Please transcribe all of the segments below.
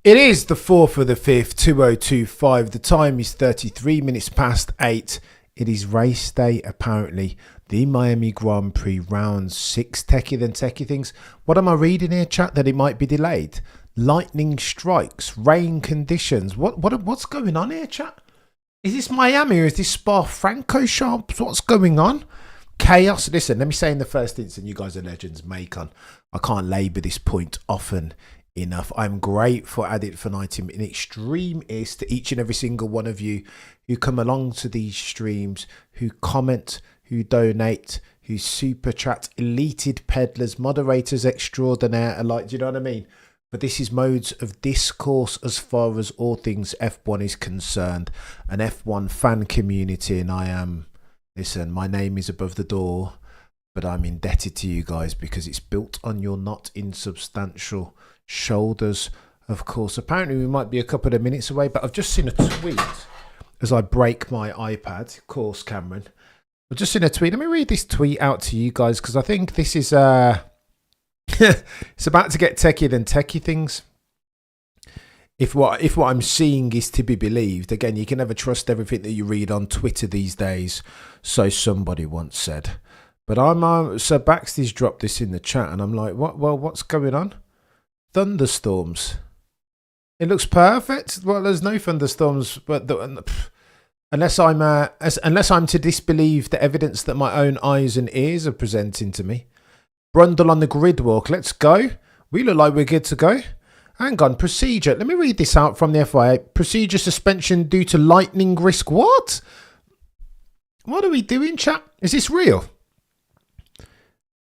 It is the 4th of the 5th, 2025. The time is 33 minutes past 8. It is race day, apparently. The Miami Grand Prix round 6. Techie than techie things. What am I reading here, chat? That it might be delayed. Lightning strikes, rain conditions. What's going on here, chat? Is this Miami or is this Spa-Francorchamps? What's going on? Chaos. Listen, let me say in the first instance, you guys are legends, Macon. I can't labour this point often enough. I'm grateful ad infinitum in extreme is to each and every single one of you who come along to these streams, who comment, who donate, who super chat, elated peddlers, moderators extraordinaire alike. Do you know what I mean? But this is modes of discourse as far as all things F1 is concerned, an F1 fan community, and I am, listen, my name is above the door, but I'm indebted to you guys because it's built on your not insubstantial shoulders, of course. Apparently we might be a couple of minutes away, but I've just seen a tweet as I break my iPad. Of course, Cameron, I've just seen a tweet. Let me read this tweet out to you guys because I think this is it's about to get techier than techie things. If what I'm seeing is to be believed, again, you can never trust everything that you read on Twitter these days, so somebody once said. But so Baxter's dropped this in the chat and I'm like, what? Well, what's going on? Thunderstorms. It looks perfect. Well, there's no thunderstorms, but unless I'm to disbelieve the evidence that my own eyes and ears are presenting to me. Brundle on the grid walk. Let's go. We look like we're good to go. Hang on. Procedure. Let me read this out from the FIA. Procedure suspension due to lightning risk. What? What are we doing, chat? Is this real?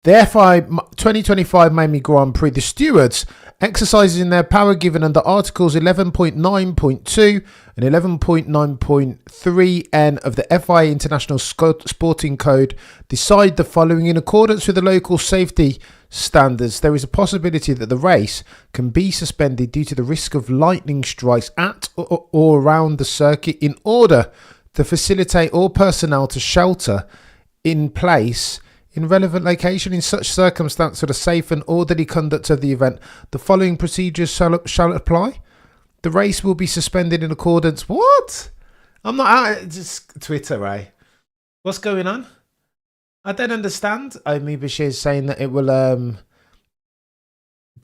The FIA 2025 Miami Grand Prix, the stewards exercising their power given under Articles 11.9.2 and 11.9.3N of the FIA International Sporting Code decide the following. In accordance with the local safety standards, there is a possibility that the race can be suspended due to the risk of lightning strikes at or around the circuit in order to facilitate all personnel to shelter in place in relevant location. In such circumstance, for the safe and orderly conduct of the event, the following procedures shall apply. The race will be suspended in accordance. What? I'm not out. Just Twitter, right? What's going on? I don't understand. Omi Bashir is saying that it will. There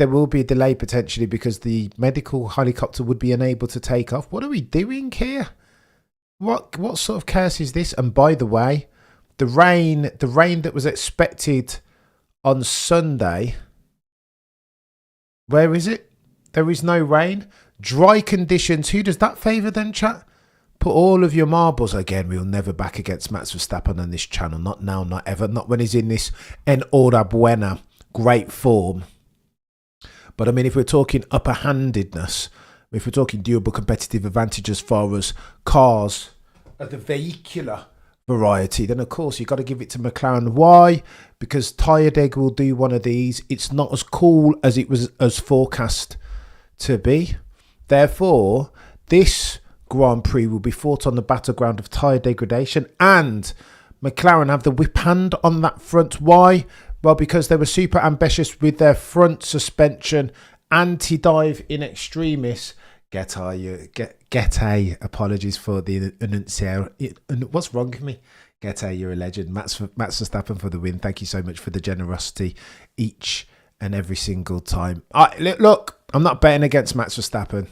will be a delay potentially because the medical helicopter would be unable to take off. What are we doing here? What sort of chaos is this? And by the way, the rain that was expected on Sunday, where is it? There is no rain. Dry conditions. Who does that favour then, chat? Put all of your marbles. Again, we'll never back against Max Verstappen on this channel. Not now, not ever. Not when he's in this enhorabuena great form. But I mean, if we're talking upper-handedness, if we're talking durable competitive advantage as far as cars of the vehicular variety, then of course you've got to give it to McLaren. Why? Because Tyredeg will do one of these. It's not as cool as it was as forecast to be. Therefore, this Grand Prix will be fought on the battleground of tyre degradation, and McLaren have the whip hand on that front. Why? Well, because they were super ambitious with their front suspension, anti-dive in extremis. Apologies for the enunciation. What's wrong with me? You're a legend. Max Verstappen for the win. Thank you so much for the generosity each and every single time. Look, I'm not betting against Max Verstappen.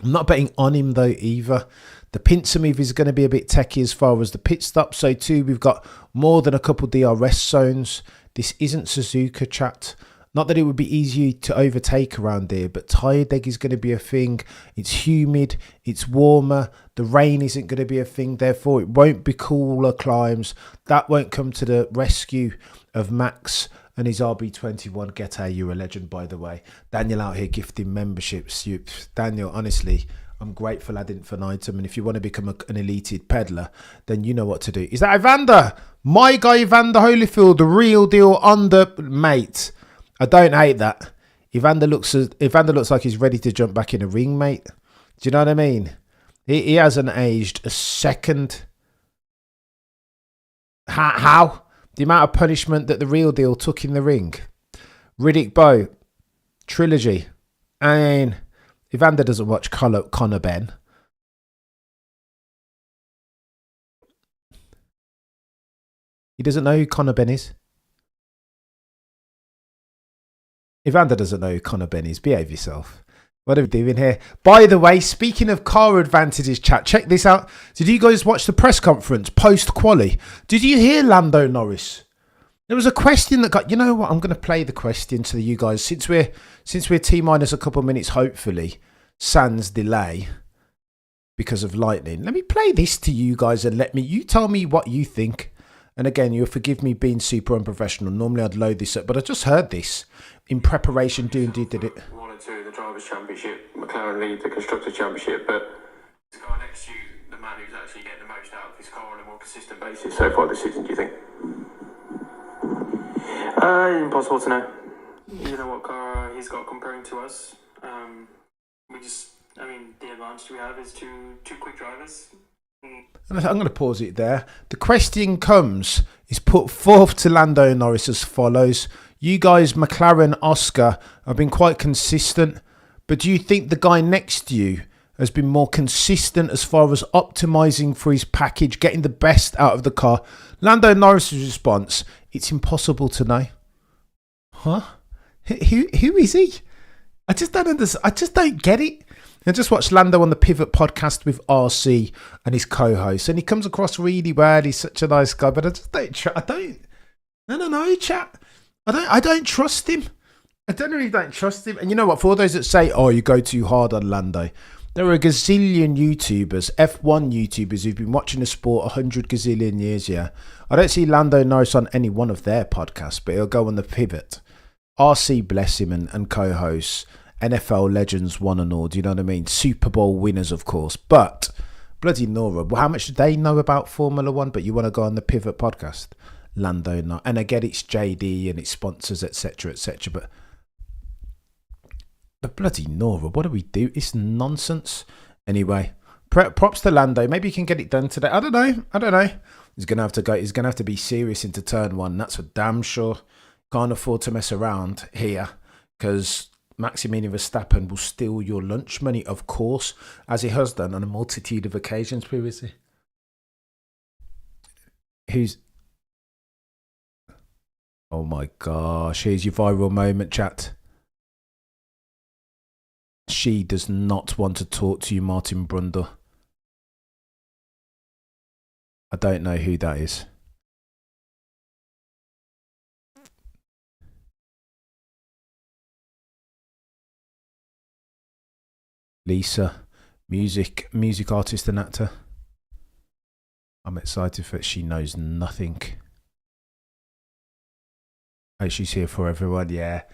I'm not betting on him though either. The pincer move is going to be a bit techie as far as the pit stop. So too, we've got more than a couple DRS zones. This isn't Suzuka, chat. Not that it would be easy to overtake around here, but tyre deg is going to be a thing. It's humid, it's warmer, the rain isn't going to be a thing, therefore it won't be cooler climbs. That won't come to the rescue of Max and his RB21. You're a legend, by the way. Daniel out here gifting memberships. Daniel, honestly, I'm grateful ad infinitum, and if you want to become an elated peddler, then you know what to do. Is that Evander? My guy Evander Holyfield, the real deal under mate. I don't hate that. Evander looks like he's ready to jump back in a ring, mate. Do you know what I mean? He hasn't aged a second. How? The amount of punishment that the real deal took in the ring. Riddick Bowe. Trilogy. I mean, Evander doesn't watch Conor Ben. He doesn't know who Conor Ben is. Evander doesn't know who Conor Ben is. Behave yourself. What are we doing here? By the way, speaking of car advantages, chat, check this out. Did you guys watch the press conference post-quali? Did you hear Lando Norris? There was a question that got... You know what? I'm going to play the question to you guys. Since we're T-minus a couple of minutes, hopefully, sans delay, because of lightning. Let me play this to you guys and you tell me what you think. And again, you'll forgive me being super unprofessional. Normally I'd load this up, but I just heard this in preparation did it. 1 and 2 the Drivers' Championship, McLaren lead the Constructors' Championship, but the guy next to you, the man who's actually getting the most out of his car on a more consistent basis so far this season, do you think? Impossible to know. You know what car he's got comparing to us. The advantage we have is two quick drivers. I'm going to pause it there. The question is put forth to Lando Norris as follows. You guys, McLaren, Oscar, have been quite consistent, but do you think the guy next to you has been more consistent as far as optimising for his package, getting the best out of the car? Lando Norris's response, it's impossible to know. Huh? Who is he? I just don't understand. I just don't get it. I just watched Lando on the Pivot podcast with RC and his co-host, and he comes across really well. He's such a nice guy, but I just don't. No, chat. I don't trust him. I really don't trust him. And you know what? For all those that say, "Oh, you go too hard on Lando," there are a gazillion YouTubers, F1 YouTubers, who've been watching the sport 100 gazillion years. Yeah, I don't see Lando Norris on any one of their podcasts, but he'll go on the Pivot. RC, bless him, and co-hosts. NFL legends, one and all. Do you know what I mean? Super Bowl winners, of course. But bloody Nora, well, how much do they know about Formula One? But you want to go on the Pivot podcast, Lando, not. And I get it's JD and its sponsors, etc., etc. But bloody Nora, what do we do? It's nonsense. Anyway, props to Lando. Maybe he can get it done today. I don't know. He's gonna have to go. He's gonna have to be serious into turn 1. That's for damn sure. Can't afford to mess around here because Maximilian Verstappen will steal your lunch money, of course, as he has done on a multitude of occasions previously. Oh my gosh, here's your viral moment, chat. She does not want to talk to you, Martin Brundle. I don't know who that is. Lisa, music artist and actor. I'm excited for it. She knows nothing. Oh, she's here for everyone. Yeah.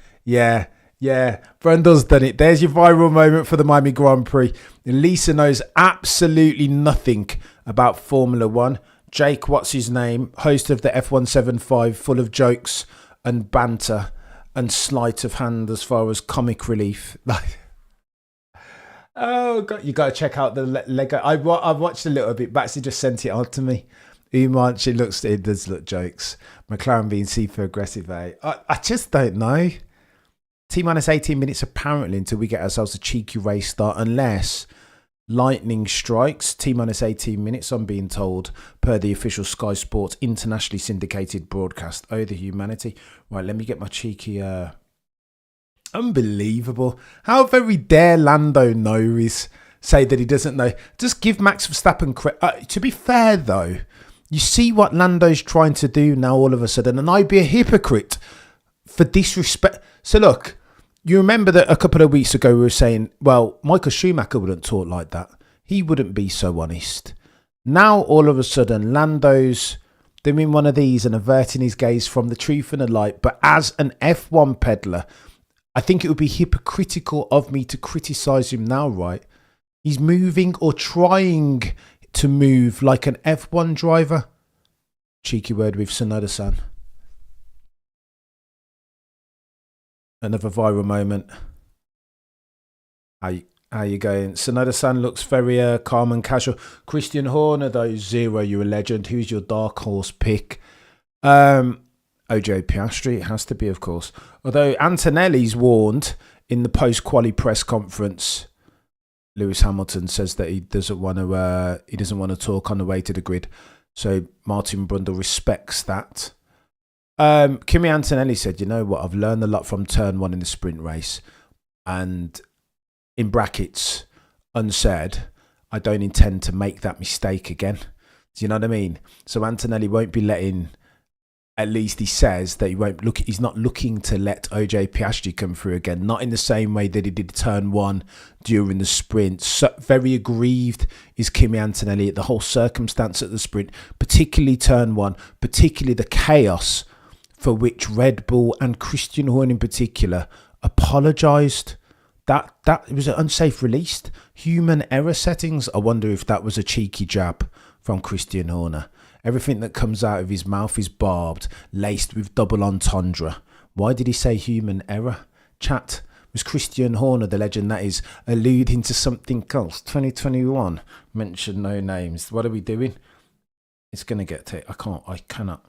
Brundle's done it. There's your viral moment for the Miami Grand Prix. Lisa knows absolutely nothing about Formula One. Jake, what's his name? Host of the F175, full of jokes and banter and sleight of hand as far as comic relief. Oh God, you got to check out the Lego. I've watched a little bit. Baxi just sent it on to me. Uman, it does look jokes. McLaren being super aggressive. I just don't know. T-minus 18 minutes apparently until we get ourselves a cheeky race start, unless lightning strikes. T-minus 18 minutes, I'm being told, per the official Sky Sports internationally syndicated broadcast. Oh, the humanity. Right, let me get my cheeky... Unbelievable. How very dare Lando Norris say that he doesn't know. Just give Max Verstappen credit. To be fair, though, you see what Lando's trying to do now all of a sudden, and I'd be a hypocrite for disrespect. So look, you remember that a couple of weeks ago we were saying, well, Michael Schumacher wouldn't talk like that. He wouldn't be so honest. Now, all of a sudden, Lando's doing one of these and averting his gaze from the truth and the light. But as an F1 peddler, I think it would be hypocritical of me to criticise him now, right? He's moving or trying to move like an F1 driver. Cheeky word with Sonoda-san. Another viral moment. How you going? Sonoda-san looks very calm and casual. Christian Horner, though, 0, you're a legend. Who's your dark horse pick? OJ Piastri, it has to be, of course. Although Antonelli's warned in the post-quali press conference Lewis Hamilton says that he doesn't want to talk on the way to the grid. So Martin Brundle respects that. Kimi Antonelli said, you know what, I've learned a lot from turn one in the sprint race. And in brackets, unsaid, I don't intend to make that mistake again. Do you know what I mean? So Antonelli won't be letting, at least he says that he's not looking to let OJ Piastri come through again. Not in the same way that he did turn one during the sprint. So very aggrieved is Kimi Antonelli at the whole circumstance at the sprint, particularly turn one, particularly the chaos for which Red Bull and Christian Horner in particular apologised. That it was an unsafe release. Human error settings. I wonder if that was a cheeky jab from Christian Horner. Everything that comes out of his mouth is barbed, laced with double entendre. Why did he say human error? Chat, was Christian Horner, the legend that is, alluding to something else? 2021, mention no names. What are we doing? It's going to get I cannot.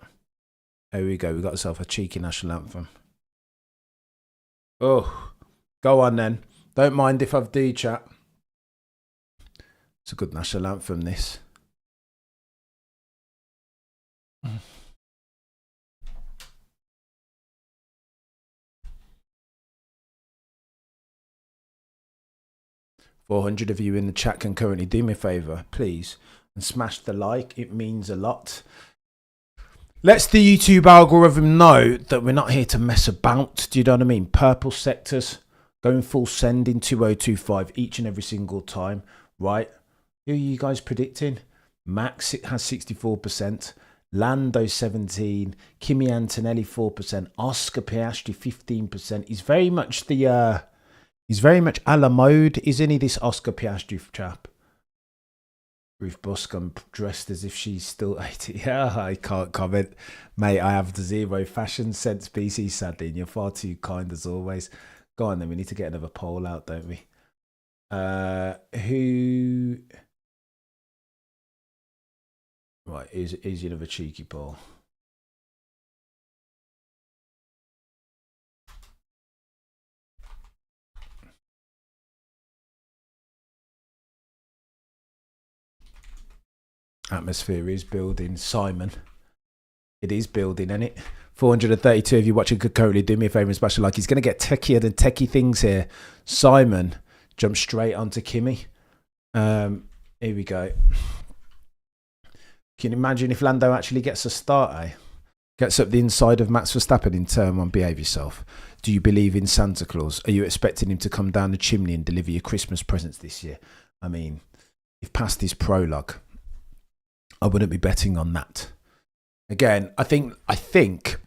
Here we go, we got ourselves a cheeky national anthem. Oh, go on then. Don't mind if I've do, chat. It's a good national anthem, this. 400 of you in the chat can currently do me a favour, please, and smash the like. It means a lot. Let's the YouTube algorithm know that we're not here to mess about. Do you know what I mean? Purple sectors going full send in 2025 each and every single time, right? Who are you guys predicting? Max has 64%. Lando 17%, Kimi Antonelli 4%, Oscar Piastri 15%. He's very much a la mode, isn't he? This Oscar Piastri chap. Ruth Buscom dressed as if she's still 80. Yeah, I can't comment, mate. I have the zero fashion sense, PC. Sadly, and you're far too kind as always. Go on then. We need to get another poll out, don't we? Who? Right, here's another cheeky poll. Atmosphere is building. Simon. It is building, isn't it? 432 of you watching could currently do me a favour and smash a like. He's going to get techier than techie things here. Simon jump straight onto Kimi. Here we go. Can you imagine if Lando actually gets a start, eh? Gets up the inside of Max Verstappen in turn one. Behave yourself. Do you believe in Santa Claus? Are you expecting him to come down the chimney and deliver your Christmas presents this year? I mean, if past his prologue, I wouldn't be betting on that. Again, I think,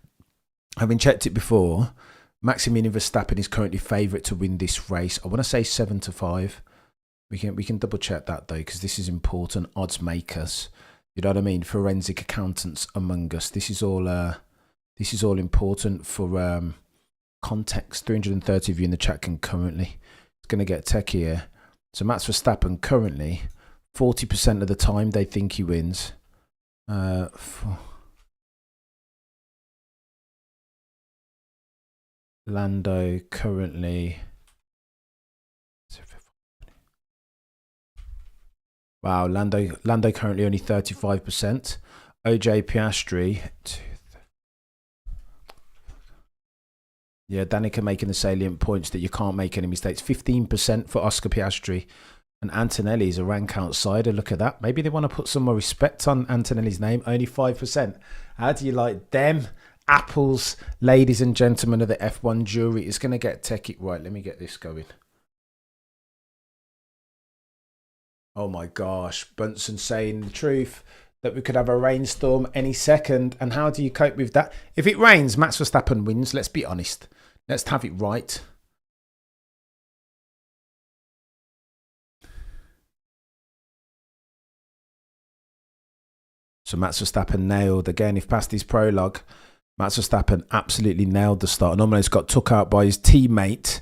having checked it before, Maximilian Verstappen is currently favourite to win this race. I want to say 7-5. We can double check that though, because this is important. Odds makers. You know what I mean? Forensic accountants among us. This is all important for context. 330 of you in the chat can currently. It's going to get tech here. So Max Verstappen currently, 40% of the time they think he wins. Lando currently. Wow, Lando currently only 35%. OJ Piastri. Yeah, Danica making the salient points that you can't make any mistakes. 15% for Oscar Piastri. And Antonelli's a rank outsider. Look at that. Maybe they want to put some more respect on Antonelli's name. Only 5%. How do you like them apples, ladies and gentlemen of the F1 jury? It's going to get techie. Right, let me get this going. Oh my gosh, Bunsen saying the truth that we could have a rainstorm any second. And how do you cope with that? If it rains, Max Verstappen wins. Let's be honest. Let's have it right. So Max Verstappen nailed again. If past his prologue, Max Verstappen absolutely nailed the start. Normally it's got took out by his teammate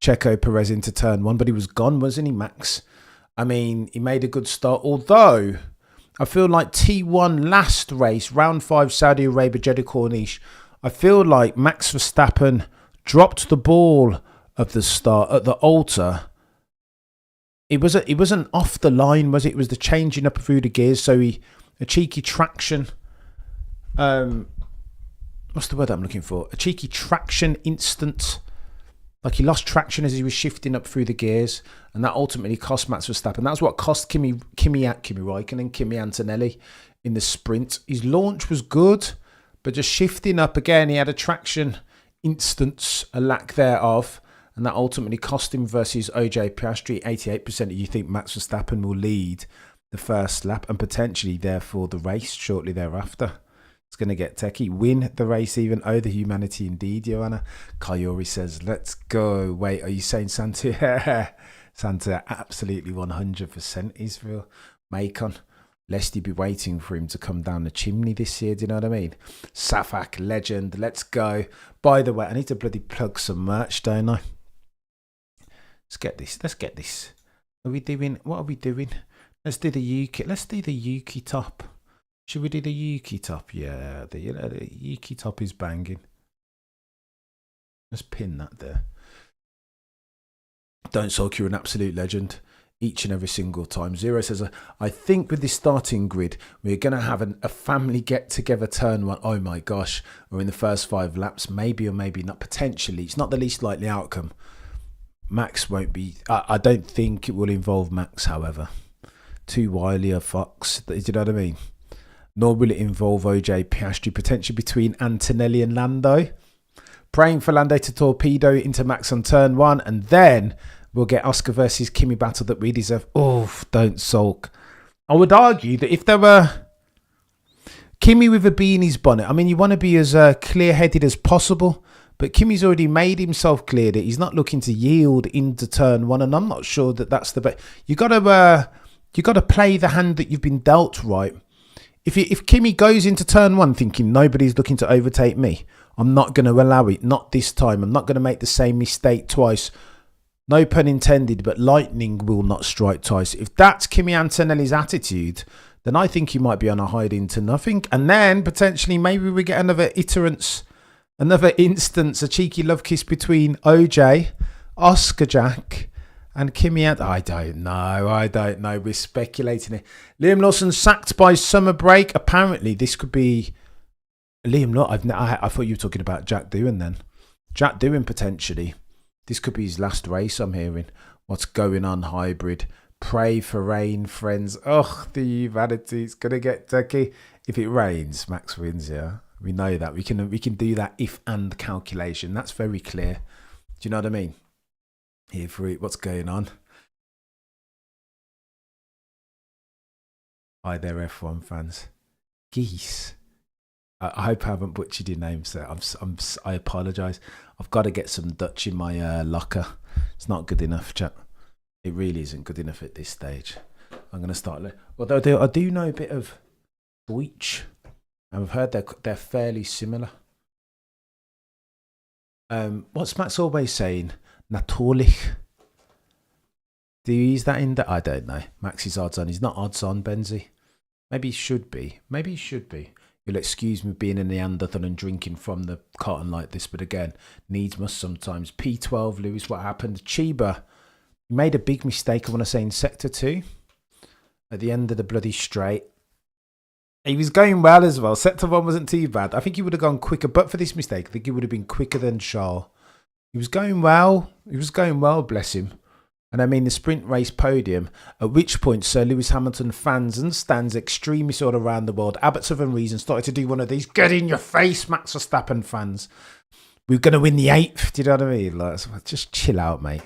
Checo Perez into turn one, but he was gone, wasn't he, Max? I mean, he made a good start, although I feel like T1 last race, round 5, Saudi Arabia, Jeddah Corniche, I feel like Max Verstappen dropped the ball of the start at the altar It wasn't off the line, was it? It was the changing up through the gears. So a cheeky traction. What's the word I'm looking for? A cheeky traction instant. Like he lost traction as he was shifting up through the gears, and that ultimately cost Max Verstappen. That's what cost Kimi Raikkonen, Kimi Antonelli in the sprint. His launch was good, but just shifting up again, he had a traction instance, a lack thereof. And that ultimately cost him versus OJ Piastri. 88% of you think Max Verstappen will lead the first lap and potentially, therefore, the race shortly thereafter. It's going to get techie. Win the race even. Oh, the humanity indeed, Joanna. Kayori says, let's go. Wait, are you saying Santa? Santa, absolutely 100% Israel. Macon. Lest you be waiting for him to come down the chimney this year, do you know what I mean? Safak, legend. Let's go. By the way, I need to bloody plug some merch, don't I? Let's get this. What are we doing? Let's do the Yuki top. Should we do the Yuki top? Yeah, the Yuki top is banging. Let's pin that there. Don't sulk, you're an absolute legend. Each and every single time. Zero says, I think with this starting grid, we're going to have a family get-together turn one. Oh my gosh. Or in the first 5 laps, maybe or maybe not. Potentially. It's not the least likely outcome. Max won't be. I don't think it will involve Max, however. Too wily a fox. Do you know what I mean? Nor will it involve OJ Piastri, potentially between Antonelli and Lando. Praying for Lando to torpedo into Max on turn 1, and then we'll get Oscar versus Kimi battle that we deserve. Oh, don't sulk. I would argue that if there were Kimi with a bee in his bonnet, I mean, you want to be as clear-headed as possible. But Kimi's already made himself clear that he's not looking to yield into turn 1, and I'm not sure that that's the best. You got to play the hand that you've been dealt, right? If Kimi goes into turn 1 thinking nobody's looking to overtake me, I'm not going to allow it. Not this time. I'm not going to make the same mistake twice. No pun intended, but lightning will not strike twice. If that's Kimi Antonelli's attitude, then I think he might be on a hide into nothing, and then potentially maybe we get another instance, a cheeky love kiss between OJ, Oscar Jack, and Kimi. I don't know. We're speculating it. Liam Lawson sacked by summer break. Apparently, this could be Liam. I thought you were talking about Jack Doohan then. Jack Doohan potentially. This could be his last race. I'm hearing. What's going on, hybrid? Pray for rain, friends. Oh, the humanity. It's gonna get techie. If it rains, Max wins. Yeah. We know that. We can do that if and calculation. That's very clear. Do you know what I mean? Here for it. What's going on? Hi there, F1 fans. Geese. I hope I haven't butchered your name, sir. I apologise. I've got to get some Dutch in my locker. It's not good enough, chap. It really isn't good enough at this stage. I'm going to start. Although I do know a bit of Deutsch. I've heard they're fairly similar. What's Max always saying? Natürlich. Do you use that in I don't know. Max is odds on. He's not odds on, Benzie. Maybe he should be. You'll excuse me being a Neanderthal and drinking from the carton like this, but again, needs must sometimes. P12, Lewis, what happened? Chiba made a big mistake, I want to say, in Sector 2. At the end of the bloody straight. He was going well as well. Sector 1 wasn't too bad. I think he would have gone quicker, but for this mistake, I think he would have been quicker than Charles. He was going well. Bless him. And I mean the sprint race podium, at which point Sir Lewis Hamilton fans and stands extremists all around the world, abbots of unreason, started to do one of these, get in your face, Max Verstappen fans. We're going to win the 8th. Do you know what I mean? Like, just chill out, mate.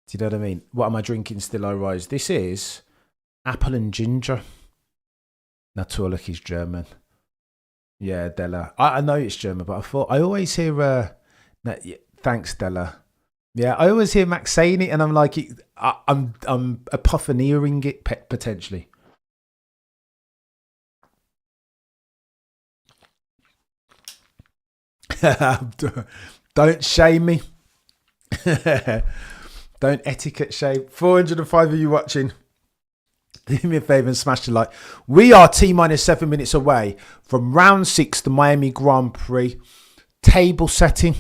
Do you know what I mean? What am I drinking still I rise? This is apple and ginger. Natürlich is German. Yeah, Della. I know it's German, but I always hear, thanks, Della. Yeah, I always hear Max saying it, and I'm like, I'm apophoneering it potentially. Don't shame me. Don't etiquette shame. 405 of you watching. Do me a favour and smash the like. We are T-minus 7 minutes away from round 6, the Miami Grand Prix. Table setting.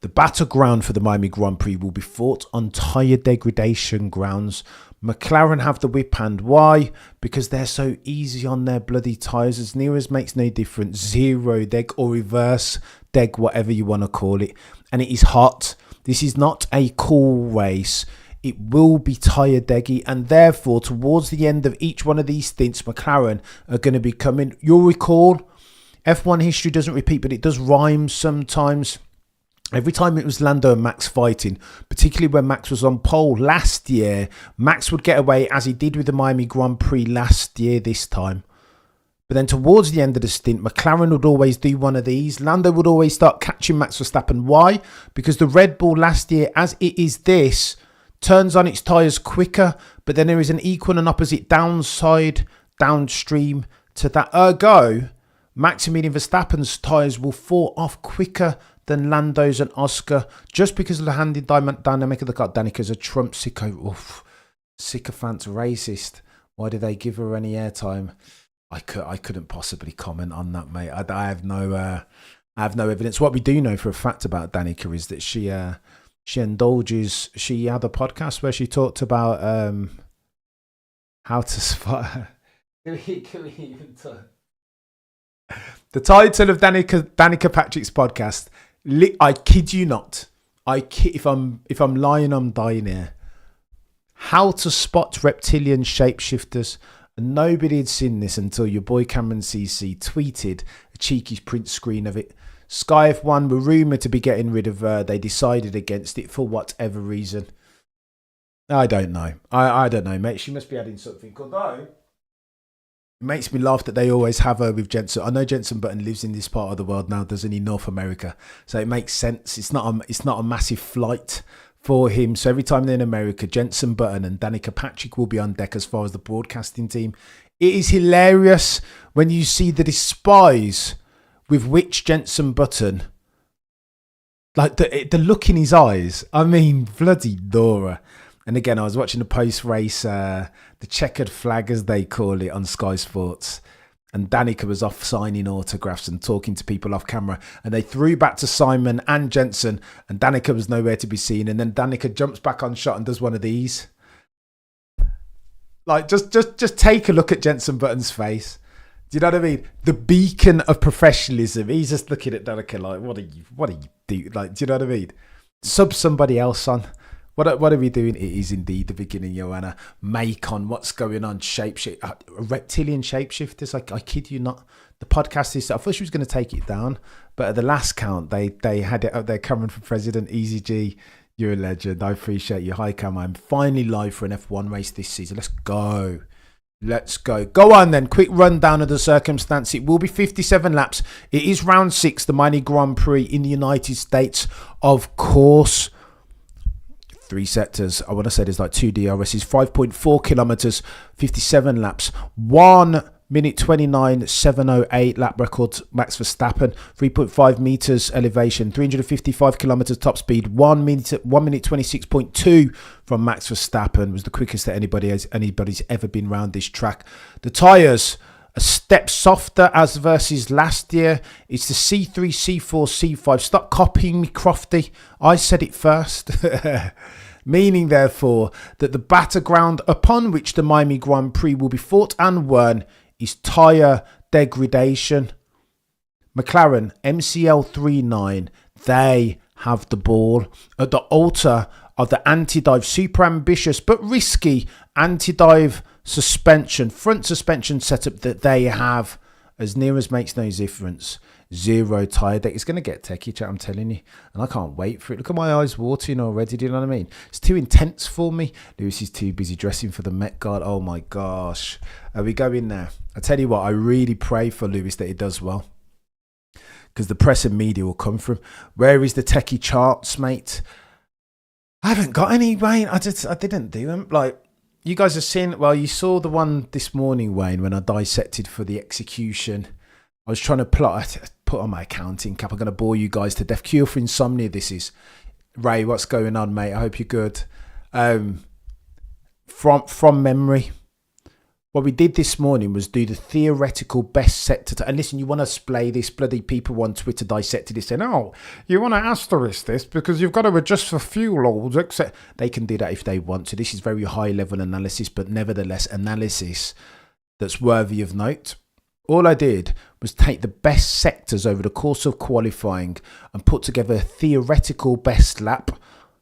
The battleground for the Miami Grand Prix will be fought on tyre degradation grounds. McLaren have the whip hand. Why? Because they're so easy on their bloody tyres. As near as makes no difference. Zero deg or reverse deg, whatever you want to call it. And it is hot. This is not a cool race. It will be tyre deggy, and therefore towards the end of each one of these stints, McLaren are going to be coming. You'll recall, F1 history doesn't repeat, but it does rhyme sometimes. Every time it was Lando and Max fighting, particularly when Max was on pole last year, Max would get away as he did with the Miami Grand Prix last year this time. But then towards the end of the stint, McLaren would always do one of these. Lando would always start catching Max Verstappen. Why? Because the Red Bull last year, as it is this, turns on its tyres quicker, but then there is an equal and opposite downside downstream to that. Ergo, Maximilian Verstappen's tyres will fall off quicker than Lando's and Oscar, just because of the handy dynamic of the car. Danica's a Trump sycophant racist. Why did they give her any airtime? I couldn't possibly comment on that, mate. I have no evidence. What we do know for a fact about Danica is that she indulges. She had a podcast where she talked about how to spot. Can we even talk? The title of Danica Patrick's podcast. I kid you not. If I'm lying, I'm dying here. How to spot reptilian shapeshifters. And nobody had seen this until your boy Cameron CC tweeted a cheeky print screen of it. Sky F1 were rumoured to be getting rid of her. They decided against it for whatever reason. I don't know. I don't know, mate. She must be adding something. Although, it makes me laugh that they always have her with Jenson. I know Jenson Button lives in this part of the world now, doesn't he? North America. So it makes sense. It's not a massive flight for him. So every time they're in America, Jenson Button and Danica Patrick will be on deck as far as the broadcasting team. It is hilarious when you see the despise with which Jenson Button, like the look in his eyes. I mean, bloody Dora. And again, I was watching the post-race, the checkered flag, as they call it, on Sky Sports. And Danica was off signing autographs and talking to people off camera. And they threw back to Simon and Jenson. And Danica was nowhere to be seen. And then Danica jumps back on shot and does one of these. Like, just take a look at Jenson Button's face. Do you know what I mean? The beacon of professionalism. He's just looking at Danica like, what are you doing? Like, do you know what I mean? Sub somebody else on. What are we doing? It is indeed the beginning, Joanna. Macon, what's going on? Reptilian shapeshifters. I kid you not. The podcast is. I thought she was going to take it down, but at the last count, they had it up there. Cameron for president. Easy G, you're a legend. I appreciate you. Hi, Cam. I'm finally live for an F1 race this season. Let's go. Let's go. Go on then. Quick rundown of the circumstance. It will be 57 laps. It is round 6, the Miami Grand Prix in the United States, of course. 3 sectors. I want to say there's like 2 DRSs. 5.4 kilometers, 57 laps. 1 minute 29, 708 lap record, Max Verstappen. 3.5 meters elevation, 355 kilometers top speed. 1 minute 26.2 from Max Verstappen. Was the quickest that anybody's ever been round this track. The tyres, a step softer as versus last year. It's the C3, C4, C5. Stop copying me, Crofty. I said it first. Meaning, therefore, that the battleground upon which the Miami Grand Prix will be fought and won is tyre degradation. McLaren, MCL39, they have the ball at the altar of the anti-dive, super ambitious but risky anti-dive front suspension setup that they have. As near as makes no difference. 0 tyre deck. It's going to get techie, chat, I'm telling you. And I can't wait for it. Look at my eyes watering already, do you know what I mean? It's too intense for me. Lewis is too busy dressing for the Met Guard. Oh my gosh. Are we going there? I tell you what, I really pray for Lewis that he does well. Because the press and media will come from. Where is the techie charts, mate? I haven't got any, Wayne. I didn't do them. Like, you guys have seen, well, you saw the one this morning, Wayne, when I dissected for the execution. I was trying to put on my accounting cap. I'm going to bore you guys to death. Cure for insomnia, this is. Ray, what's going on, mate? I hope you're good. From memory, What we did this morning was do the theoretical best sector. And listen, you want to splay this, bloody people on Twitter dissected it saying, oh, you want to asterisk this because you've got to adjust for fuel loads, etc. They can do that if they want to. This is very high level analysis, but nevertheless analysis that's worthy of note. All I did was take the best sectors over the course of qualifying and put together a theoretical best lap.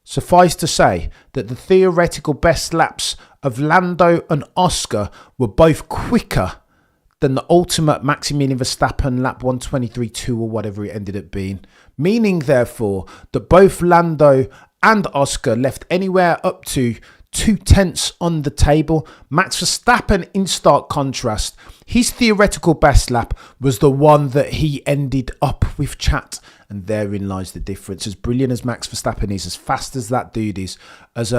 Suffice to say that the theoretical best laps of Lando and Oscar were both quicker than the ultimate Maximilian Verstappen lap 123.2 or whatever it ended up being. Meaning, therefore, that both Lando and Oscar left anywhere up to 0.2 on the table. Max Verstappen, in stark contrast, his theoretical best lap was the one that he ended up with, chat. And therein lies the difference. As brilliant as Max Verstappen is, as fast as that dude is, as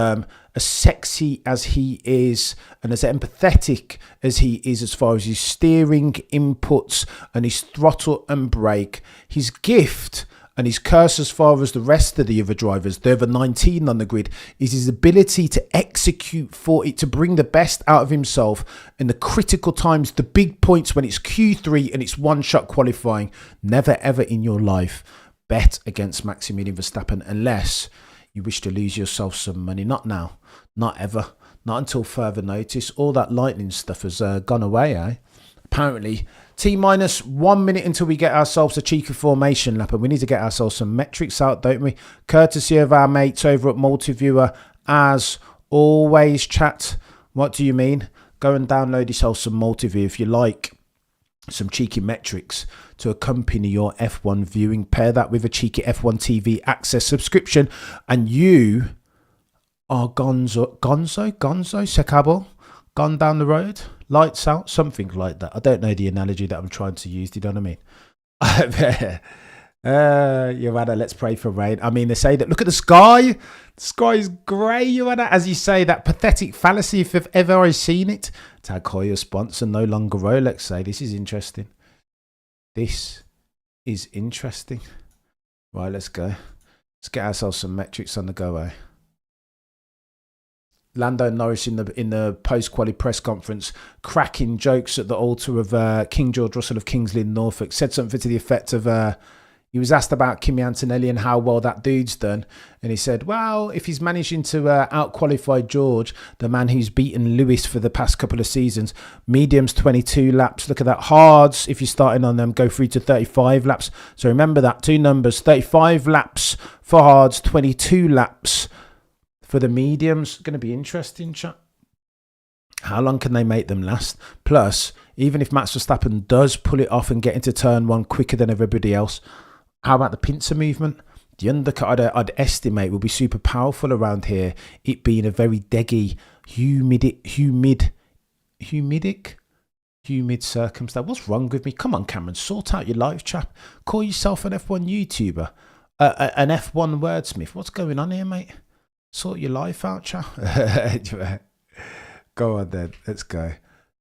sexy as he is, and as empathetic as he is as far as his steering inputs and his throttle and brake, his gift and his curse as far as the rest of the other drivers, the other 19 on the grid, is his ability to execute for it, to bring the best out of himself in the critical times, the big points when it's Q3 and it's one-shot qualifying. Never ever in your life bet against Maximilian Verstappen unless you wish to lose yourself some money. Not now, not ever, not until further notice. All that lightning stuff has gone away, eh? Apparently, T-minus 1 minute until we get ourselves a cheeky formation lap, and we need to get ourselves some metrics out, don't we? Courtesy of our mates over at Multiviewer, as always, chat. What do you mean? Go and download yourself some Multiview if you like some cheeky metrics to accompany your F1 viewing. Pair that with a cheeky F1 TV access subscription, and you are gonzo, secabo, gone down the road, lights out, something like that. I don't know the analogy that I'm trying to use. Do you know what I mean? Joanna, let's pray for rain. I mean, they say that, look at the sky. The sky is grey, Joanna. As you say, that pathetic fallacy, if ever I've seen it. Tag Heuer sponsor, no longer Rolex. Say, this is interesting. This is interesting. Right, let's go. Let's get ourselves some metrics on the go, eh? Lando and Norris in the post-quali press conference, cracking jokes at the altar of King George Russell of Kings Lynn, Norfolk. Said something to the effect of, he was asked about Kimi Antonelli and how well that dude's done. And he said, well, if he's managing to out-qualify George, the man who's beaten Lewis for the past couple of seasons, mediums 22 laps. Look at that. Hards, if you're starting on them, go through to 35 laps. So remember that, two numbers, 35 laps for hards, 22 laps for the mediums. Going to be interesting, chat. How long can they make them last? Plus, even if Max Verstappen does pull it off and get into turn one quicker than everybody else, how about the pincer movement? The undercut, I'd estimate, will be super powerful around here. It being a very deggy, humid circumstance. What's wrong with me? Come on, Cameron, sort out your life, chap. Call yourself an F1 YouTuber, an F1 wordsmith. What's going on here, mate? Sort your life out, chap. Go on then, let's go.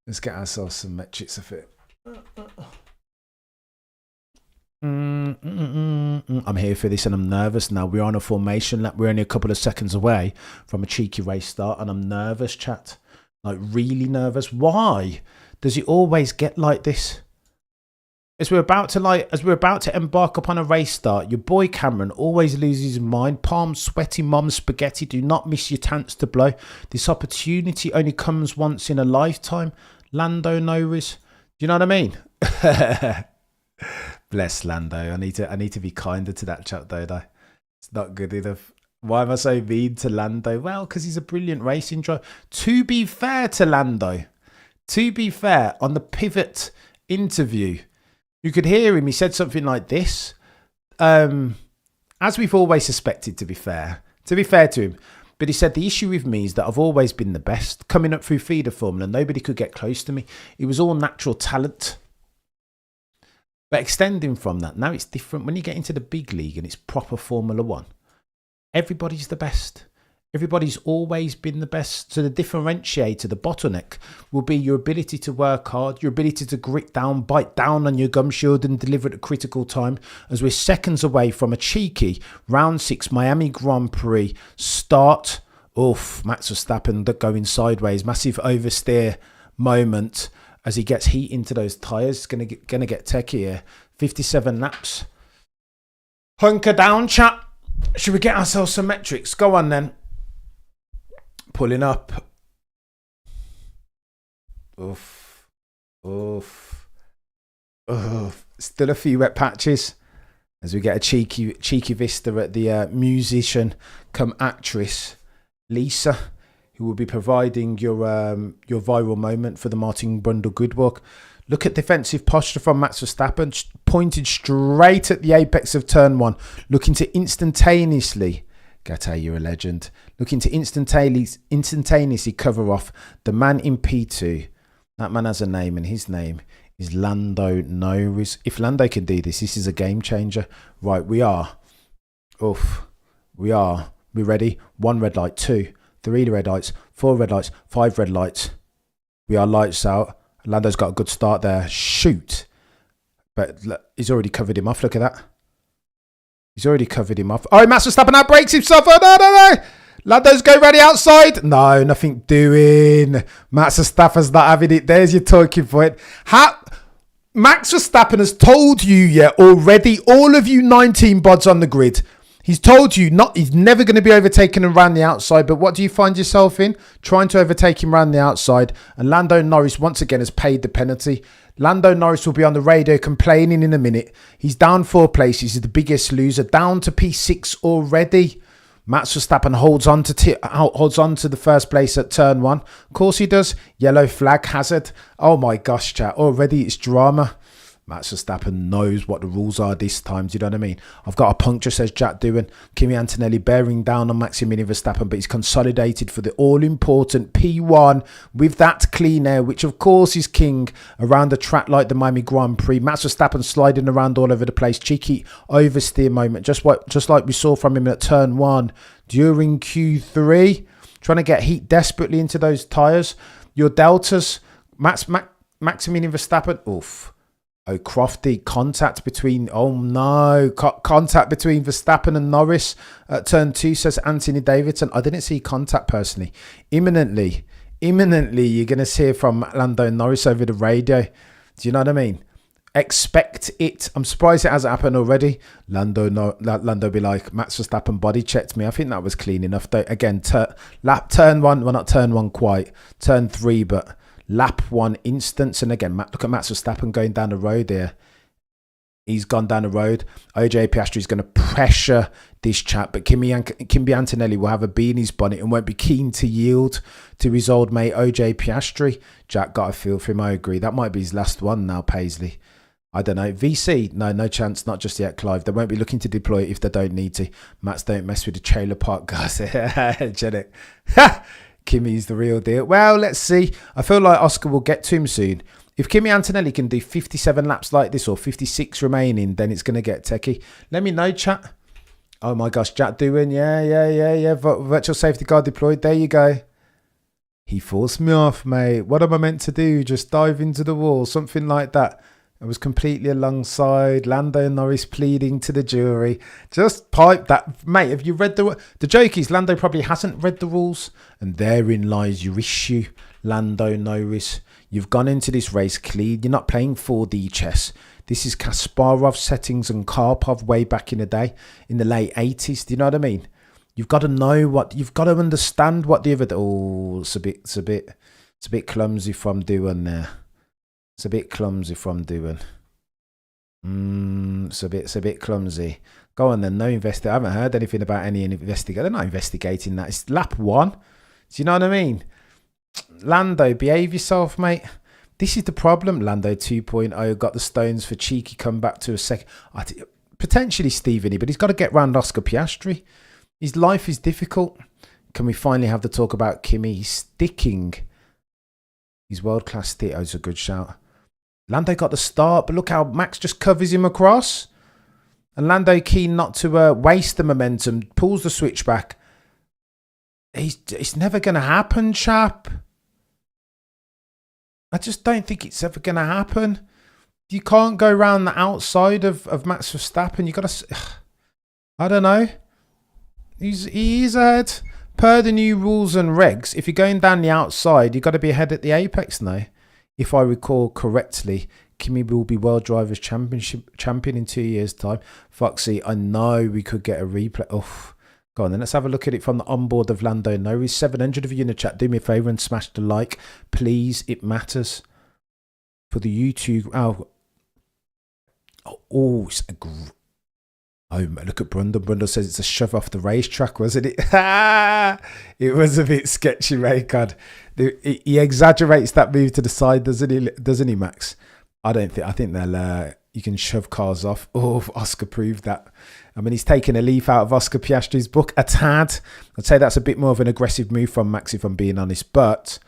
Let's get ourselves some metrics of it. I'm here for this and I'm nervous now. We're on a formation lap. We're only a couple of seconds away from a cheeky race start and I'm nervous, chat. Like really nervous. Why does it always get like this? As we're about to embark upon a race start, your boy Cameron always loses his mind. Palms sweaty, mom spaghetti. Do not miss your chance to blow. This opportunity only comes once in a lifetime. Lando Norris. Do you know what I mean? Bless Lando. I need to be kinder to that chap, don't I? It's not good enough. Why am I so mean to Lando? Well, because he's a brilliant racing driver. To be fair to Lando, on the pivot interview, you could hear him. He said something like this. As we've always suspected, to be fair to him. But he said, the issue with me is that I've always been the best. Coming up through feeder formula, nobody could get close to me. It was all natural talent. But extending from that, now it's different. When you get into the big league and it's proper Formula One, everybody's the best. Everybody's always been the best. So the differentiator, the bottleneck, will be your ability to work hard, your ability to grit down, bite down on your gum shield and deliver at a critical time, as we're seconds away from a cheeky round 6 Miami Grand Prix start. Oof, Max Verstappen going sideways, massive oversteer. moment as he gets heat into those tyres. It's gonna get techie here. 57 laps. Hunker down, chat. Should we get ourselves some metrics? Go on then. Pulling up. Oof. Oof. Oof. Still a few wet patches as we get a cheeky vista at the musician come actress Lisa, who will be providing your viral moment for the Martin Brundle Good Walk. Look at defensive posture from Max Verstappen, pointed straight at the apex of turn 1, looking to instantaneously, Gata, you're a legend, looking to instantaneously cover off the man in P2. That man has a name, and his name is Lando Norris. If Lando can do this, this is a game changer. Right, we are. Oof. We are. We ready? 1 red light, 2, 3 red lights, 4 red lights, 5 red lights. We are lights out. Lando's got a good start there. Shoot. But he's already covered him off. Look at that. He's already covered him off. Oh, Max Verstappen now breaks himself. Oh, no. Lando's go ready outside. No, nothing doing. Max Verstappen's not having it. There's your talking point. Max Verstappen has told you, already, all of you 19 bods on the grid. He's told you he's never going to be overtaken around the outside, but what do you find yourself in? Trying to overtake him around the outside, and Lando Norris once again has paid the penalty. Lando Norris will be on the radio complaining in a minute. He's down 4 places. He's the biggest loser, down to P6 already. Max Verstappen holds on to the first place at turn 1. Of course he does. Yellow flag hazard. Oh my gosh, chat. Already it's drama. Max Verstappen knows what the rules are this time. Do you know what I mean? I've got a puncture, says Jack Doohan. Kimi Antonelli bearing down on Maximilian Verstappen, but he's consolidated for the all-important P1 with that clean air, which of course is king around a track like the Miami Grand Prix. Max Verstappen sliding around all over the place. Cheeky oversteer moment, just like we saw from him at turn 1 during Q3. Trying to get heat desperately into those tyres. Your deltas, Maximilian Verstappen, oof. Oh, Crofty, contact between Verstappen and Norris at turn 2, says Anthony Davidson. I didn't see contact personally. Imminently, you're going to hear from Lando Norris over the radio. Do you know what I mean? Expect it. I'm surprised it hasn't happened already. Lando be like, Max Verstappen body checked me. I think that was clean enough. Though. Again, turn 1, well, not turn 1 quite. Turn 3, but lap 1 instance. And again, look at Max Verstappen going down the road there. He's gone down the road. OJ Piastri is going to pressure this chap, but Kimi Antonelli will have a bee in his bonnet and won't be keen to yield to his old mate OJ Piastri. Jack got a feel for him. I agree. That might be his last one now, Paisley. I don't know. VC, no chance. Not just yet, Clive. They won't be looking to deploy it if they don't need to. Mats don't mess with the trailer park guys. Janet. Kimmy's the real deal. Well, let's see. I feel like Oscar will get to him soon. If Kimi Antonelli can do 57 laps like this or 56 remaining, then it's going to get techie. Let me know, chat. Oh my gosh, Jack doing. Yeah. Virtual safety car deployed. There you go. He forced me off, mate. What am I meant to do? Just dive into the wall? Something like that. I was completely alongside. Lando Norris pleading to the jury. Just pipe that. Mate, have you read the joke is Lando probably hasn't read the rules. And therein lies your issue, Lando Norris. You've gone into this race clean. You're not playing 4D chess. This is Kasparov settings and Karpov way back in the day, in the late 80s. Do you know what I mean? You've got to know what, you've got to understand what the other, it's a bit clumsy from doing there. It's a bit clumsy from doing. It's a bit clumsy. Go on then, no investigate. I haven't heard anything about any investigate. They're not investigating that. It's lap 1. Do you know what I mean? Lando, behave yourself, mate. This is the problem. Lando 2.0 got the stones for cheeky comeback to a second. Potentially Stephenie, but he's got to get round Oscar Piastri. His life is difficult. Can we finally have the talk about Kimi sticking? His world-class stick. Oh, it's a good shout. Lando got the start, but look how Max just covers him across. And Lando keen not to waste the momentum, pulls the switch back. It's never going to happen, chap. I just don't think it's ever going to happen. You can't go around the outside of Max Verstappen. You got to... I don't know. He is ahead. Per the new rules and regs, if you're going down the outside, you've got to be ahead at the apex now. If I recall correctly, Kimi will be World Drivers' champion in 2 years' time. Foxy, I know we could get a replay. Oh, go on then. Let's have a look at it from the onboard of Lando Norris. 700 of you in the chat. Do me a favour and smash the like. Please, it matters. For the YouTube. Oh, it's a oh, look at Brundle. Brundle says it's a shove off the racetrack, wasn't it? It was a bit sketchy, Raycard. He exaggerates that move to the side, doesn't he, Max? I think they'll you can shove cars off. Oh, Oscar proved that. I mean, he's taken a leaf out of Oscar Piastri's book a tad. I'd say that's a bit more of an aggressive move from Max, if I'm being honest. But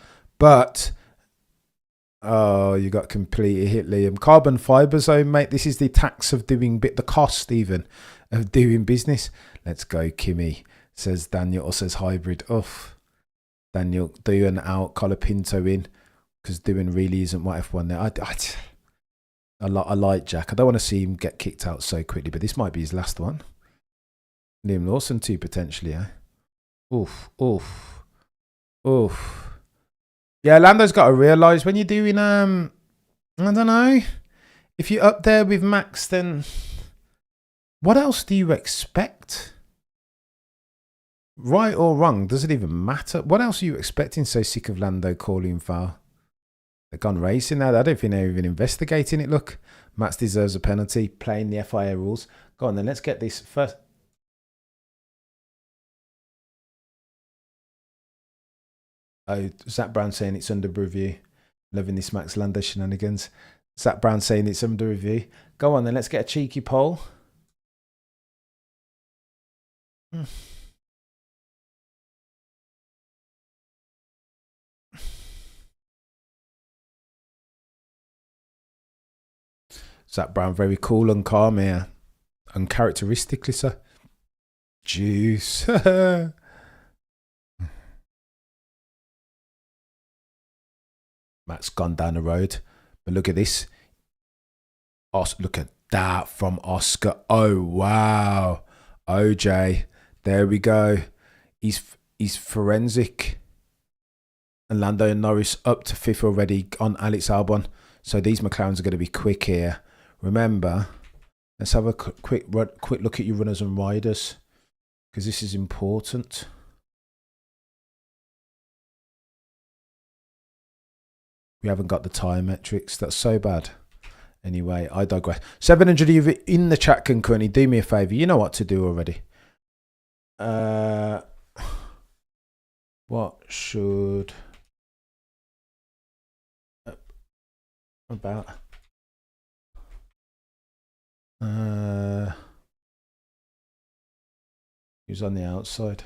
oh, you got completely hit, Liam. Carbon fibre zone, mate. This is the tax of doing the cost even of doing business. Let's go, Kimi, says Daniel, or says hybrid. Uff. Daniel, doing out, Colapinto in, because doing really isn't what F1 there. I like Jack. I don't want to see him get kicked out so quickly, but this might be his last one. Liam Lawson too, potentially, eh? Oof. Yeah, Lando's got to realise when you're doing, I don't know, if you're up there with Max, then what else do you expect? Right or wrong, does it even matter? What else are you expecting? So sick of Lando calling foul. They've gone racing now. I don't think they're even investigating it. Look, Max deserves a penalty, playing the FIA rules. Go on then, let's get this first. Oh, Zach Brown saying it's under review. Loving this Max Lando shenanigans. Zach Brown saying it's under review. Go on then, let's get a cheeky poll. Zach Brown, very cool and calm here. Uncharacteristically so. Juice. Matt's gone down the road. But look at this. Look at that from Oscar. Oh, wow. OJ. There we go. He's forensic. And Lando and Norris up to 5th already on Alex Albon. So these McLarens are going to be quick here. Remember, let's have a quick look at your runners and riders, because this is important. We haven't got the tyre metrics. That's so bad. Anyway, I digress. 700 of you in the chat can currently do me a favour. You know what to do already. What should about who's on the outside?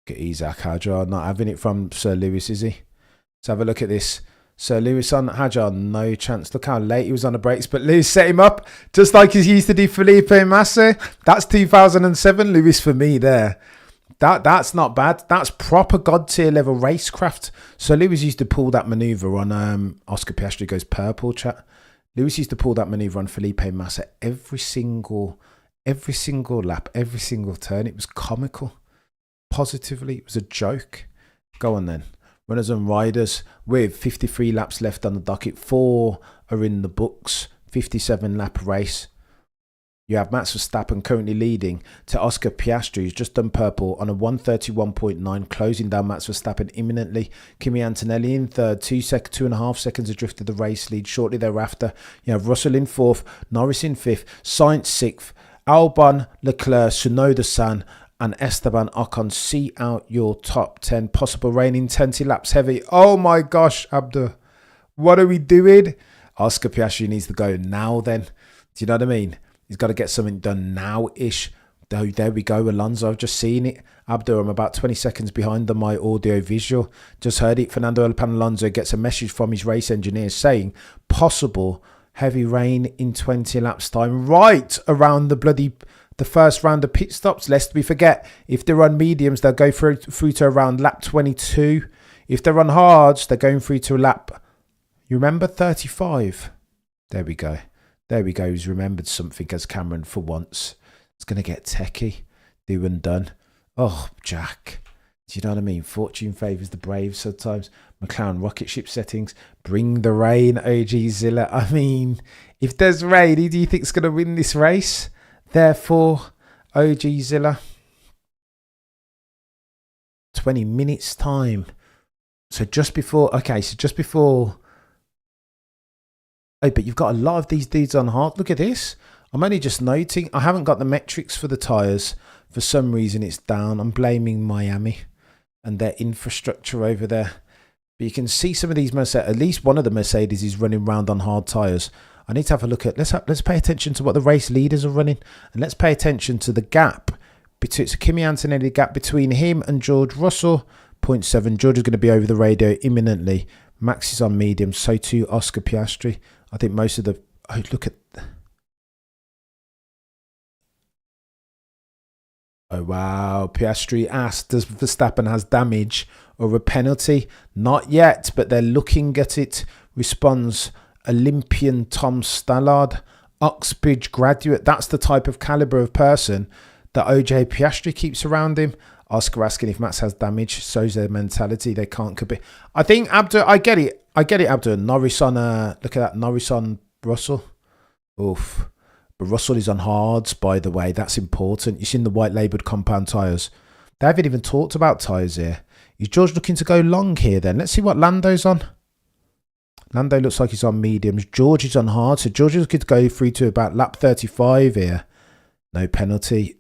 Look at Isaac Hadjar not having it from Sir Lewis, is he? Let's have a look at this. Sir Lewis on Hadjar, no chance. Look how late he was on the brakes, but Lewis set him up just like he used to do Felipe Massa. That's 2007 Lewis for me there. That's not bad. That's proper god tier level racecraft. So Lewis used to pull that manoeuvre on Oscar Piastri goes purple chat. Lewis used to pull that manoeuvre on Felipe Massa every single lap, every single turn. It was comical. Positively, it was a joke. Go on then. Runners and riders with 53 laps left on the docket. 4 are in the books. 57 lap race. You have Max Verstappen currently leading to Oscar Piastri, who's just done purple on a 1:31.9, closing down Max Verstappen imminently. Kimi Antonelli in third, 2.5 seconds adrift of the race lead. Shortly thereafter, you have Russell in fourth, Norris in fifth, Sainz sixth, Albon, Leclerc, Tsunoda-san, and Esteban Ocon. See out your top 10. Possible reigning 20 laps heavy. Oh my gosh, Abdu. What are we doing? Oscar Piastri needs to go now then. Do you know what I mean? He's got to get something done now-ish. There we go, Alonso. I've just seen it. Abdu, I'm about 20 seconds behind on my audio visual. Just heard it. Fernando Alonso gets a message from his race engineer saying possible heavy rain in 20 laps time. Right around the bloody the first round of pit stops. Lest we forget, if they're on mediums, they'll go through to around lap 22. If they're on hards, they're going through to lap, you remember, 35. There we go. There we go. He's remembered something as Cameron for once. It's going to get techie. Do and done. Oh, Jack. Do you know what I mean? Fortune favours the brave sometimes. McLaren rocket ship settings. Bring the rain, OG Zilla. I mean, if there's rain, who do you think's going to win this race? Therefore, OG Zilla. 20 minutes time. So just before... Okay, so just before... Oh, but you've got a lot of these dudes on hard. Look at this. I'm only just noting. I haven't got the metrics for the tyres. For some reason, it's down. I'm blaming Miami and their infrastructure over there. But you can see some of these Mercedes, at least one of the Mercedes is running round on hard tyres. I need to have a look at, let's pay attention to what the race leaders are running. And let's pay attention to the gap. It's a Kimi Antonelli gap between him and George Russell. 0.7. George is going to be over the radio imminently. Max is on medium. So too Oscar Piastri. I think most of the... Oh, look at... Oh, wow. Piastri asked, does Verstappen has damage or a penalty? Not yet, but they're looking at it. Responds Olympian Tom Stallard, Oxbridge graduate. That's the type of calibre of person that OJ Piastri keeps around him. Oscar asking if Max has damage. So's their mentality. They can't compete. I think Abdul, I get it, Abdul. Norris on, look at that, Norris on Russell. Oof. But Russell is on hards, by the way. That's important. You've seen the white labelled compound tyres. They haven't even talked about tyres here. Is George looking to go long here then? Let's see what Lando's on. Lando looks like he's on mediums. George is on hard. So George is looking to go through to about lap 35 here. No penalty.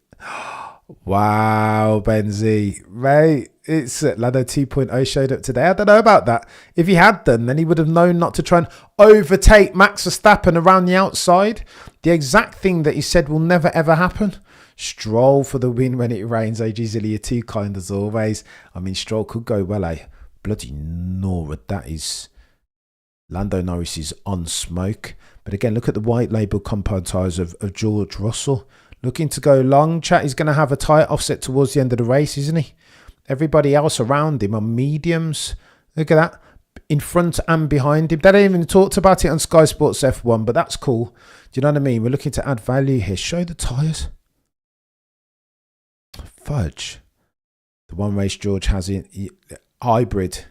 Wow, Benzi. Mate, it's Lando 2.0 showed up today. I don't know about that. If he had done, then he would have known not to try and overtake Max Verstappen around the outside. The exact thing that he said will never ever happen. Stroll for the win when it rains. AG Zilly, you're too kind as always. I mean, Stroll could go well, eh? Bloody Nora, that is... Lando Norris is on smoke. But again, look at the white label compound tyres of George Russell. Looking to go long. Chat, he's going to have a tyre offset towards the end of the race, isn't he? Everybody else around him on mediums. Look at that. In front and behind him. They don't even talked about it on Sky Sports F1, but that's cool. Do you know what I mean? We're looking to add value here. Show the tyres. Fudge. The one race George has in hybrid.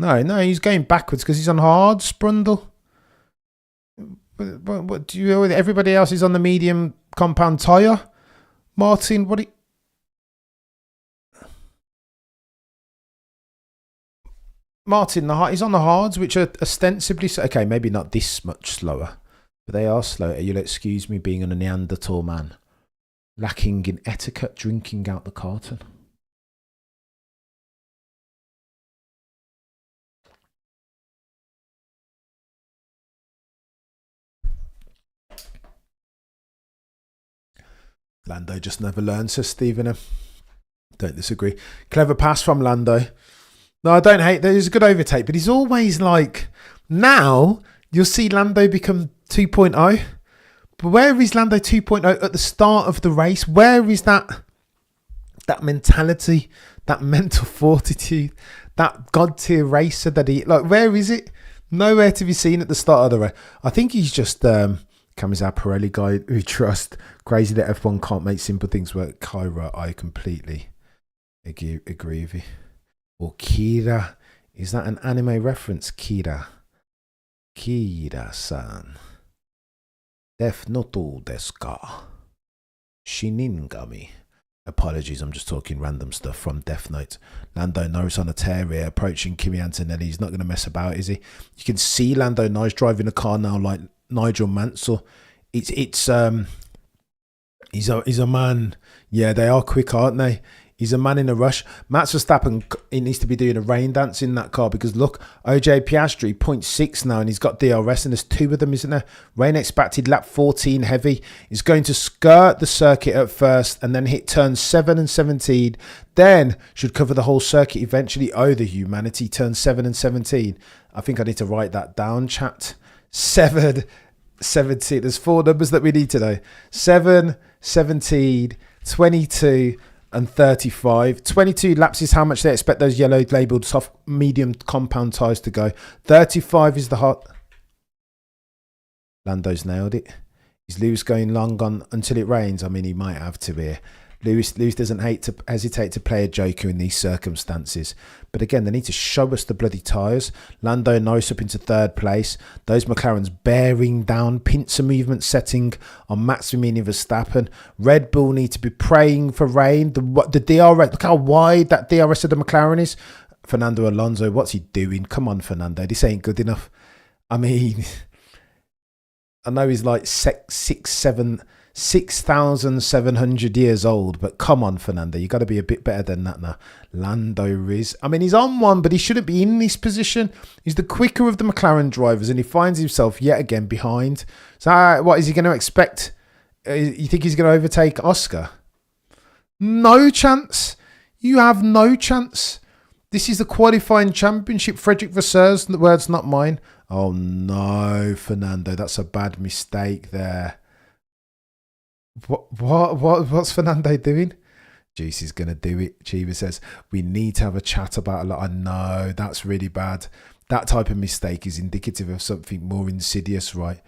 No, he's going backwards because he's on hard, Sprundle. What do you know? Everybody else is on the medium compound tyre. Martin, what? Martin, he's on the hards, which are ostensibly okay. Maybe not this much slower, but they are slower. You'll excuse me being a Neanderthal man, lacking in etiquette, drinking out the carton. Lando just never learns, says Stephen. Don't disagree. Clever pass from Lando. No, I don't hate that. He's a good overtake, but he's always like... Now, you'll see Lando become 2.0. But where is Lando 2.0 at the start of the race? Where is that mentality, that mental fortitude, that God-tier racer that he... Like, where is it? Nowhere to be seen at the start of the race. I think he's just... Comes our Pirelli guy who trust. Crazy that F1 can't make simple things work. Kyra, I completely agree with you. Or Kira. Is that an anime reference? Kira. Kira-san. Death noto desu ka? Shinigami. Apologies, I'm just talking random stuff from Death Note. Lando Norris on a tear here, approaching Kimi Antonelli. He's not going to mess about, is he? You can see Lando Norris driving a car now like Nigel Mansell. He's a man. Yeah, they are quick, aren't they? He's a man in a rush. Max Verstappen, he needs to be doing a rain dance in that car because look, OJ Piastri 0.6 now and he's got DRS and there's two of them, isn't there? Rain expected lap 14 heavy. He's going to skirt the circuit at first and then hit turns 7 and 17. Then should cover the whole circuit eventually. Oh, the humanity, turns 7 and 17. I think I need to write that down, chat. 7, 17. There's 4 numbers that we need to know. 7, 17, 22, and 35. 22 laps is how much they expect those yellow labelled soft medium compound tyres to go. 35 is the hot. Lando's nailed it. Is Lewis going long on until it rains? I mean, he might have to here. Lewis doesn't hesitate to play a joker in these circumstances. But again, they need to show us the bloody tyres. Lando and Norris up into 3rd place. Those McLarens bearing down. Pincer movement setting on Maximilian Verstappen. Red Bull need to be praying for rain. The DRS, look how wide that DRS of the McLaren is. Fernando Alonso, what's he doing? Come on, Fernando. This ain't good enough. I mean, I know he's like 6,700 years old, but come on, Fernando, you got to be a bit better than that now. Lando is, I mean, he's on one, but he shouldn't be in this position. He's the quicker of the McLaren drivers, and he finds himself yet again behind. So what is he going to expect? You think he's going to overtake Oscar? No chance. You have no chance. This is the qualifying championship. Frederick Vasseurs, the words not mine. Oh no, Fernando, that's a bad mistake there. What's Fernando doing? Juice is going to do it. Chiva says, we need to have a chat about a lot. I know, that's really bad. That type of mistake is indicative of something more insidious, right?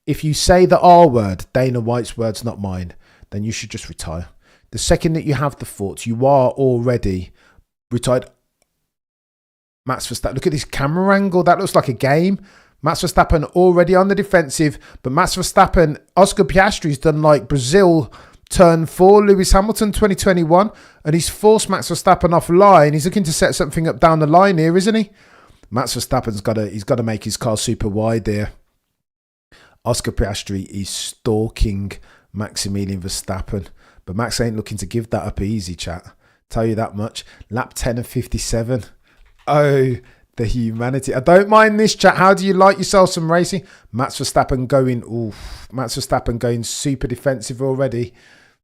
If you say the R word, Dana White's words, not mine, then you should just retire. The second that you have the thoughts, you are already retired. Max Verstappen, look at this camera angle. That looks like a game. Max Verstappen already on the defensive, but Max Verstappen, Oscar Piastri's done like Brazil turn 4, Lewis Hamilton 2021, and he's forced Max Verstappen offline. He's looking to set something up down the line here, isn't he? Max Verstappen's got to make his car super wide here. Oscar Piastri is stalking Maximilian Verstappen, but Max ain't looking to give that up easy, chat. Tell you that much. Lap 10 of 57. Oh, the humanity. I don't mind this, chat. How do you like yourself some racing? Max Verstappen going super defensive already.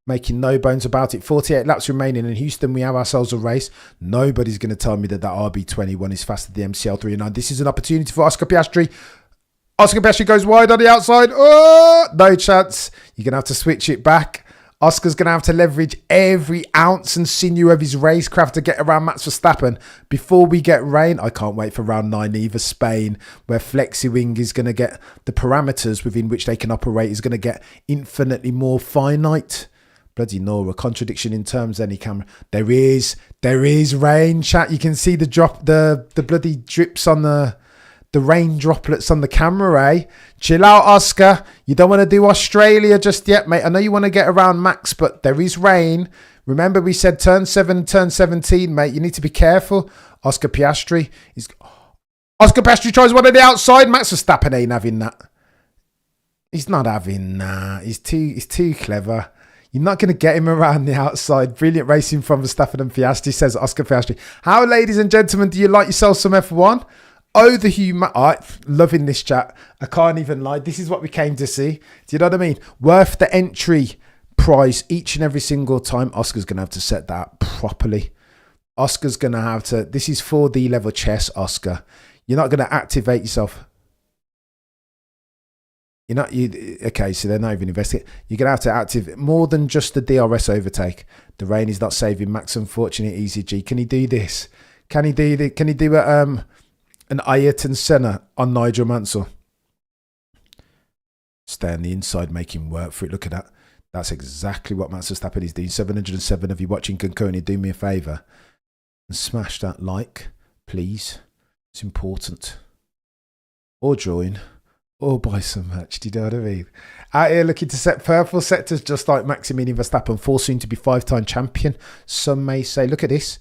Making no bones about it. 48 laps remaining in Houston. We have ourselves a race. Nobody's going to tell me that RB21 is faster than the MCL309. This is an opportunity for Oscar Piastri. Oscar Piastri goes wide on the outside. Oh, no chance. You're going to have to switch it back. Oscar's going to have to leverage every ounce and sinew of his racecraft to get around Max Verstappen before we get rain. I can't wait for round 9 either. Spain, where FlexiWing is going to get the parameters within which they can operate is going to get infinitely more finite. Bloody Nora, contradiction in terms, any camera. There is rain, chat. You can see the drop, the bloody drips on the rain droplets on the camera, eh? Chill out, Oscar. You don't want to do Australia just yet, mate. I know you want to get around Max, but there is rain. Remember we said turn 7, turn 17, mate. You need to be careful. Oscar Piastri tries one on the outside. Max Verstappen ain't having that. He's not having that. He's too clever. You're not going to get him around the outside. Brilliant racing from Verstappen and Piastri, says Oscar Piastri. How, ladies and gentlemen, do you like yourself some F1? Oh, the human... loving this chat. I can't even lie. This is what we came to see. Do you know what I mean? Worth the entry price each and every single time. Oscar's going to have to set that properly. Oscar's going to have to... This is 4D level chess, Oscar. You're not going to activate yourself. Okay, so they're not even investigating. You're going to have to activate more than just the DRS overtake. The rain is not saving Max, unfortunately. Easy G. Can he do this? Can he do an Ayrton Senna on Nigel Mansell? Stay on the inside, making work for it. Look at that. That's exactly what Max Verstappen is doing. 707 of you watching concurrently. Do me a favour and smash that like, please. It's important. Or join. Or buy some merch. Do you know what I mean? Out here looking to set purple sectors just like Maximilian Verstappen, 4 soon to be 5-time champion. Some may say, look at this.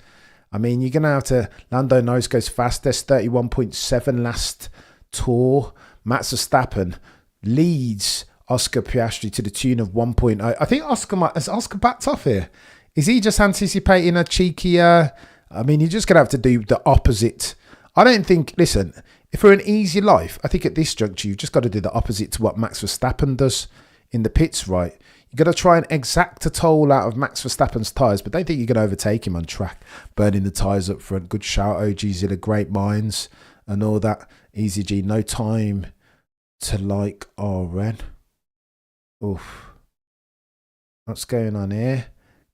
I mean, you're going to have to... Lando Norris goes fastest, 31.7 last tour. Max Verstappen leads Oscar Piastri to the tune of 1.0. I think has Oscar backed off here? Is he just anticipating a cheeky... I mean, you're just going to have to do the opposite. I don't think... Listen, if for an easy life, I think at this juncture, you've just got to do the opposite to what Max Verstappen does in the pits, right? You've got to try and exact a toll out of Max Verstappen's tyres, but don't think you're going to overtake him on track. Burning the tyres up front. Good shout, OG Zilla, great minds and all that. Easy G, no time to like RN. Oof. What's going on here?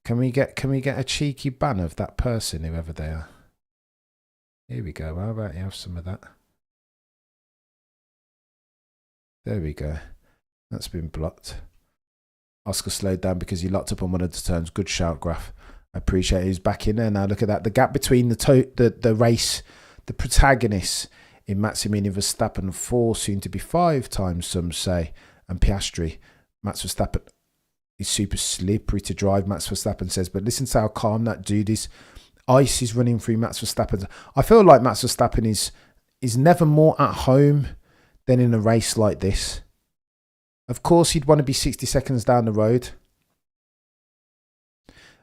Can we get a cheeky ban of that person, whoever they are? Here we go. How about you have some of that? There we go. That's been blocked. Oscar slowed down because he locked up on one of the turns. Good shout, Graf. I appreciate it. He's back in there now. Look at that. The gap between the race, the protagonists in Maximilian Verstappen, 4, soon to be 5 times, some say, and Piastri. Max Verstappen is super slippery to drive, Max Verstappen says, but listen to how calm that dude is. Ice is running through Max Verstappen. I feel like Max Verstappen is never more at home than in a race like this. Of course, he'd want to be 60 seconds down the road.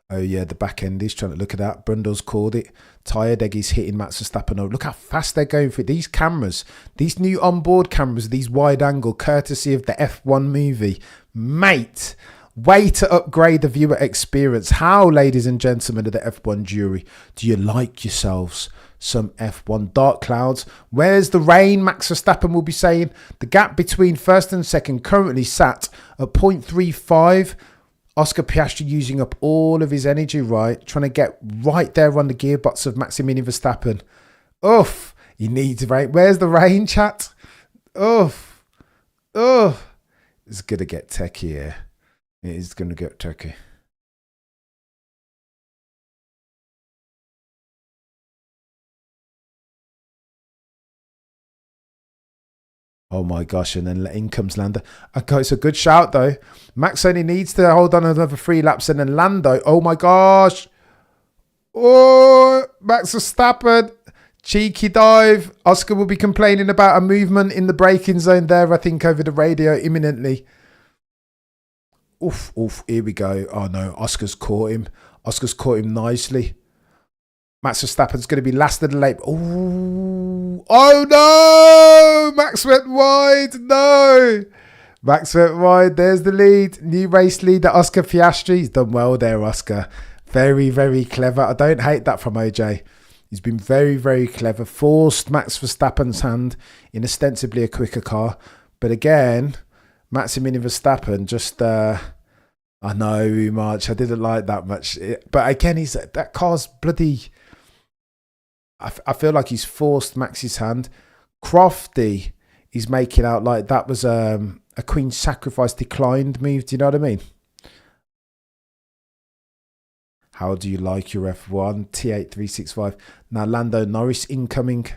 Oh, yeah, the back end is trying to look at that. Brundle's called it. Tyre Deg is hitting Max Verstappen. Oh, look how fast they're going for it. These cameras, these new onboard cameras, these wide angle, courtesy of the F1 movie. Mate, way to upgrade the viewer experience. How, ladies and gentlemen of the F1 jury, do you like yourselves some F1 dark clouds? Where's the rain? Max Verstappen will be saying. The gap between first and second currently sat at 0.35. Oscar Piastri using up all of his energy, right? Trying to get right there on the gearbox of Maximilian Verstappen. Oof. He needs rain. Where's the rain, chat? Oof. Oof. It's going to get techie here. It is going to get techie. Oh my gosh, and then in comes Lando. Okay, it's a good shout though. Max only needs to hold on another 3 laps and then Lando. Oh my gosh. Oh, Max Verstappen. Cheeky dive. Oscar will be complaining about a movement in the braking zone there, I think, over the radio imminently. Oof, oof, here we go. Oh no, Oscar's caught him. Oscar's caught him nicely. Max Verstappen's going to be last of the lap. Oh no! Max went wide. No! Max went wide. There's the lead. New race leader, Oscar Piastri. He's done well there, Oscar. Very, very clever. I don't hate that from OJ. He's been very, very clever. Forced Max Verstappen's hand in ostensibly a quicker car. But again, Maximilian Verstappen just... I know much. I didn't like that much. But again, that car's bloody... I feel like he's forced Max's hand. Crofty is making out like that was a Queen's Sacrifice declined move. Do you know what I mean? How do you like your F1? T8365. Now Lando Norris incoming.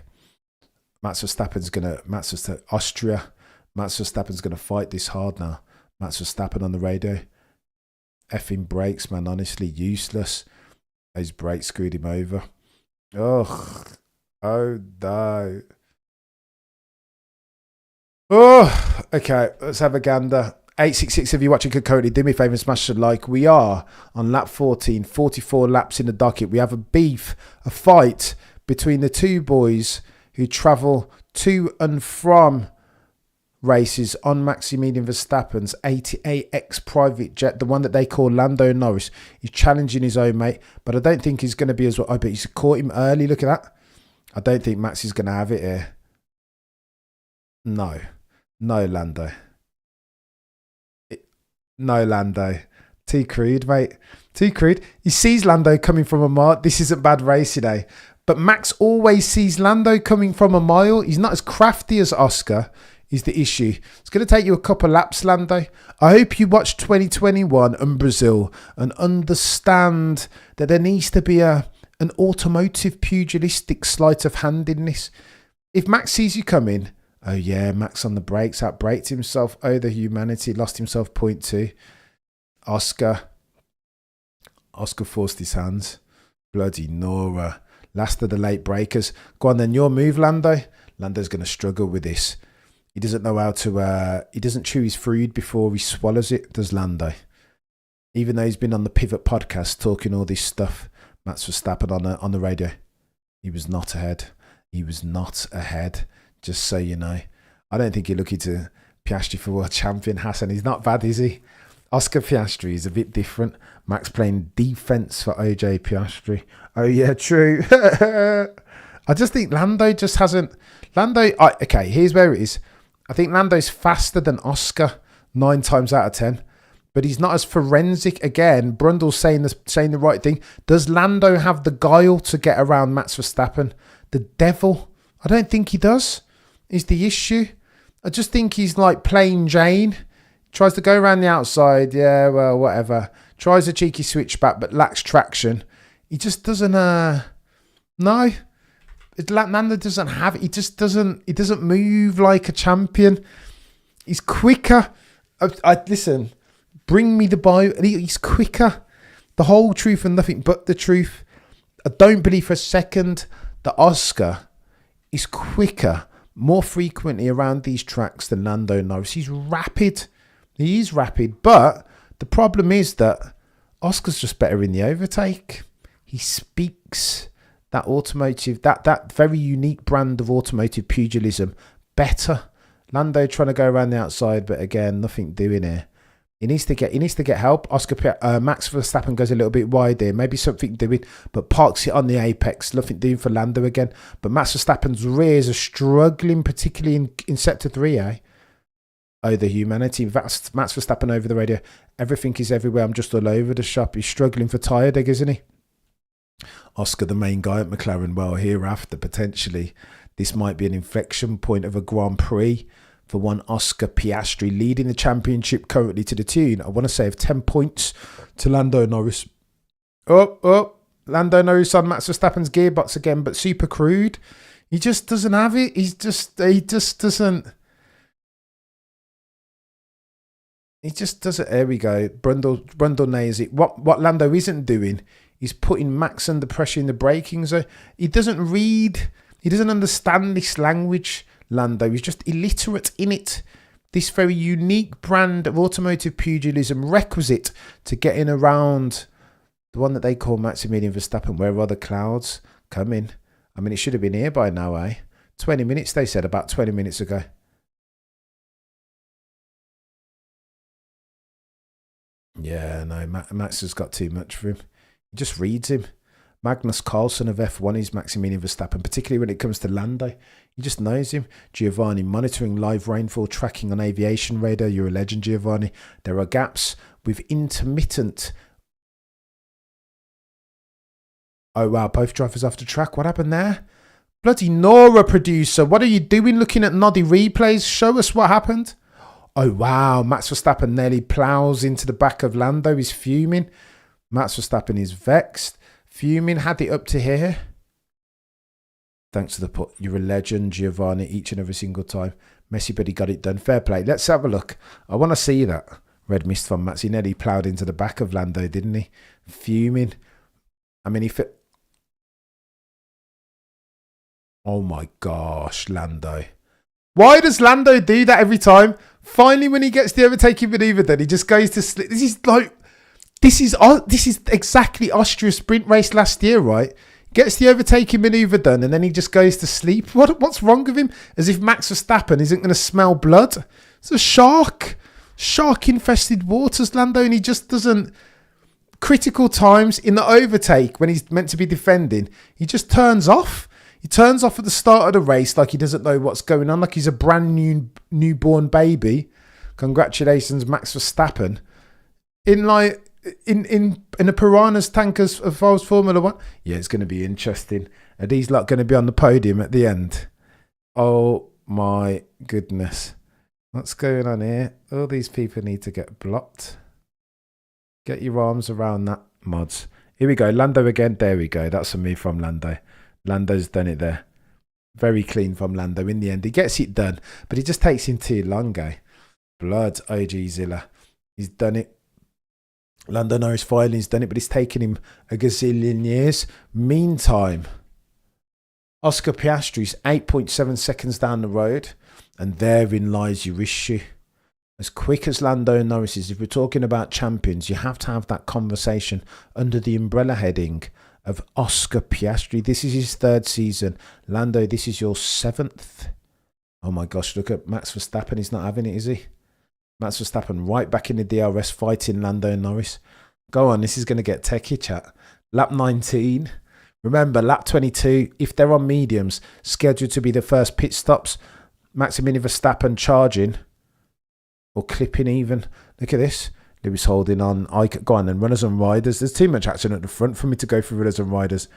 Austria. Max Verstappen's going to fight this hard now. Max Verstappen on the radio. Effing brakes, man. Honestly, useless. Those brakes screwed him over. Oh no. Oh, okay. Let's have a gander. 866 if you're watching concurrently, do me a favour and smash the like. We are on lap 14, 44 laps in the docket. We have a beef, a fight between the two boys who travel to and from races on Maximilian Verstappen's 88X private jet, the one that they call Lando Norris. He's challenging his own mate, but I don't think he's going to be as well. I bet he's caught him early. Look at that. I don't think Max is going to have it here. No, Lando. No, Lando. Too crude, mate. Too crude. He sees Lando coming from a mile. This isn't bad racing, eh? But Max always sees Lando coming from a mile. He's not as crafty as Oscar. Is the issue. It's going to take you a couple laps, Lando. I hope you watch 2021 and Brazil and understand that there needs to be an automotive pugilistic sleight of hand in this. If Max sees you coming, oh yeah, Max on the brakes, outbraked himself. Oh, the humanity, lost himself 0.2. Oscar forced his hands. Bloody Nora. Last of the late breakers. Go on then, your move, Lando. Lando's going to struggle with this. He doesn't know how to, he doesn't chew his food before he swallows it, does Lando. Even though he's been on the Pivot podcast talking all this stuff, Max Verstappen on the radio, he was not ahead. He was not ahead, just so you know. I don't think you're looking to Piastri for world champion, Hassan. He's not bad, is he? Oscar Piastri is a bit different. Max playing defence for OJ Piastri. Oh, yeah, true. I just think Lando just hasn't... okay, here's where it is. I think Lando's faster than Oscar 9 times out of 10. But he's not as forensic. Again, Brundle's saying the right thing. Does Lando have the guile to get around Max Verstappen? The devil? I don't think he does, is the issue. I just think he's like plain Jane. Tries to go around the outside. Yeah, well, whatever. Tries a cheeky switchback, but lacks traction. He just doesn't... No. Lando doesn't have it. He doesn't move like a champion. He's quicker. Listen... Bring me the bio. He's quicker. The whole truth and nothing but the truth. I don't believe for a second that Oscar is quicker more frequently around these tracks than Lando Norris. He's rapid. He is rapid. But the problem is that Oscar's just better in the overtake. He speaks that automotive, that very unique brand of automotive pugilism better. Lando trying to go around the outside, but again, nothing doing here. He needs to get help. Max Verstappen goes a little bit wide there. Maybe something doing, but parks it on the apex. Nothing doing for Lando again. But Max Verstappen's rears are struggling, particularly in Sector 3, eh? Oh, the humanity. Max Verstappen over the radio. Everything is everywhere. I'm just all over the shop. He's struggling for tyre dig, isn't he? Oscar, the main guy at McLaren. Well, hereafter, potentially, this might be an inflection point of a Grand Prix for one Oscar Piastri, leading the championship currently to the tune, I want to say, of 10 points to Lando Norris. Lando Norris on Max Verstappen's gearbox again, but super crude. He just doesn't have it. He just doesn't. There we go. Brundle nails it. What Lando isn't doing is putting Max under pressure in the braking zone. He doesn't read. He doesn't understand this language. Lando is just illiterate in it. This very unique brand of automotive pugilism requisite to getting around the one that they call Maximilian Verstappen. Where are the clouds coming? I mean, it should have been here by now, eh? 20 minutes, they said, about 20 minutes ago. Yeah, no, Max has got too much for him. He just reads him. Magnus Carlsen of F1 is Maximilian Verstappen, particularly when it comes to Lando. He just knows him. Giovanni, monitoring live rainfall, tracking on aviation radar. You're a legend, Giovanni. There are gaps with intermittent... Oh, wow, both drivers off the track. What happened there? Bloody Nora, producer. What are you doing looking at noddy replays? Show us what happened. Oh, wow. Max Verstappen nearly ploughs into the back of Lando. He's fuming. Max Verstappen is vexed. Fuming, had it up to here. Thanks to the put. You're a legend, Giovanni, each and every single time. Messi, but he got it done. Fair play. Let's have a look. I want to see that. Red mist from Max. He nearly ploughed into the back of Lando, didn't he? Fuming. I mean, oh my gosh, Lando. Why does Lando do that every time? Finally, when he gets the overtaking maneuver, then he just goes to sleep. This is exactly Austria's sprint race last year, right? Gets the overtaking manoeuvre done and then he just goes to sleep. What's wrong with him? As if Max Verstappen isn't going to smell blood. It's a shark. Shark-infested waters, Lando, and he just doesn't... Critical times in the overtake when he's meant to be defending, he just turns off. He turns off at the start of the race like he doesn't know what's going on, like he's a brand new newborn baby. Congratulations, Max Verstappen. In a piranha's tank as far as Formula 1. Yeah, it's going to be interesting. Are these lot going to be on the podium at the end? Oh my goodness. What's going on here? All these people need to get blocked. Get your arms around that, mods. Here we go. Lando again. There we go. That's a move from Lando. Lando's done it there. Very clean from Lando. In the end, he gets it done, but it just takes him too long, eh? Blood, OG Zilla. He's done it. Lando Norris finally has done it, but it's taken him a gazillion years. Meantime, Oscar Piastri's 8.7 seconds down the road, and therein lies your issue. As quick as Lando Norris is, if we're talking about champions, you have to have that conversation under the umbrella heading of Oscar Piastri. This is his 3rd season. Lando, this is your 7th. Oh my gosh, look at Max Verstappen. He's not having it, is he? Max Verstappen right back in the DRS fighting Lando Norris. Go on, this is going to get techie, chat. Lap 19. Remember, lap 22, if they're on mediums, scheduled to be the first pit stops. Maximilian Verstappen charging. Or clipping even. Look at this. Lewis holding on. Go on then. Runners and riders. There's too much action at the front for me to go for runners and riders.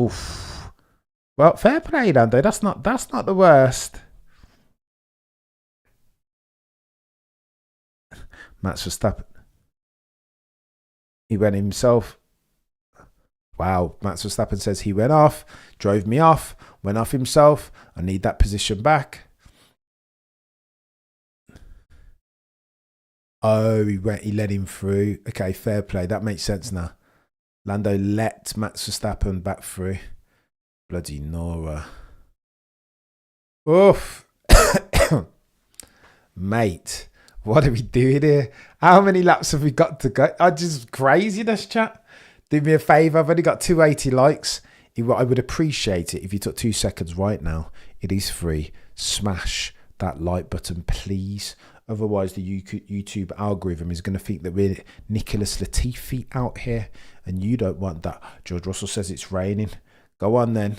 Oof. Well, fair play, Lando. That's not the worst. Max Verstappen. He went himself. Wow. Max Verstappen says he went off. Drove me off. Went off himself. I need that position back. Oh, he let him through. Okay, fair play. That makes sense now. Lando let Max Verstappen back through. Bloody Nora. Oof. Mate, what are we doing here? How many laps have we got to go? I just craziness, chat. Do me a favour. I've only got 280 likes. I would appreciate it if you took 2 seconds right now. It is free. Smash that like button, please. Otherwise, the YouTube algorithm is going to think that we're Nicholas Latifi out here, and you don't want that. George Russell says it's raining. Go on then.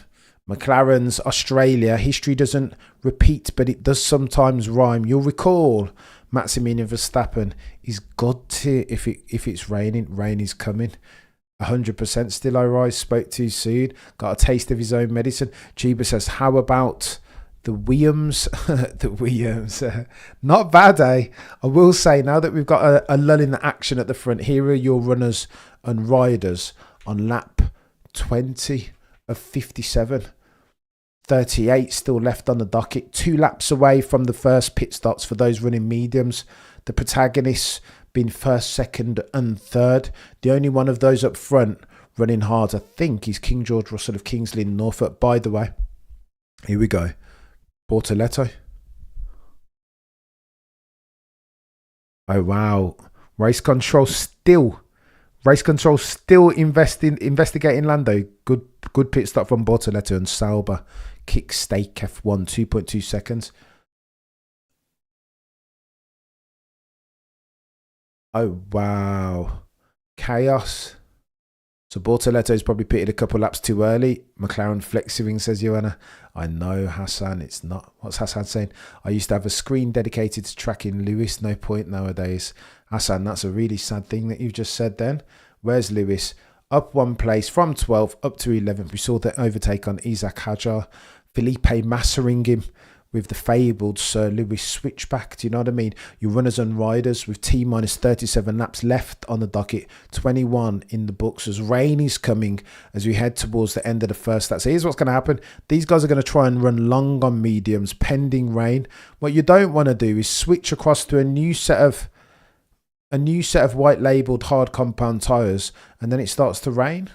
McLaren's Australia. History doesn't repeat, but it does sometimes rhyme. You'll recall Maximilian Verstappen is God tier if it's raining. Rain is coming. 100% still I rise. Spoke too soon. Got a taste of his own medicine. Chiba says, how about the Williams? The Williams. Not bad, eh? I will say, now that we've got a lull in the action at the front, here are your runners and riders on lap 20 of 57. 38 still left on the docket. 2 laps away from the first pit stops for those running mediums. The protagonists being first, second and third. The only one of those up front running hard, I think, is King George Russell of Kingsley in Norfolk. By the way, here we go. Bortoletto. Oh, wow. Race control still investigating Lando. Good pit stop from Bortoletto and Sauber. Kick stake F1, 2.2 seconds. Oh, wow. Chaos. So Bortoletto's probably pitted a couple laps too early. McLaren flexing, says Joanna. I know, Hassan, it's not. What's Hassan saying? I used to have a screen dedicated to tracking Lewis. No point nowadays. Hassan, that's a really sad thing that you've just said then. Where's Lewis? Up 1 place from 12th up to 11th. We saw the overtake on Isaac Hajar. Felipe Massering him with the fabled Sir Lewis switchback. Do you know what I mean? Your runners and riders with T minus 37 laps left on the docket, 21 in the books as rain is coming as we head towards the end of the first lap. So here's what's going to happen. These guys are going to try and run long on mediums pending rain. What you don't want to do is switch across to a new set of white labeled hard compound tyres and then it starts to rain.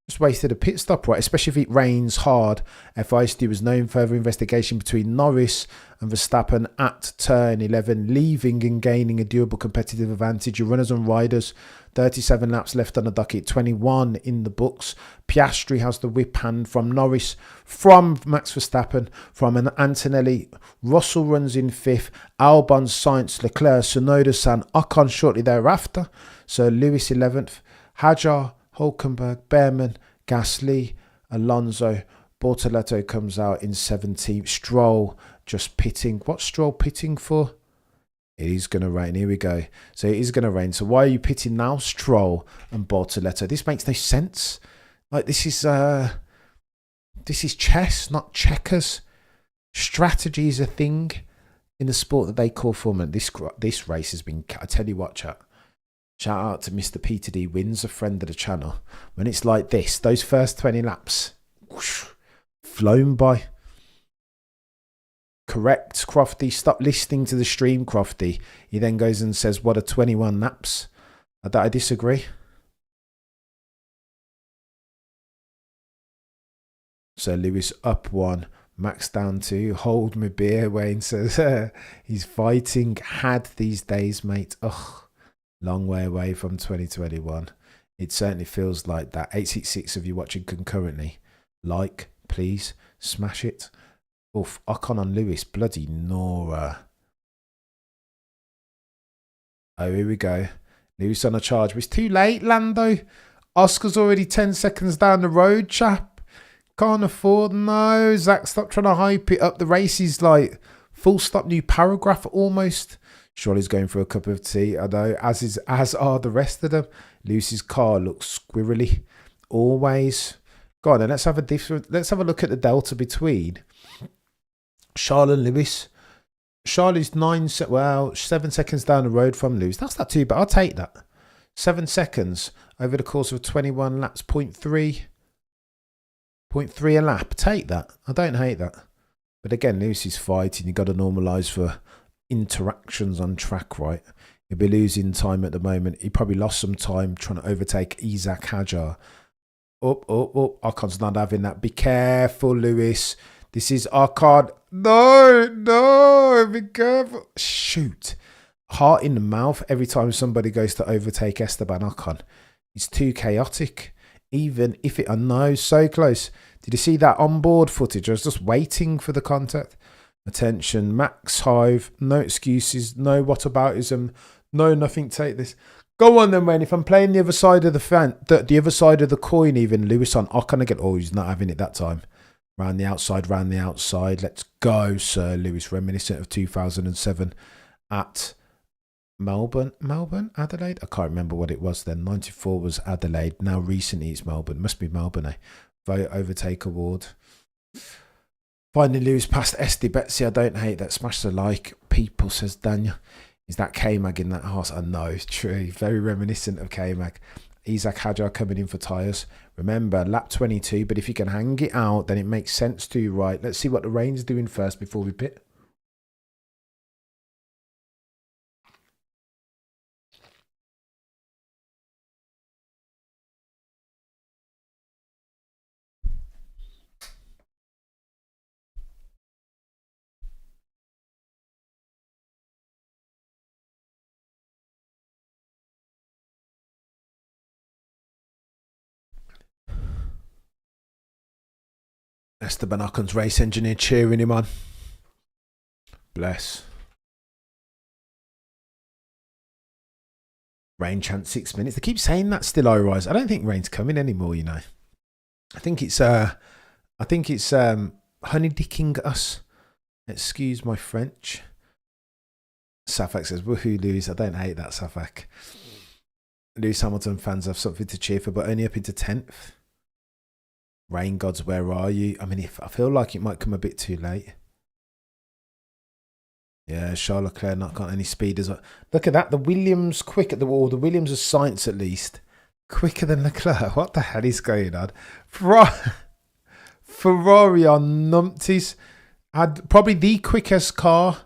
Just wasted a pit stop, right? Especially if it rains hard. FIS was no further investigation between Norris and Verstappen at turn 11, leaving and gaining a durable competitive advantage. Your runners and riders, 37 laps left on the docket, 21 in the books. Piastri has the whip hand from Norris, from Max Verstappen, from an Antonelli. Russell runs in 5th. Albon, Sainz, Leclerc, Tsunoda-san, Ocon shortly thereafter. So Lewis 11th. Hajar, Hulkenberg, Behrman, Gasly, Alonso. Bortoletto comes out in 17th. Stroll just pitting. What's Stroll pitting for? It is going to rain. Here we go. So it is going to rain. So why are you pitting now? Stroll and Bortoletto. This makes no sense. Like this is chess, not checkers. Strategy is a thing in the sport that they call Formula. This race has been. I tell you what, chat. Shout out to Mr. Peter D. Wins, a friend of the channel. When it's like this, those first 20 laps, whoosh, flown by. Correct, Crofty. Stop listening to the stream, Crofty. He then goes and says, what are 21 laps? I disagree. So Lewis up 1, Max down 2. Hold my beer, Wayne says. He's fighting had these days, mate. Ugh. Long way away from 2021. It certainly feels like that. 866 of you watching concurrently. Like, please, smash it. Oof, Ocon on Lewis. Bloody Nora. Oh, here we go. Lewis on a charge. But it's too late, Lando. Oscar's already 10 seconds down the road, chap. Can't afford. No, Zach, stop trying to hype it up. The race is like full stop, new paragraph almost. Charlie's going for a cup of tea. I know, as are the rest of them. Lewis's car looks squirrely, always. Go on, then let's have a look at the delta between Charles and Lewis. Charlie's 7 seconds down the road from Lewis. That's not too bad. I'll take that. 7 seconds over the course of 21 laps. 0.3 a lap. Take that. I don't hate that. But again, Lewis is fighting. You've got to normalise for interactions on track, right? He'll be losing time at the moment. He probably lost some time trying to overtake Isaac Hajar. Up. Ocon's not having that. Be careful, Lewis. This is our card. No, be careful. Shoot. Heart in the mouth every time somebody goes to overtake Esteban Ocon. It's too chaotic. Even if it, I know, so close. Did you see that onboard footage? I was just waiting for the contact. Attention, Max Hive. No excuses. No whataboutism. No nothing. Take this. Go on then, Wayne. If I'm playing the other side of the other side of the coin, even Lewis on Ocon again. Oh, he's not having it that time. Round the outside. Let's go, Sir Lewis. Reminiscent of 2007 at Melbourne, Adelaide. I can't remember what it was then. 94 was Adelaide. Now recently it's Melbourne. Must be Melbourne, eh? Vote Overtake Award. Finding Lewis past SD Betsy. I don't hate that. Smash the like. People, says Daniel. Is that K-Mag in that horse? I know, it's true. Very reminiscent of K-Mag. Isaac Hajar coming in for tyres. Remember, lap 22, but if you can hang it out, then it makes sense to you, right? Let's see what the rain's doing first before we pit. Esteban Ocon's race engineer cheering him on. Bless. Rain chance 6 minutes. They keep saying that still, I rise. I don't think rain's coming anymore, you know. I think it's honeydicking us. Excuse my French. Safak says, woohoo, Lewis. I don't hate that, Safak. Lewis Hamilton fans have something to cheer for, but only up into 10th. Rain gods, where are you? I mean, I feel like it might come a bit too late. Yeah, Charles Leclerc not got any speed as well. Look at that. The Williams quick at the wall. The Williams are science at least. Quicker than Leclerc. What the hell is going on? Ferrari on numpties. Had probably the quickest car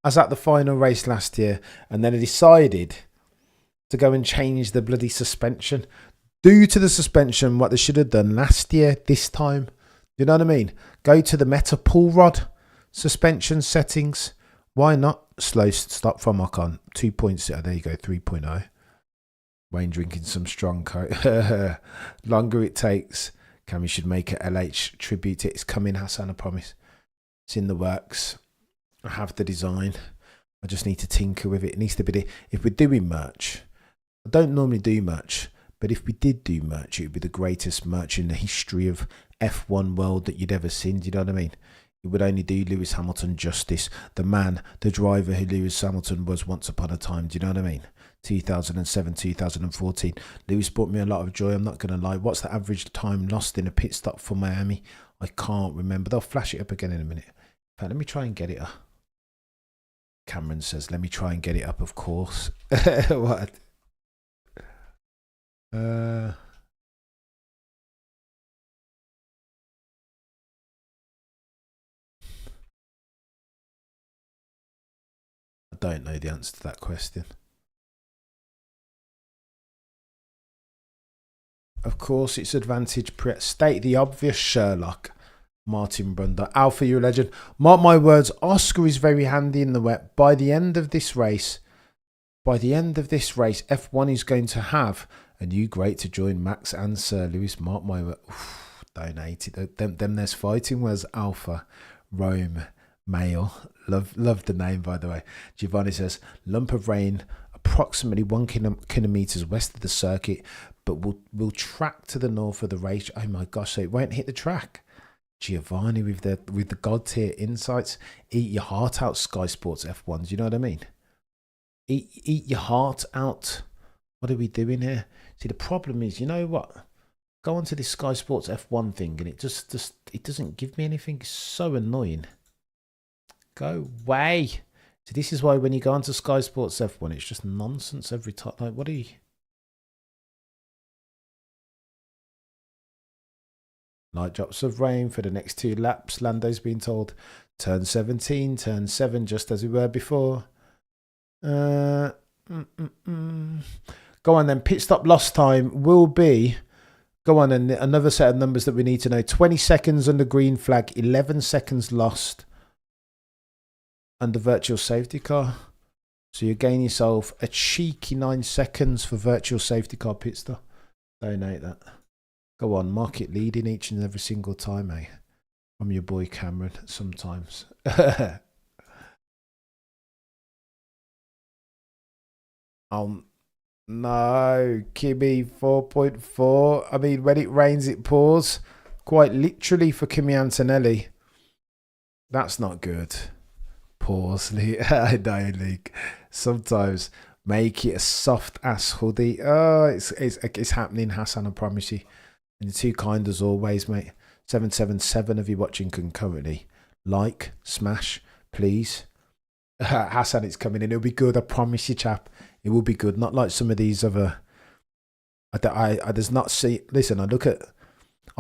as at the final race last year. And then they decided to go and change the bloody suspension. Due to the suspension, what they should have done last year, this time. You know what I mean? Go to the Meta pull rod suspension settings. Why not? Slow stop from Ocon. 2 points. Oh, there you go. 3.0. Wayne drinking some strong coke. Longer it takes. Cammy should make a LH tribute. It's coming, Hassan, I promise. It's in the works. I have the design. I just need to tinker with it. It needs to be... If we're doing merch, I don't normally do merch. But if we did do merch, it would be the greatest merch in the history of F1 world that you'd ever seen. Do you know what I mean? It would only do Lewis Hamilton justice. The man, the driver who Lewis Hamilton was once upon a time. Do you know what I mean? 2007, 2014. Lewis brought me a lot of joy. I'm not going to lie. What's the average time lost in a pit stop for Miami? I can't remember. They'll flash it up again in a minute. In fact, let me try and get it up. Cameron says, let me try and get it up, of course. What? I don't know the answer to that question. Of course, it's advantage. State the obvious, Sherlock. Martin Brunder. Alpha, you're a legend. Mark my words, Oscar is very handy in the wet. By the end of this race, F1 is going to have a new great to join Max and Sir Lewis. Mark my words. Don't hate it. Them there's fighting was Alpha, Rome, Male. Love the name, by the way. Giovanni says, lump of rain, a approximately 1 kilometers west of the circuit, but will track to the north of the race. Oh my gosh, so it won't hit the track. Giovanni with the god tier insights. Eat your heart out, Sky Sports F1. Do you know what I mean? Eat your heart out. What are we doing here? See, the problem is, you know what? Go onto this Sky Sports F1 thing, and it just it doesn't give me anything. It's so annoying. Go away. So this is why when you go onto Sky Sports F1, it's just nonsense every time. Like, what are you? Light drops of rain for the next 2 laps. Lando's been told. Turn 17, turn 7, just as we were before. Go on then. Pit stop lost time will be... Go on, and another set of numbers that we need to know. 20 seconds under green flag. 11 seconds lost under virtual safety car. So you gain yourself a cheeky 9 seconds for virtual safety car pit stop. Donate that. Go on, market leading each and every single time, eh? I'm your boy Cameron, sometimes. No, Kimi 4.4. I mean, when it rains, it pours. Quite literally for Kimi Antonelli. That's not good. Pause. I know, Luke. Sometimes make it a soft ass hoodie. Oh, it's happening, Hassan, I promise you. And you're too kind as always, mate. 777 of you watching concurrently. Like, smash, please. Hassan, it's coming in. It'll be good. I promise you, chap. It will be good. Not like some of these other. I does not see. Listen, I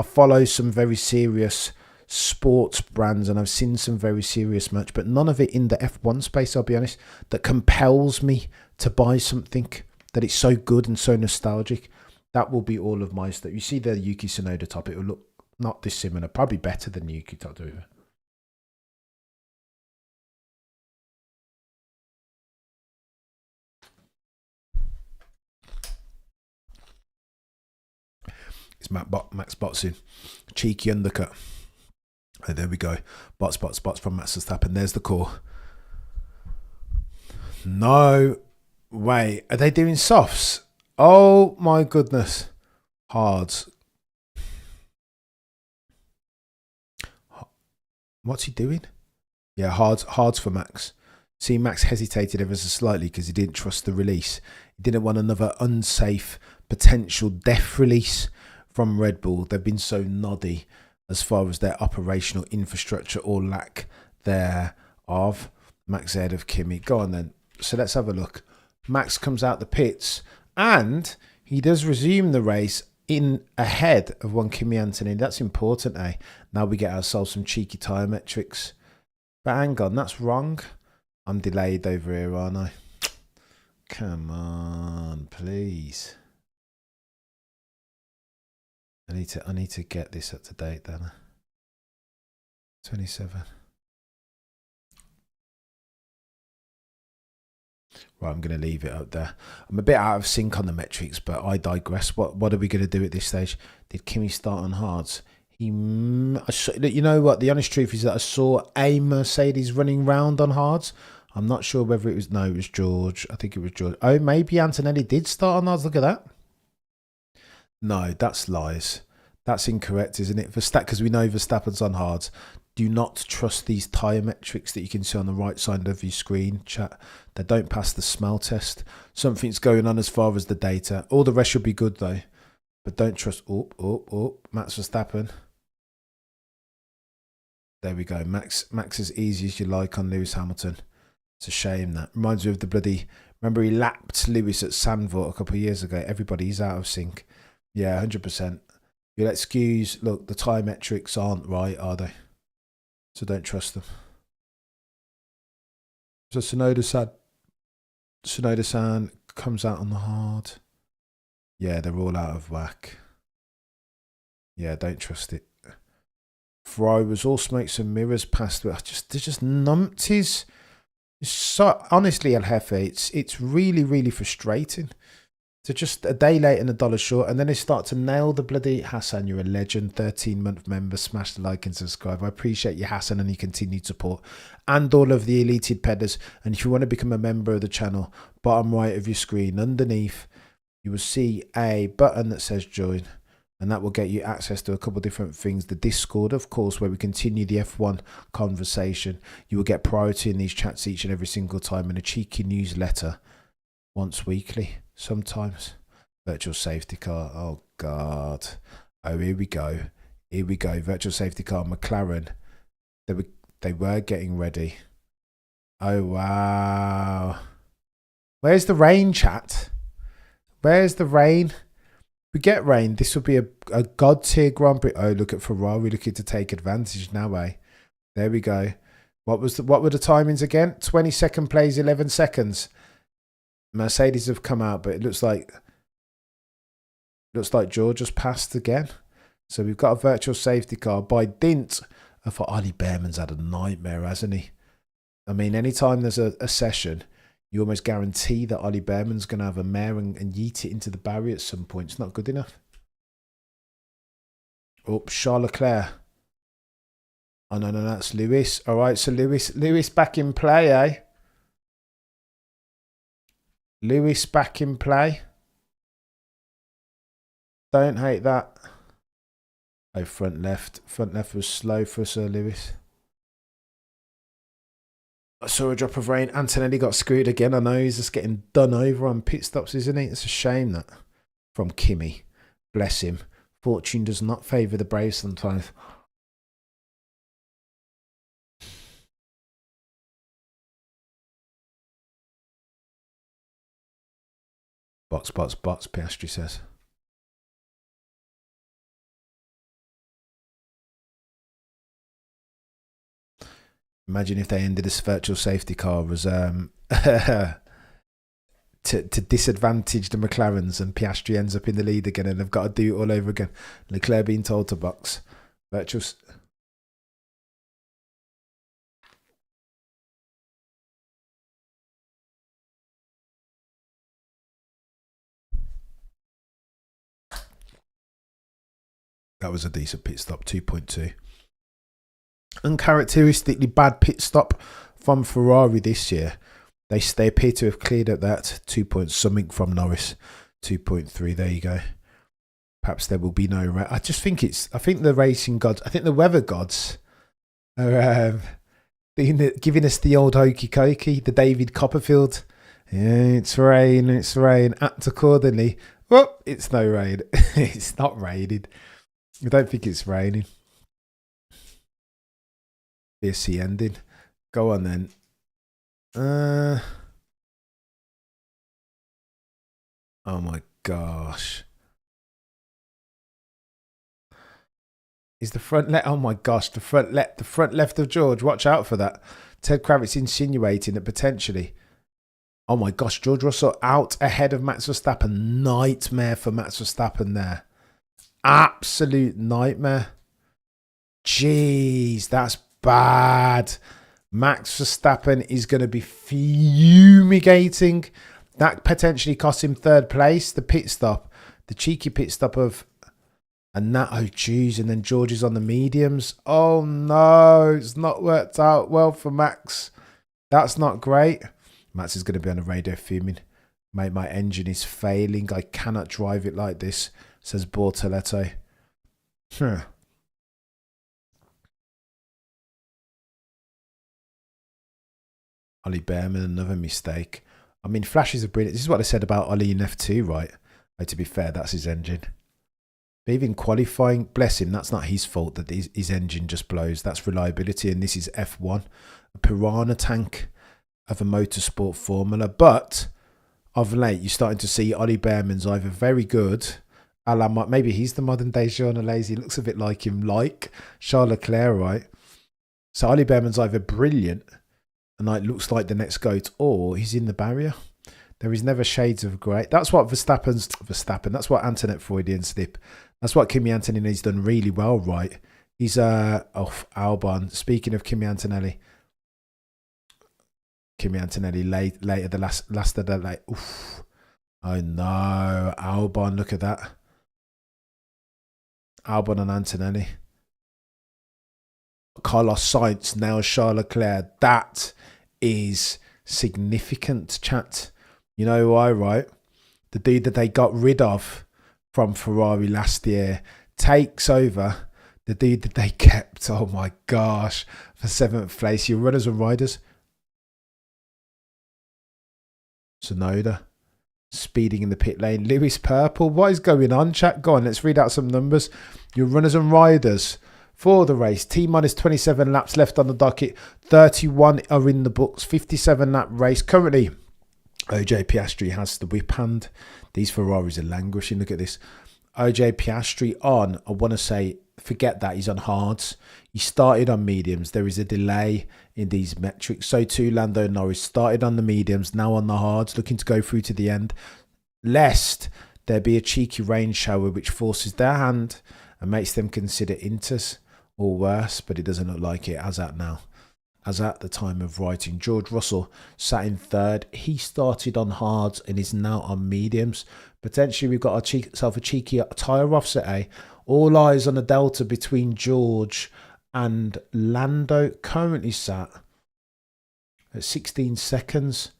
follow some very serious sports brands, and I've seen some very serious merch, but none of it in the F1 space, I'll be honest, that compels me to buy something that it's so good and so nostalgic. That will be all of my stuff. You see the Yuki Tsunoda top, it will look not dissimilar, probably better than Yuki top. It's Max Botzing. Cheeky undercut. Oh, there we go. Bots from Max Verstappen. There's the core. No way. Are they doing softs? Oh my goodness. Hards. What's he doing? Yeah, hards for Max. See, Max hesitated ever so slightly because he didn't trust the release. He didn't want another unsafe potential death release from Red Bull. They've been so noddy as far as their operational infrastructure or lack thereof. Max ahead of Kimi. Go on then. So let's have a look. Max comes out the pits and he does resume the race in ahead of one Kimi Antonelli. That's important, eh? Now we get ourselves some cheeky tyre metrics. But hang on, that's wrong. I'm delayed over here, aren't I? Come on, please. I need to get this up to date then. 27. Right, I'm going to leave it up there. I'm a bit out of sync on the metrics, but I digress. What are we going to do at this stage? Did Kimi start on hards? You know what? The honest truth is that I saw a Mercedes running round on hards. I'm not sure whether it was... No, it was George. I think it was George. Oh, maybe Antonelli did start on hards. Look at that. No, that's lies. That's incorrect, isn't it? Because we know Verstappen's on hards. Do not trust these tyre metrics that you can see on the right side of your screen, chat. They don't pass the smell test. Something's going on as far as the data. All the rest should be good, though. But don't trust... Oh, Max Verstappen. There we go. Max as easy as you like on Lewis Hamilton. It's a shame that. Reminds me of the bloody... Remember he lapped Lewis at Zandvoort a couple of years ago. Everybody's out of sync. Yeah, 100%. You'll excuse... Look, the tyre metrics aren't right, are they? So don't trust them. So Tsunoda-san comes out on the hard. Yeah, they're all out of whack. Yeah, don't trust it. Ferrari was all smokes and mirrors past. They're just numpties. So honestly, El Jefe, it's really, really frustrating. So just a day late and $1 short, and then they start to nail the bloody Hassan. You're a legend, 13-month member. Smash the like and subscribe. I appreciate you, Hassan, and your continued support, and all of the Elated Pedders. And if you want to become a member of the channel, bottom right of your screen, underneath, you will see a button that says join, and that will get you access to a couple of different things. The Discord, of course, where we continue the F1 conversation. You will get priority in these chats each and every single time, and a cheeky newsletter once weekly. Sometimes. Virtual safety car. Oh, God. Oh, here we go. Here we go. Virtual safety car. McLaren. They were getting ready. Oh, wow. Where's the rain, chat? Where's the rain? We get rain. This will be a God tier Grand Prix. Oh, look at Ferrari looking to take advantage now, eh? There we go. What were the timings again? 22nd place, 11 seconds. Mercedes have come out, but it looks like George has passed again. So we've got a virtual safety car by dint. I thought Ollie Behrman's had a nightmare, hasn't he? I mean, anytime there's a session, you almost guarantee that Ollie Behrman's going to have a mare and yeet it into the barrier at some point. It's not good enough. Oh, Charles Leclerc. Oh, no, that's Lewis. All right, so Lewis back in play, eh? Lewis back in play. Don't hate that. Oh, front left. Front left was slow for Sir Lewis. I saw a drop of rain. Antonelli got screwed again. I know he's just getting done over on pit stops, isn't he? It's a shame that. From Kimi. Bless him. Fortune does not favour the brave sometimes. Box, Piastri says. Imagine if they ended this virtual safety car was to disadvantage the McLarens, and Piastri ends up in the lead again, and they've got to do it all over again. Leclerc being told to box. Virtual. That was a decent pit stop, 2.2. Uncharacteristically bad pit stop from Ferrari this year. They appear to have cleared up that 2 point something from Norris. 2.3, there you go. Perhaps there will be no... I think the racing gods, I think the weather gods are giving us the old hokey cokey, the David Copperfield. Yeah, it's rain. Act accordingly. Well, it's no rain. It's not raining. I don't think it's raining. BSC ending. Go on then. Oh my gosh. Is the front left? Oh my gosh, the front left of George. Watch out for that. Ted Kravitz insinuating that potentially. Oh my gosh, George Russell out ahead of Max Verstappen. Nightmare for Max Verstappen there. Absolute nightmare. Jeez, that's bad. Max Verstappen is going to be fumigating. That potentially cost him third place. The pit stop, the cheeky pit stop of, and that, oh geez, and then George is on the mediums. Oh no, it's not worked out well for Max. That's not great. Max is going to be on the radio fuming. Mate, my engine is failing. I cannot drive it like this, says Bortoletto. Ollie Behrman, another mistake. I mean, flashes are brilliant. This is what I said about Ollie in F2, right? Oh, to be fair, that's his engine. But even qualifying, bless him, that's not his fault that his engine just blows. That's reliability, and this is F1. A piranha tank of a motorsport formula. But of late, you're starting to see Ollie Behrman's either very good, maybe he's the modern day Jean Alesi. He looks a bit like him, like Charles Leclerc, right? So Ollie Behrman's either brilliant, and it looks like the next GOAT, or he's in the barrier. There is never shades of grey. That's what Verstappen. That's what Antoinette Freudian slip. That's what Kimi Antonelli's done really well, right? He's Albon. Speaking of Kimi Antonelli later the last of the late. Oof. Oh no, Albon, look at that. Albon and Antonelli. Carlos Sainz, now Charles Leclerc. That is significant, chat. You know why, right? The dude that they got rid of from Ferrari last year takes over the dude that they kept. Oh my gosh, for 7th place. Your runners and riders. Sonoda speeding in the pit lane. Lewis Purple. What is going on, chat? Go on, let's read out some numbers. Your runners and riders for the race. T-minus 27 laps left on the docket. 31 are in the books. 57 lap race. Currently, OJ Piastri has the whip hand. These Ferraris are languishing. Look at this. OJ Piastri on, I want to say, forget that, he's on hards. He started on mediums. There is a delay in these metrics. So too, Lando Norris started on the mediums, now on the hards, looking to go through to the end. Lest there be a cheeky rain shower which forces their hand and makes them consider inters or worse, but it doesn't look like it as at now. As at the time of writing, George Russell sat in third. He started on hards and is now on mediums. Potentially, we've got ourselves a cheeky tyre offset, eh? All eyes on a delta between George and Lando. Currently sat at 16 seconds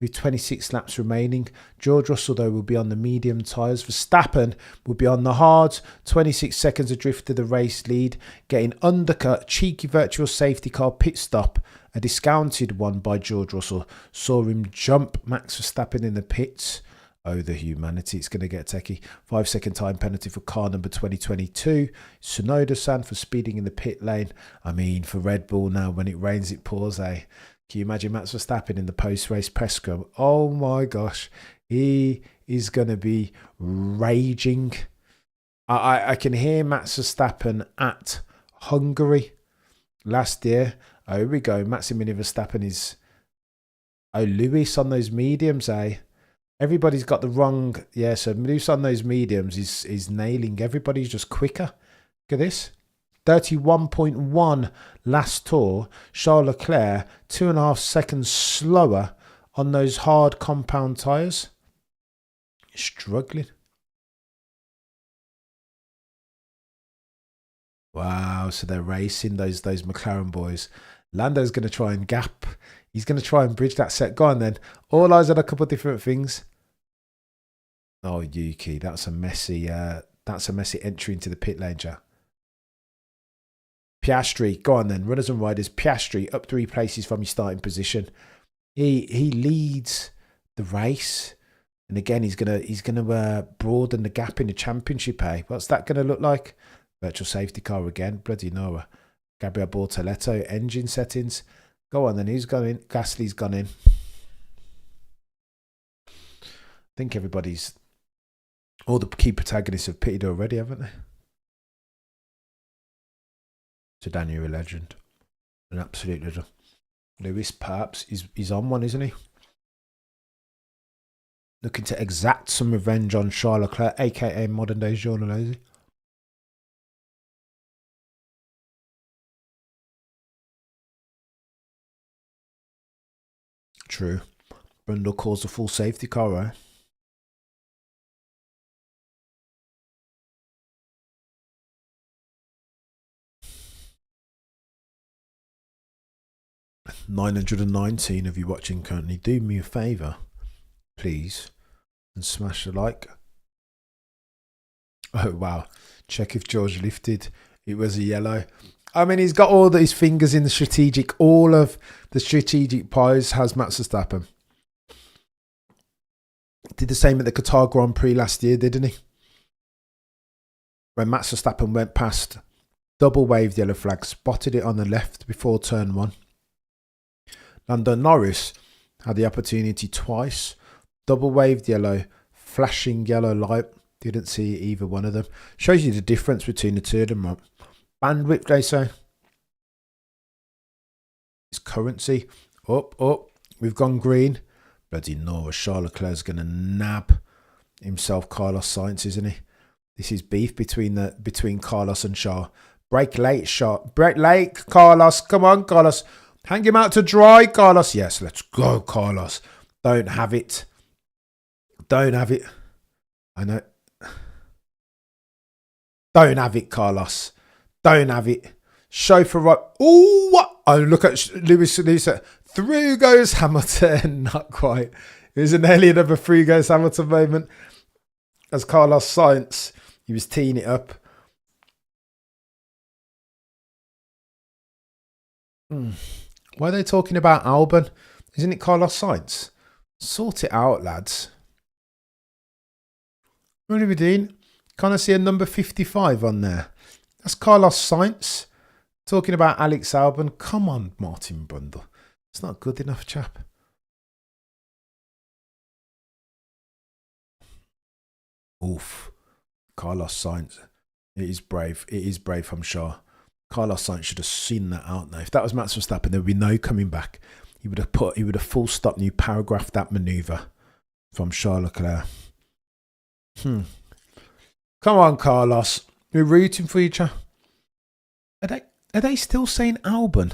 with 26 laps remaining. George Russell, though, will be on the medium tyres. Verstappen will be on the hards. 26 seconds adrift to the race lead. Getting undercut. Cheeky virtual safety car pit stop. A discounted one by George Russell. Saw him jump Max Verstappen in the pits. Oh, the humanity. It's going to get techie. 5-second time penalty for car number 2022. Tsunoda-san for speeding in the pit lane. I mean, for Red Bull now, when it rains, it pours, eh? Can you imagine Max Verstappen in the post-race press scrum? Oh my gosh. He is going to be raging. I can hear Max Verstappen at Hungary last year. Oh, here we go. Maximilian Verstappen is... Oh, Lewis on those mediums, eh? Everybody's got the wrong... Yeah, so Lewis on those mediums is nailing. Everybody's just quicker. Look at this. 31.1 last tour. Charles Leclerc 2.5 seconds slower on those hard compound tyres. Struggling. Wow, so they're racing those McLaren boys. Lando's going to try and gap. He's going to try and bridge that set. Go on then. All eyes on a couple of different things. Oh, Yuki, that's a messy entry into the pit lane, Jack. Piastri, go on then. Runners and riders. Piastri up 3 places from his starting position. He leads the race, and again he's gonna broaden the gap in the championship. What's that gonna look like? Virtual safety car again. Bloody Noah. Gabriel Bortoletto. Engine settings. Go on then. Who's gone in? Gasly's gone in. I think all the key protagonists have pitted already, haven't they? To Daniel, a legend. An absolute legend. Lewis, perhaps, he's on one, isn't he? Looking to exact some revenge on Charles Leclerc, a.k.a. modern day Jean. True. Brundle calls the full safety car, right? $919 of you watching currently. Do me a favour, please, and smash the like. Oh wow! Check if George lifted. It was a yellow. I mean, he's got all his fingers in the strategic. All of the strategic pies has Max Verstappen. Did the same at the Qatar Grand Prix last year, didn't he? When Max Verstappen went past, double waved yellow flag, spotted it on the left before turn 1. Lando Norris had the opportunity twice. Double waved yellow, flashing yellow light. Didn't see either one of them. Shows you the difference between the two of them, right? Bandwidth, they say. It's currency. Up. We've gone green. Bloody Norris. Charles Leclerc's going to nab himself Carlos Sainz, isn't he? This is beef between Carlos and Charles. Break late, Charles. Break late, Carlos. Come on, Carlos. Hang him out to dry, Carlos. Yes, let's go, Carlos. Don't have it. Don't have it. I know. Don't have it, Carlos. Don't have it. Show for right. Oh, what? Oh, look at Lewis. Through goes Hamilton. Not quite. It was an nearly another through goes Hamilton moment. As Carlos Sainz, he was teeing it up. Why are they talking about Albon? Isn't it Carlos Sainz? Sort it out, lads. What are we doing? Can't I see a number 55 on there? That's Carlos Sainz. Talking about Alex Albon. Come on, Martin Brundle. It's not good enough, chap. Oof. Carlos Sainz. It is brave. It is brave, I'm sure. Carlos Sainz should have seen that out now. If that was Max Verstappen, there would be no coming back. He would have full stop new paragraphed that manoeuvre from Charles Leclerc. Come on, Carlos. We're rooting for you, chap. Are they still saying Albon?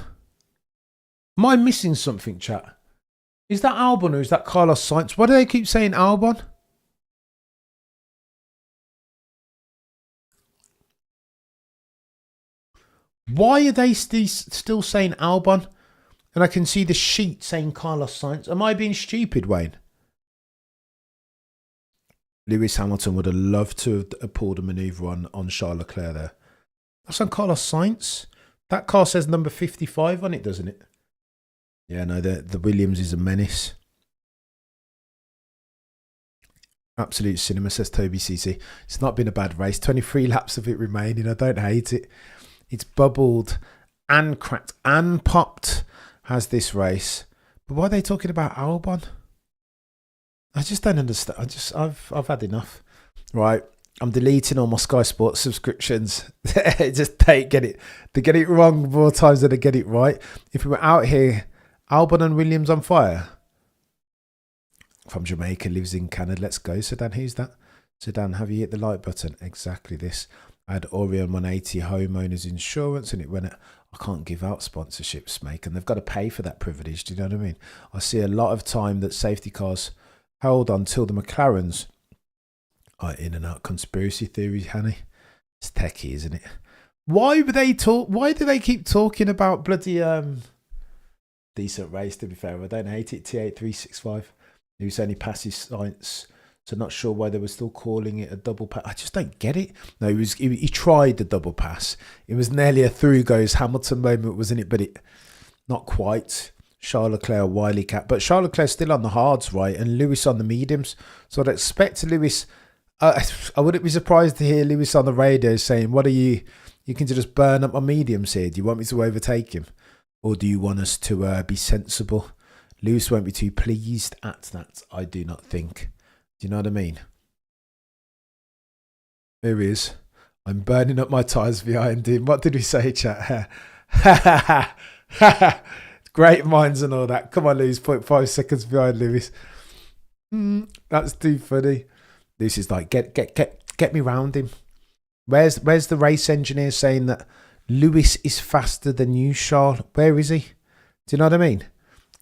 Am I missing something, chat? Is that Albon or is that Carlos Sainz? Why do they keep saying Albon? Why are they still saying Albon? And I can see the sheet saying Carlos Sainz. Am I being stupid, Wayne? Lewis Hamilton would have loved to have pulled a manoeuvre on Charles Leclerc there. That's on Carlos Sainz. That car says number 55 on it, doesn't it? Yeah, no, the Williams is a menace. Absolute cinema, says Toby CC. It's not been a bad race. 23 laps of it remaining. I don't hate it. It's bubbled and cracked and popped, has this race. But why are they talking about Albon? I just don't understand. I've had enough. Right. I'm deleting all my Sky Sports subscriptions. Just they get it wrong more times than they get it right. If we were out here, Albon and Williams on fire. From Jamaica, lives in Canada. Let's go, Sedan. Who's that? Sedan, have you hit the like button? Exactly this. I had Orion 180 homeowners insurance and it went at, I can't give out sponsorships, mate. And they've got to pay for that privilege. Do you know what I mean? I see a lot of time that safety cars held until the McLarens are in and out. Conspiracy theories, Hanny. It's techie, isn't it? Why do they keep talking about bloody decent race, to be fair? I don't hate it. T8365. He was only passes science. So not sure why they were still calling it a double pass. I just don't get it. No, he tried the double pass. It was nearly a through goes Hamilton moment, wasn't it? But it not quite. Charles Leclerc, Wiley Cat. But Charles Leclerc still on the hards, right? And Lewis on the mediums. So I'd expect Lewis. I wouldn't be surprised to hear Lewis on the radio saying, what are you can just burn up my mediums here. Do you want me to overtake him? Or do you want us to be sensible? Lewis won't be too pleased at that, I do not think. Do you know what I mean? There he is. I'm burning up my tyres behind him. What did we say, chat? Great minds and all that. Come on, Lewis. 0.5 seconds behind Lewis. That's too funny. This is like, get me round him. Where's the race engineer saying that Lewis is faster than you, Charles? Where is he? Do you know what I mean?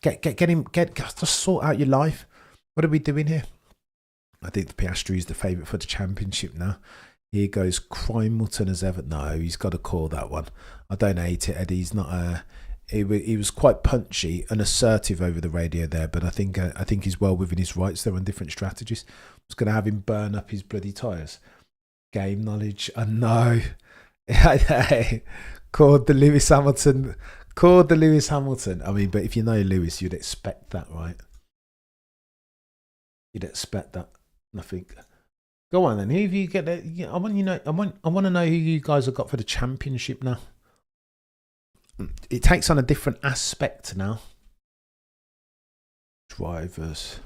Get him. Just sort out your life. What are we doing here? I think the Piastri is the favourite for the championship now. Here goes Crimelton as ever. No, he's got to call that one. I don't hate it, Eddie. He's not. He was quite punchy and assertive over the radio there, but I think he's well within his rights there on different strategies. I was going to have him burn up his bloody tyres. Game knowledge. I know. Called the Lewis Hamilton. I mean, but if you know Lewis, you'd expect that, right? You'd expect that. Nothing. Go on then. Who have you get? I want to know who you guys have got for the championship now. It takes on a different aspect now. Drivers.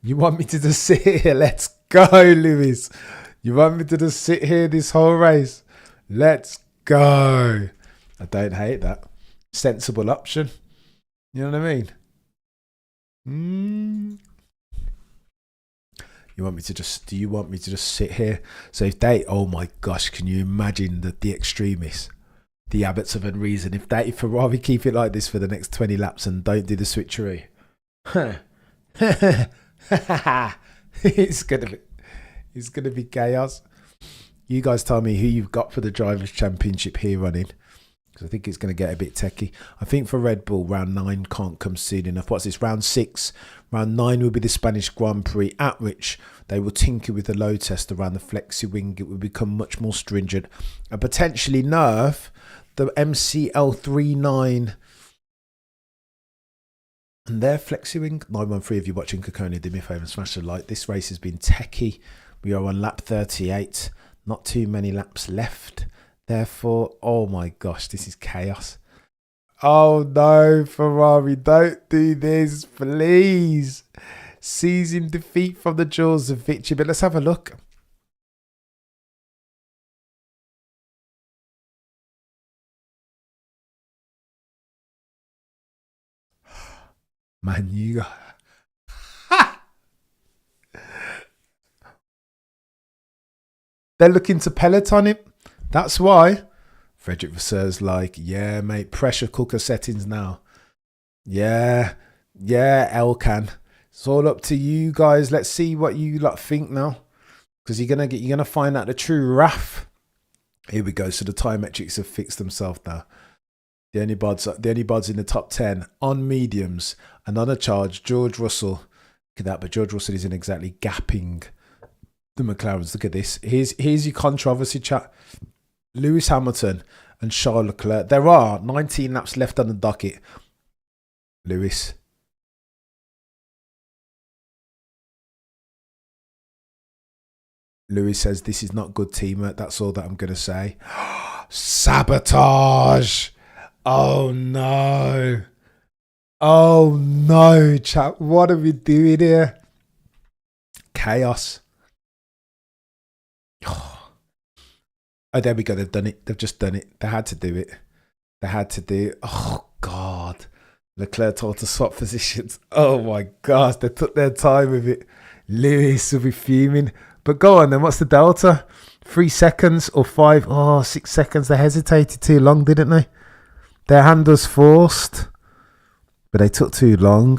You want me to just sit here? Let's go, Lewis. You want me to just sit here this whole race? Let's go. I don't hate that. Sensible option. You know what I mean? Do you want me to just sit here? So if they, oh my gosh, can you imagine the extremists, the abbots of unreason, if Ferrari keep it like this for the next 20 laps and don't do the switchery, it's gonna be chaos. You guys tell me who you've got for the Drivers' Championship here running, because I think it's going to get a bit techie. I think for Red Bull, round 9 can't come soon enough. What's this? Round 6. Round 9 will be the Spanish Grand Prix, at which they will tinker with the load test around the flexi wing. It will become much more stringent and potentially nerf the MCL39 and their flexi wing. 913, if you're watching Kokoni, do me a favour and smash the like. This race has been techie. We are on lap 38. Not too many laps left. Therefore, oh my gosh, this is chaos. Oh no, Ferrari, don't do this, please. Seizing defeat from the jaws of victory. But let's have a look. Man, you got... They're looking to peloton it. That's why. Frederick Vasseurs like, yeah, mate, pressure cooker settings now. Yeah, Elkan. It's all up to you guys. Let's see what you lot think now, because you're gonna find out the true wrath. Here we go. So the time metrics have fixed themselves now. The only bods in the top 10 on mediums and on a charge. George Russell. Look at that, but George Russell isn't exactly gapping the McLarens. Look at this. Here's your controversy chat. Lewis Hamilton and Charles Leclerc. There are 19 laps left on the docket. Lewis says, this is not good teamwork. That's all that I'm going to say. Sabotage. Oh no. Oh no, chat. What are we doing here? Chaos. Oh, there we go. They've done it. They've just done it. They had to do it. They had to do it. Oh, God. Leclerc told to swap positions. Oh, my gosh. They took their time with it. Lewis will be fuming. But go on then. What's the delta? 3 seconds or 5? Oh, 6 seconds. They hesitated too long, didn't they? Their hand was forced. But they took too long.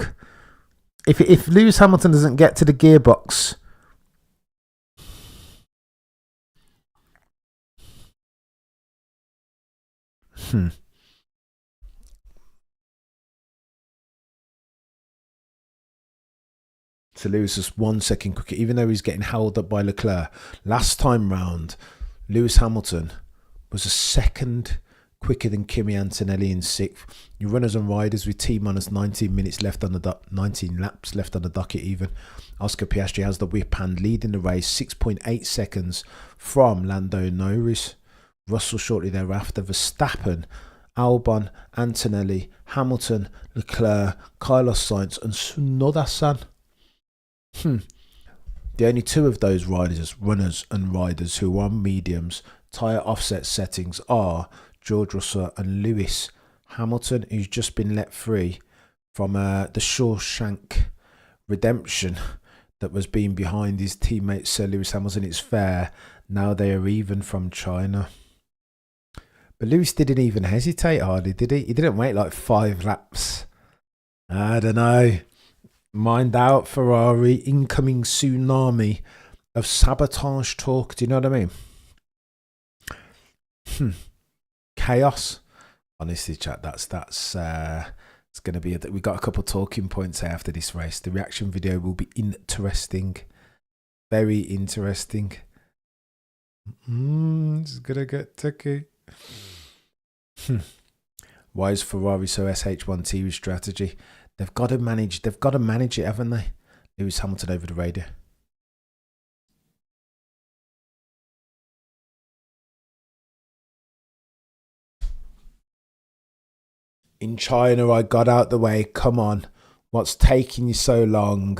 If Lewis Hamilton doesn't get to the gearbox... So Lewis is 1 second quicker, even though he's getting held up by Leclerc. Last time round, Lewis Hamilton was a second quicker than Kimi Antonelli in 6th. Your runners and riders with T-minus 19 minutes left on the 19 laps left on the docket even. Oscar Piastri has the whip hand, leading the race 6.8 seconds from Lando and Norris. Russell shortly thereafter. Verstappen, Albon, Antonelli, Hamilton, Leclerc, Carlos Sainz and Tsunoda-san. The only 2 of those runners and riders who are on mediums tyre offset settings are George Russell and Lewis Hamilton, who's just been let free from the Shawshank Redemption that was being behind his teammate Sir Lewis Hamilton. It's fair. Now they are even from China. But Lewis didn't even hesitate hardly, did he? He didn't wait like 5 laps. I don't know. Mind out, Ferrari. Incoming tsunami of sabotage talk. Do you know what I mean? Chaos. Honestly, chat, that's it's going to be we got a couple of talking points after this race. The reaction video will be interesting. Very interesting. It's going to get tricky. Why is Ferrari so SH1T with strategy? They've got to manage it, haven't they? Lewis Hamilton over the radio. In China, I got out the way. Come on. What's taking you so long?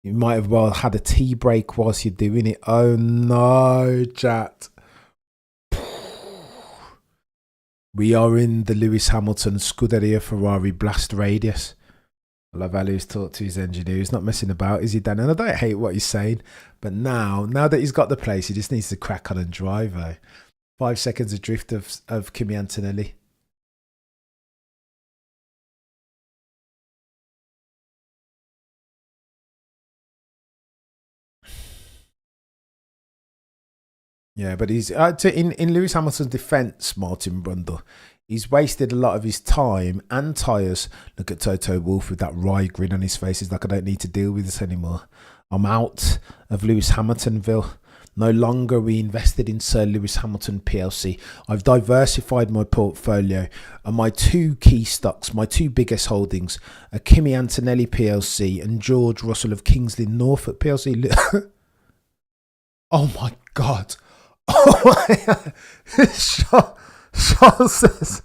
You might have well had a tea break whilst you're doing it. Oh no, chat. We are in the Lewis Hamilton Scuderia Ferrari blast radius. I love how Lewis talked to his engineer. He's not messing about, is he, Dan? And I don't hate what he's saying, but now that he's got the place, he just needs to crack on and drive. 5 seconds adrift of Kimi Antonelli. Yeah, but he's in Lewis Hamilton's defence, Martin Brundle. He's wasted a lot of his time and tyres. Look at Toto Wolff with that wry grin on his face. He's like, I don't need to deal with this anymore. I'm out of Lewis Hamiltonville. No longer we invested in Sir Lewis Hamilton PLC. I've diversified my portfolio, and my two key stocks, my two biggest holdings, are Kimi Antonelli PLC and George Russell of Kingsley Norfolk PLC. Oh my God. Oh my God. Charles says,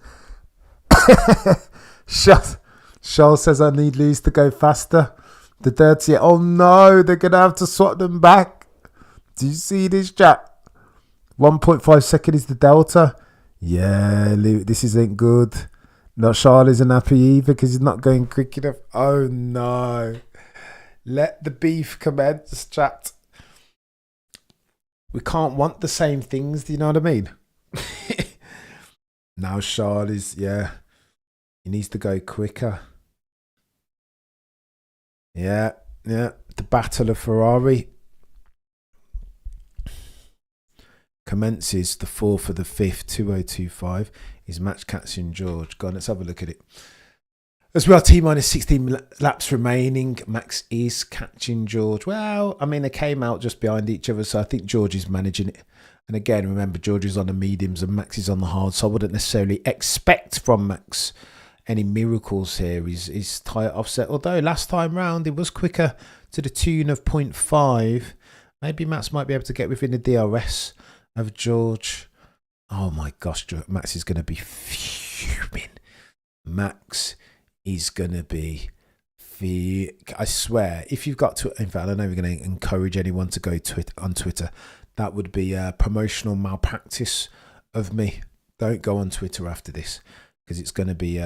Charles says I need Lewis to go faster. The dirty. Oh no, they're going to have to swap them back. Do you see this, chat? 1.5 second is the delta. Yeah, this isn't good. Not Charles isn't happy either because he's not going quick enough. Oh no. Let the beef commence, chat. We can't want the same things, do you know what I mean? Now Charles is, he needs to go quicker. Yeah. The Battle of Ferrari commences the 4th of the 5th, 2025. Is match catching George. Go on, let's have a look at it. As we are T-minus 16 laps remaining, Max is catching George. Well, I mean, they came out just behind each other, so I think George is managing it. And again, remember, George is on the mediums and Max is on the hard, so I wouldn't necessarily expect from Max any miracles here. His tyre offset, although last time round it was quicker to the tune of 0.5. Maybe Max might be able to get within the DRS of George. Oh my gosh, Max is going to be fuming. Max is going to be, I swear, if you've got to, in fact, I don't know if we're going to encourage anyone to go on Twitter. That would be a promotional malpractice of me. Don't go on Twitter after this because it's going to be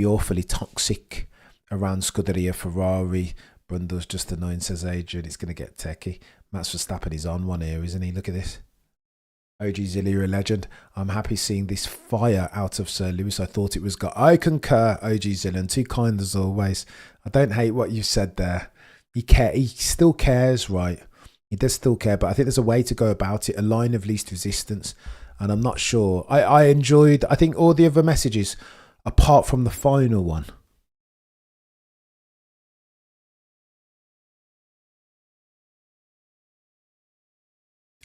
awfully toxic around Scuderia Ferrari. Brundle's just annoying, says Adrian. It's going to get techie. Max Verstappen is on one here, isn't he? Look at this. OG Zilly, you're a legend. I'm happy seeing this fire out of Sir Lewis. I thought it was God. I concur, OG Zillion. Too kind as always. I don't hate what you said there. He still cares, right? He does still care, but I think there's a way to go about it. A line of least resistance. And I'm not sure. I enjoyed, I think, all the other messages, apart from the final one.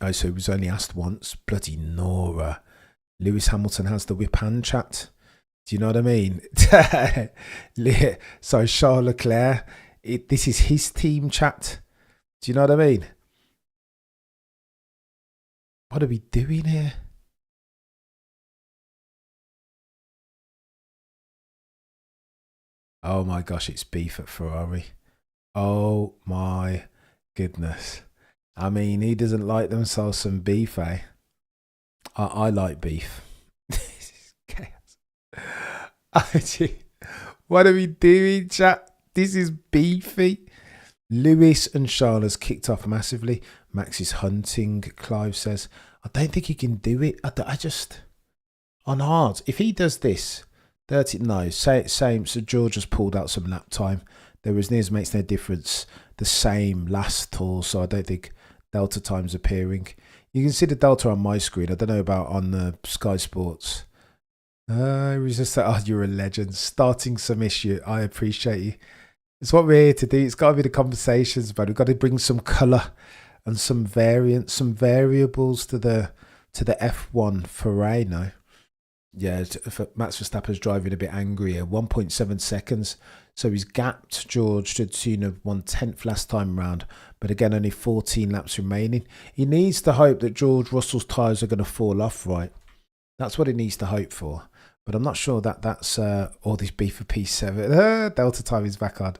Oh, so he was only asked once. Bloody Nora. Lewis Hamilton has the whip hand, chat. Do you know what I mean? So Charles Leclerc, this is his team, chat. Do you know what I mean? What are we doing here? Oh my gosh, it's beef at Ferrari. Oh my goodness. I mean, he doesn't like themselves some beef, eh? I like beef. This is chaos. What are we doing, chat? This is beefy. Lewis and Charles has kicked off massively. Max is hunting, Clive says. I don't think he can do it. I just... On hard. If he does this... 30... No, same. So George has pulled out some lap time. There was nears makes no difference. The same last tour, so I don't think delta time's appearing. You can see the delta on my screen. I don't know about on the Sky Sports. It was just that, oh, you're a legend. Starting some issue. I appreciate you. It's what we're here to do. It's got to be the conversations, but we've got to bring some colour and some variance, some variables to the F1 Ferrari now. Yeah, Max Verstappen's driving a bit angrier. 1.7 seconds. So he's gapped George to the tune of 1/10 last time round. But again, only 14 laps remaining. He needs to hope that George Russell's tyres are going to fall off, right? That's what he needs to hope for. But I'm not sure that's all this beef for P7. Delta time is back on.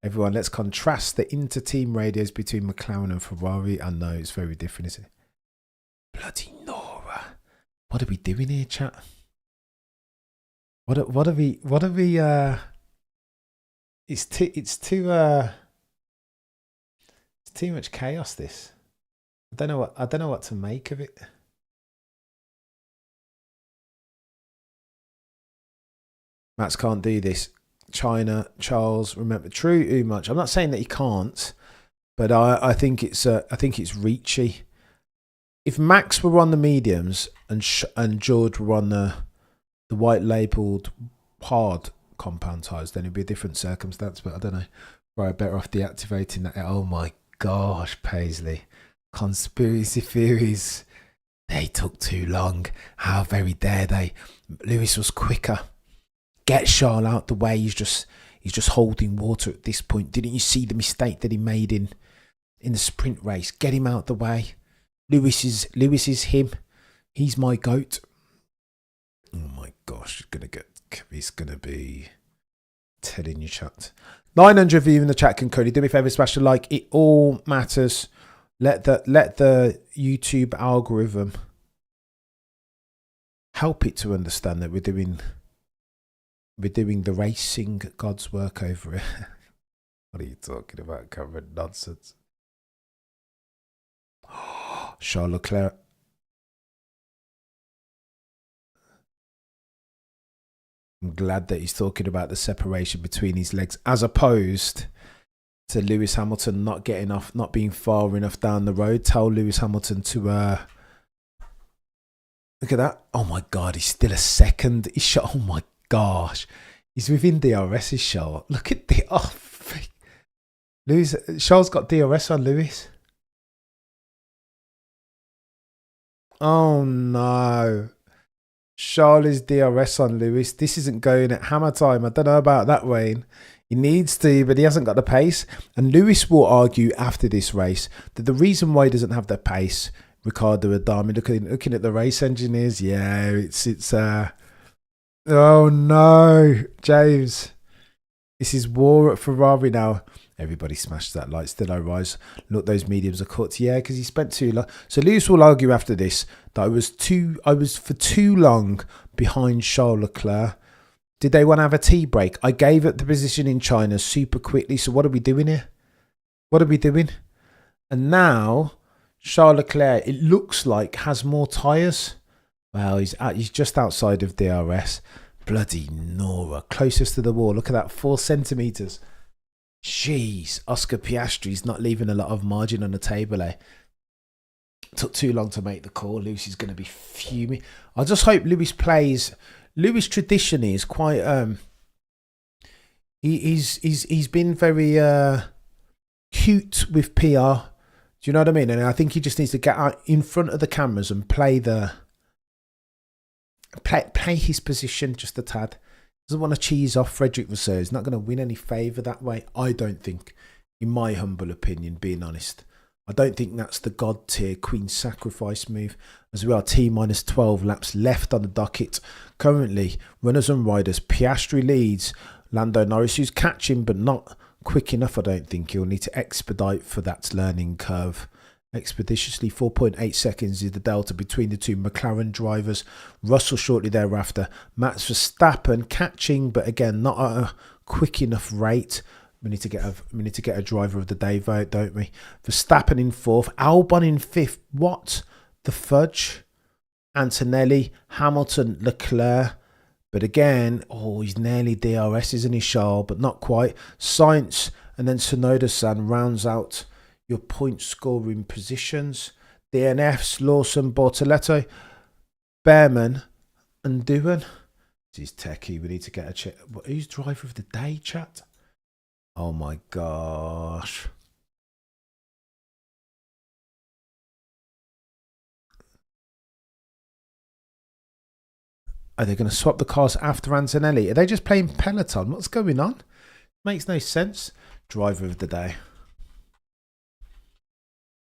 Everyone, let's contrast the inter-team radios between McLaren and Ferrari. I know, it's very different, isn't it? Bloody Nora. What are we doing here, chat? What are we It's too much chaos. This. I don't know what to make of it. Max can't do this. China, Charles, remember, too much. I'm not saying that he can't, but I think it's reachy. If Max were on the mediums and George were on the white labelled hard compound tyres, then it'd be a different circumstance. But I don't know. Right, better off deactivating that. Oh my gosh, Paisley. Conspiracy theories. They took too long. How very dare they? Lewis was quicker. Get Charles out the way. He's just holding water at this point. Didn't you see the mistake that he made in the sprint race? Get him out the way. Lewis is him. He's my goat. Oh my gosh, he's gonna be telling you chat. 900 of you in the chat can currently do me a favour, smash a like. It all matters. Let the YouTube algorithm help it to understand that we're doing the racing God's work over it. What are you talking about, Cameron? Nonsense. Charles Leclerc. I'm glad that he's talking about the separation between his legs as opposed to Lewis Hamilton not getting off, not being far enough down the road. Tell Lewis Hamilton to look at that. Oh my God, he's still a second. He's shot. Oh my gosh, he's within DRS's shot. Look at the Lewis. Charles got DRS on Lewis. Oh no. Charles DRS on Lewis. This isn't going at hammer time. I don't know about that, Wayne. He needs to, but he hasn't got the pace. And Lewis will argue after this race that the reason why he doesn't have the pace, Ricardo Adami, looking at the race engineers. Yeah, it's oh no, James. This is war at Ferrari now. Everybody smashed that light. Still I rise. Look, those mediums are cut. Yeah, because he spent too long. So Lewis will argue after this that I was for too long behind Charles Leclerc. Did they want to have a tea break? I gave up the position in China super quickly. So what are we doing here? What are we doing? And now Charles Leclerc, it looks like, has more tyres. Well, he's just outside of DRS. Bloody Nora, closest to the wall. Look at that, 4 centimetres. Jeez, Oscar Piastri's not leaving a lot of margin on the table, eh? Took too long to make the call. Lewis is going to be fuming. I just hope Lewis plays. Lewis traditionally is quite he's been very cute with PR. Do you know what I mean? And I think he just needs to get out in front of the cameras and play his position just a tad. Doesn't want to cheese off Frederick Vasseur. He's not going to win any favour that way. I don't think, in my humble opinion, being honest. I don't think that's the God tier Queen sacrifice move. As we are T minus 12 laps left on the docket. Currently, runners and riders. Piastri leads. Lando Norris, who's catching but not quick enough. I don't think he'll need to expedite for that learning curve. Expeditiously, 4.8 seconds is the delta between the two McLaren drivers. Russell shortly thereafter. Max Verstappen catching, but again not at a quick enough rate. We need to get a driver of the day vote, don't we? Verstappen in 4th, Albon in 5th. What the fudge? Antonelli, Hamilton, Leclerc. But again, he's nearly DRS, isn't he, Charles? But not quite. Sainz and then Tsunoda-san rounds out your point scoring positions. DNFs, Lawson, Bortoletto, Behrman, and Doohan. This is techie. We need to get a check. Who's driver of the day, chat? Oh my gosh. Are they going to swap the cars after Antonelli? Are they just playing Peloton? What's going on? Makes no sense. Driver of the day.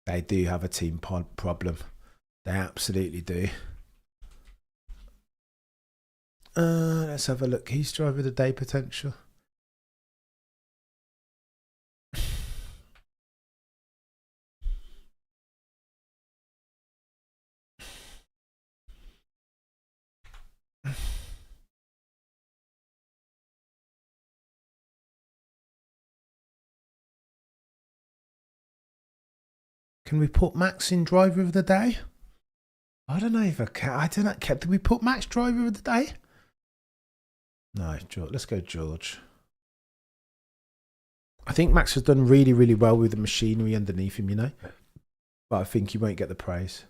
They do have a team problem. They absolutely do. Let's have a look. Who's driver of the day potential? Can we put Max in driver of the day? I don't know if I can. I don't know. Did we put Max driver of the day? No, George. Let's go George. I think Max has done really, really well with the machinery underneath him, you know. But I think he won't get the praise.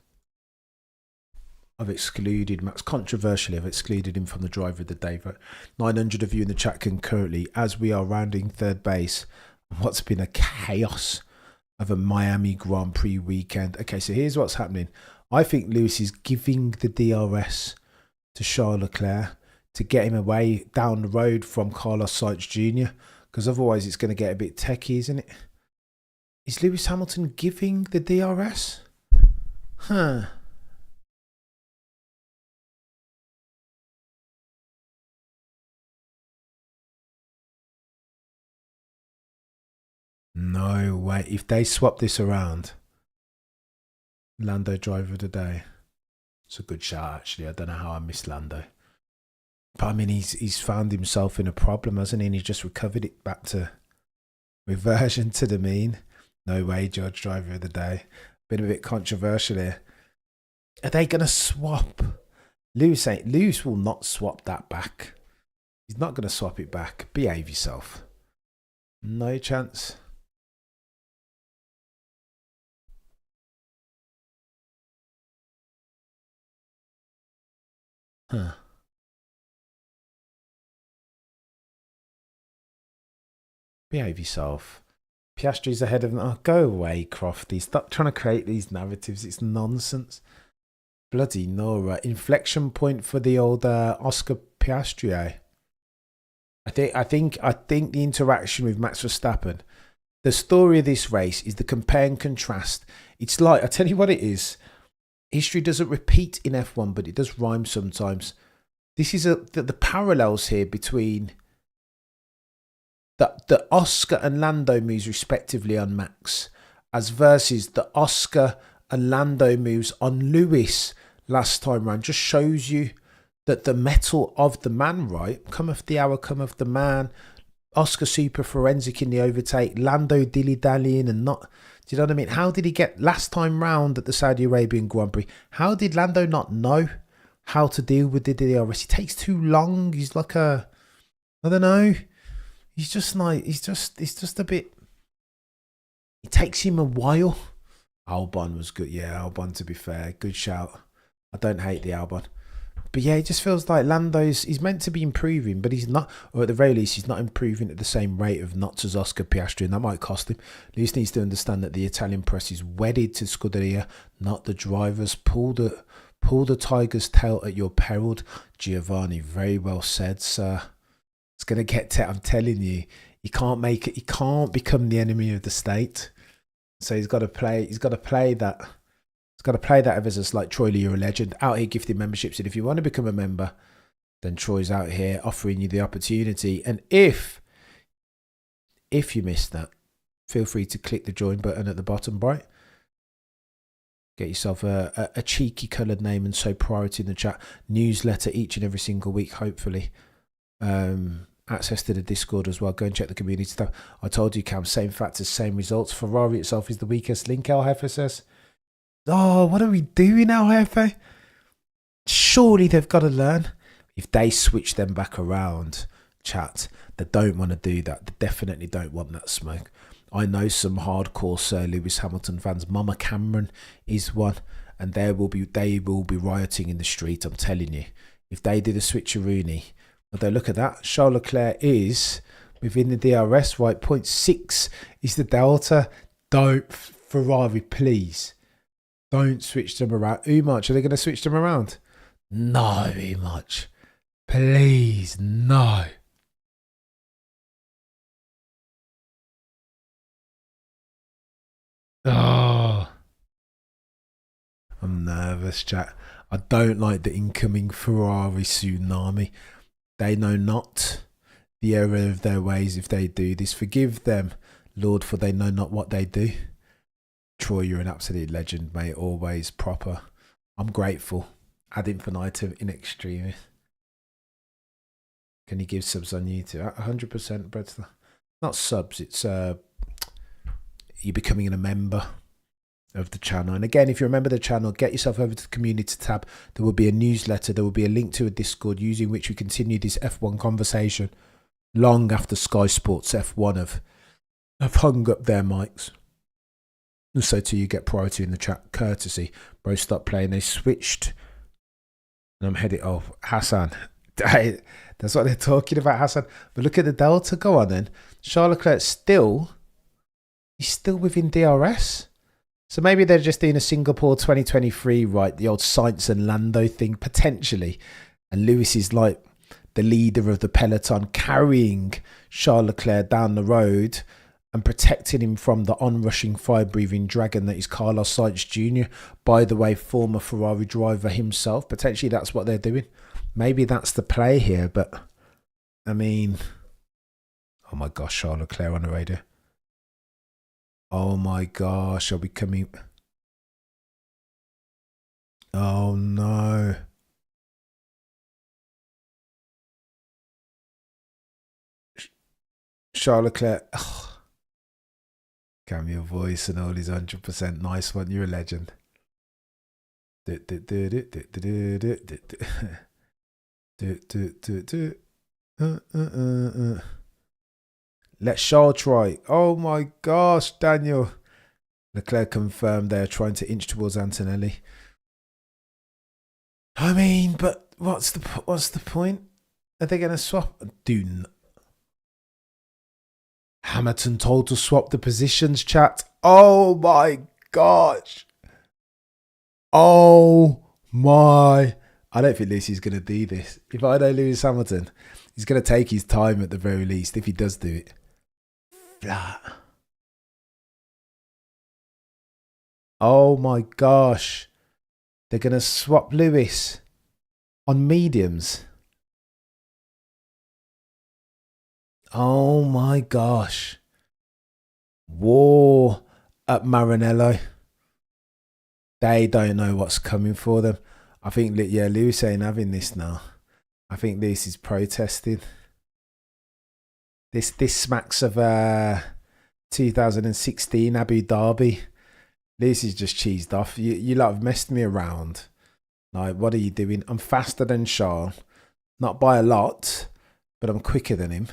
I've excluded Max. Controversially, I've excluded him from the driver of the day. But 900 of you in the chat concurrently, as we are rounding third base, what's been a chaos of a Miami Grand Prix weekend. Okay, so here's what's happening. I think Lewis is giving the DRS to Charles Leclerc to get him away down the road from Carlos Sainz Jr. because otherwise it's going to get a bit techie, isn't it? Is Lewis Hamilton giving the DRS? Huh. No way. If they swap this around, Lando driver of the day. It's a good shot, actually. I don't know how I missed Lando. But I mean, he's found himself in a problem, hasn't he? And he's just recovered it back to reversion to the mean. No way, George driver of the day. Been a bit controversial here. Are they going to swap? Lewis will not swap that back. He's not going to swap it back. Behave yourself. No chance. Huh. Behave yourself. Piastri's ahead of them. Oh, go away, Crofty. Stop trying to create these narratives. It's nonsense. Bloody Nora. Inflection point for the old Oscar Piastri, eh? I think the interaction with Max Verstappen, the story of this race is the compare and contrast. It's like, I tell you what it is. History doesn't repeat in F1, but it does rhyme sometimes. This is the parallels here between the Oscar and Lando moves respectively on Max, as versus the Oscar and Lando moves on Lewis last time round. Just shows you that the mettle of the man, right? Cometh the hour, cometh the man. Oscar super forensic in the overtake. Lando dilly-dallying and not... Do you know what I mean? How did he get last time round at the Saudi Arabian Grand Prix? How did Lando not know how to deal with the DRS? He takes too long. He's like a... I don't know. He's just like... It's just a bit... It takes him a while. Albon was good. Yeah, Albon, to be fair. Good shout. I don't hate the Albon. But yeah, it just feels like he's meant to be improving, but he's not, or at the very least, he's not improving at the same rate of knots as Oscar Piastri, and that might cost him. Lewis needs to understand that the Italian press is wedded to Scuderia, not the drivers. Pull the tiger's tail at your peril. Giovanni, very well said, sir. It's going to get I'm telling you, he can't make it, he can't become the enemy of the state. So he's got to play that. He's got to play that as us like Troy Lee, you're a legend. Out here gifting memberships. And if you want to become a member, then Troy's out here offering you the opportunity. And if you missed that, feel free to click the join button at the bottom right. Get yourself a cheeky coloured name and so priority in the chat. Newsletter each and every single week, hopefully. Access to the Discord as well. Go and check the community stuff. I told you, Cam, same factors, same results. Ferrari itself is the weakest link, El Jefe says. Oh, what are we doing now, Jefe? Surely they've got to learn. If they switch them back around, chat, they don't want to do that. They definitely don't want that smoke. I know some hardcore Sir Lewis Hamilton fans. Mama Cameron is one, and they will be rioting in the street. I'm telling you, if they did a switcheroony. Although look at that, Charles Leclerc is within the DRS, right? 0.6 is the delta. Don't, Ferrari, please. Don't switch them around. Umach, are they going to switch them around? No, Umach. Please, no. Oh. I'm nervous, chat. I don't like the incoming Ferrari tsunami. They know not the error of their ways if they do this. Forgive them, Lord, for they know not what they do. Troy, you're an absolute legend, mate. Always proper. I'm grateful. Ad infinitum in extremis. Can you give subs on YouTube? 100%, Breadster. Not subs, it's you becoming a member. of the channel. And again, if you remember the channel, get yourself over to the community tab. There will be a newsletter. There will be a link to a Discord using which we continue this F1 conversation long after Sky Sports F1 have hung up their mics. And so too, you get priority in the chat. Courtesy. Bro, stop playing. They switched. And I'm headed off. Hassan. That's what they're talking about, Hassan. But look at the Delta. Go on then. Charles Leclerc he's still within DRS. So maybe they're just doing a Singapore 2023, right? The old Sainz and Lando thing, potentially. And Lewis is like the leader of the peloton, carrying Charles Leclerc down the road and protecting him from the onrushing, fire-breathing dragon that is Carlos Sainz Jr. By the way, former Ferrari driver himself. Potentially that's what they're doing. Maybe that's the play here, but I mean, oh my gosh, Charles Leclerc on the radio. Oh my gosh, are we coming? Oh no. Charles Leclerc. Oh. Cameo voice and all his 100%. Nice one, you're a legend. Let Charles try. Oh my gosh, Daniel. Leclerc confirmed they're trying to inch towards Antonelli. I mean, but what's the point? Are they going to swap? Hamilton told to swap the positions, chat. Oh my gosh. Oh my. I don't think Lucy's going to do this. If I know Lewis Hamilton, he's going to take his time at the very least if he does do it. Flat. Oh my gosh. They're going to swap Lewis on mediums. Oh my gosh. War at Maranello. They don't know what's coming for them. I think, yeah, Lewis ain't having this now. I think Lewis is protesting. This smacks of 2016 Abu Dhabi. Lewis is just cheesed off. You lot have messed me around. Like, what are you doing? I'm faster than Charles. Not by a lot, but I'm quicker than him.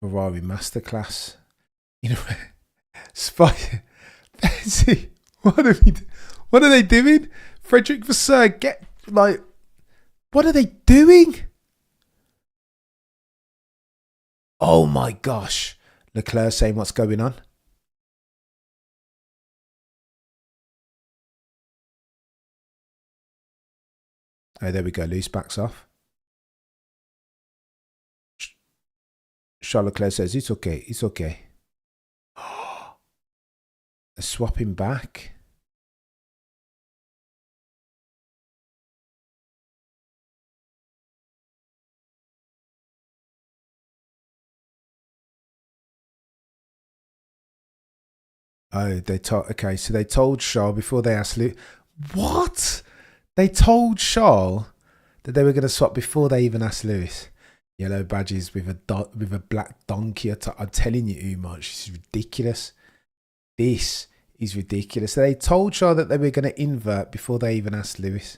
Ferrari masterclass. You know, Spy. What are they doing? Frederick Vasseur, what are they doing? Oh my gosh. Leclerc saying what's going on. Oh, there we go. Loose backs off. Charles Leclerc says, it's okay. It's okay. They're swapping back. Oh, okay, so they told Charles before they asked Lewis. What? They told Charles that they were going to swap before they even asked Lewis. Yellow badges with a black donkey. I'm telling you, Umar, this is ridiculous. This is ridiculous. So they told Charles that they were going to invert before they even asked Lewis.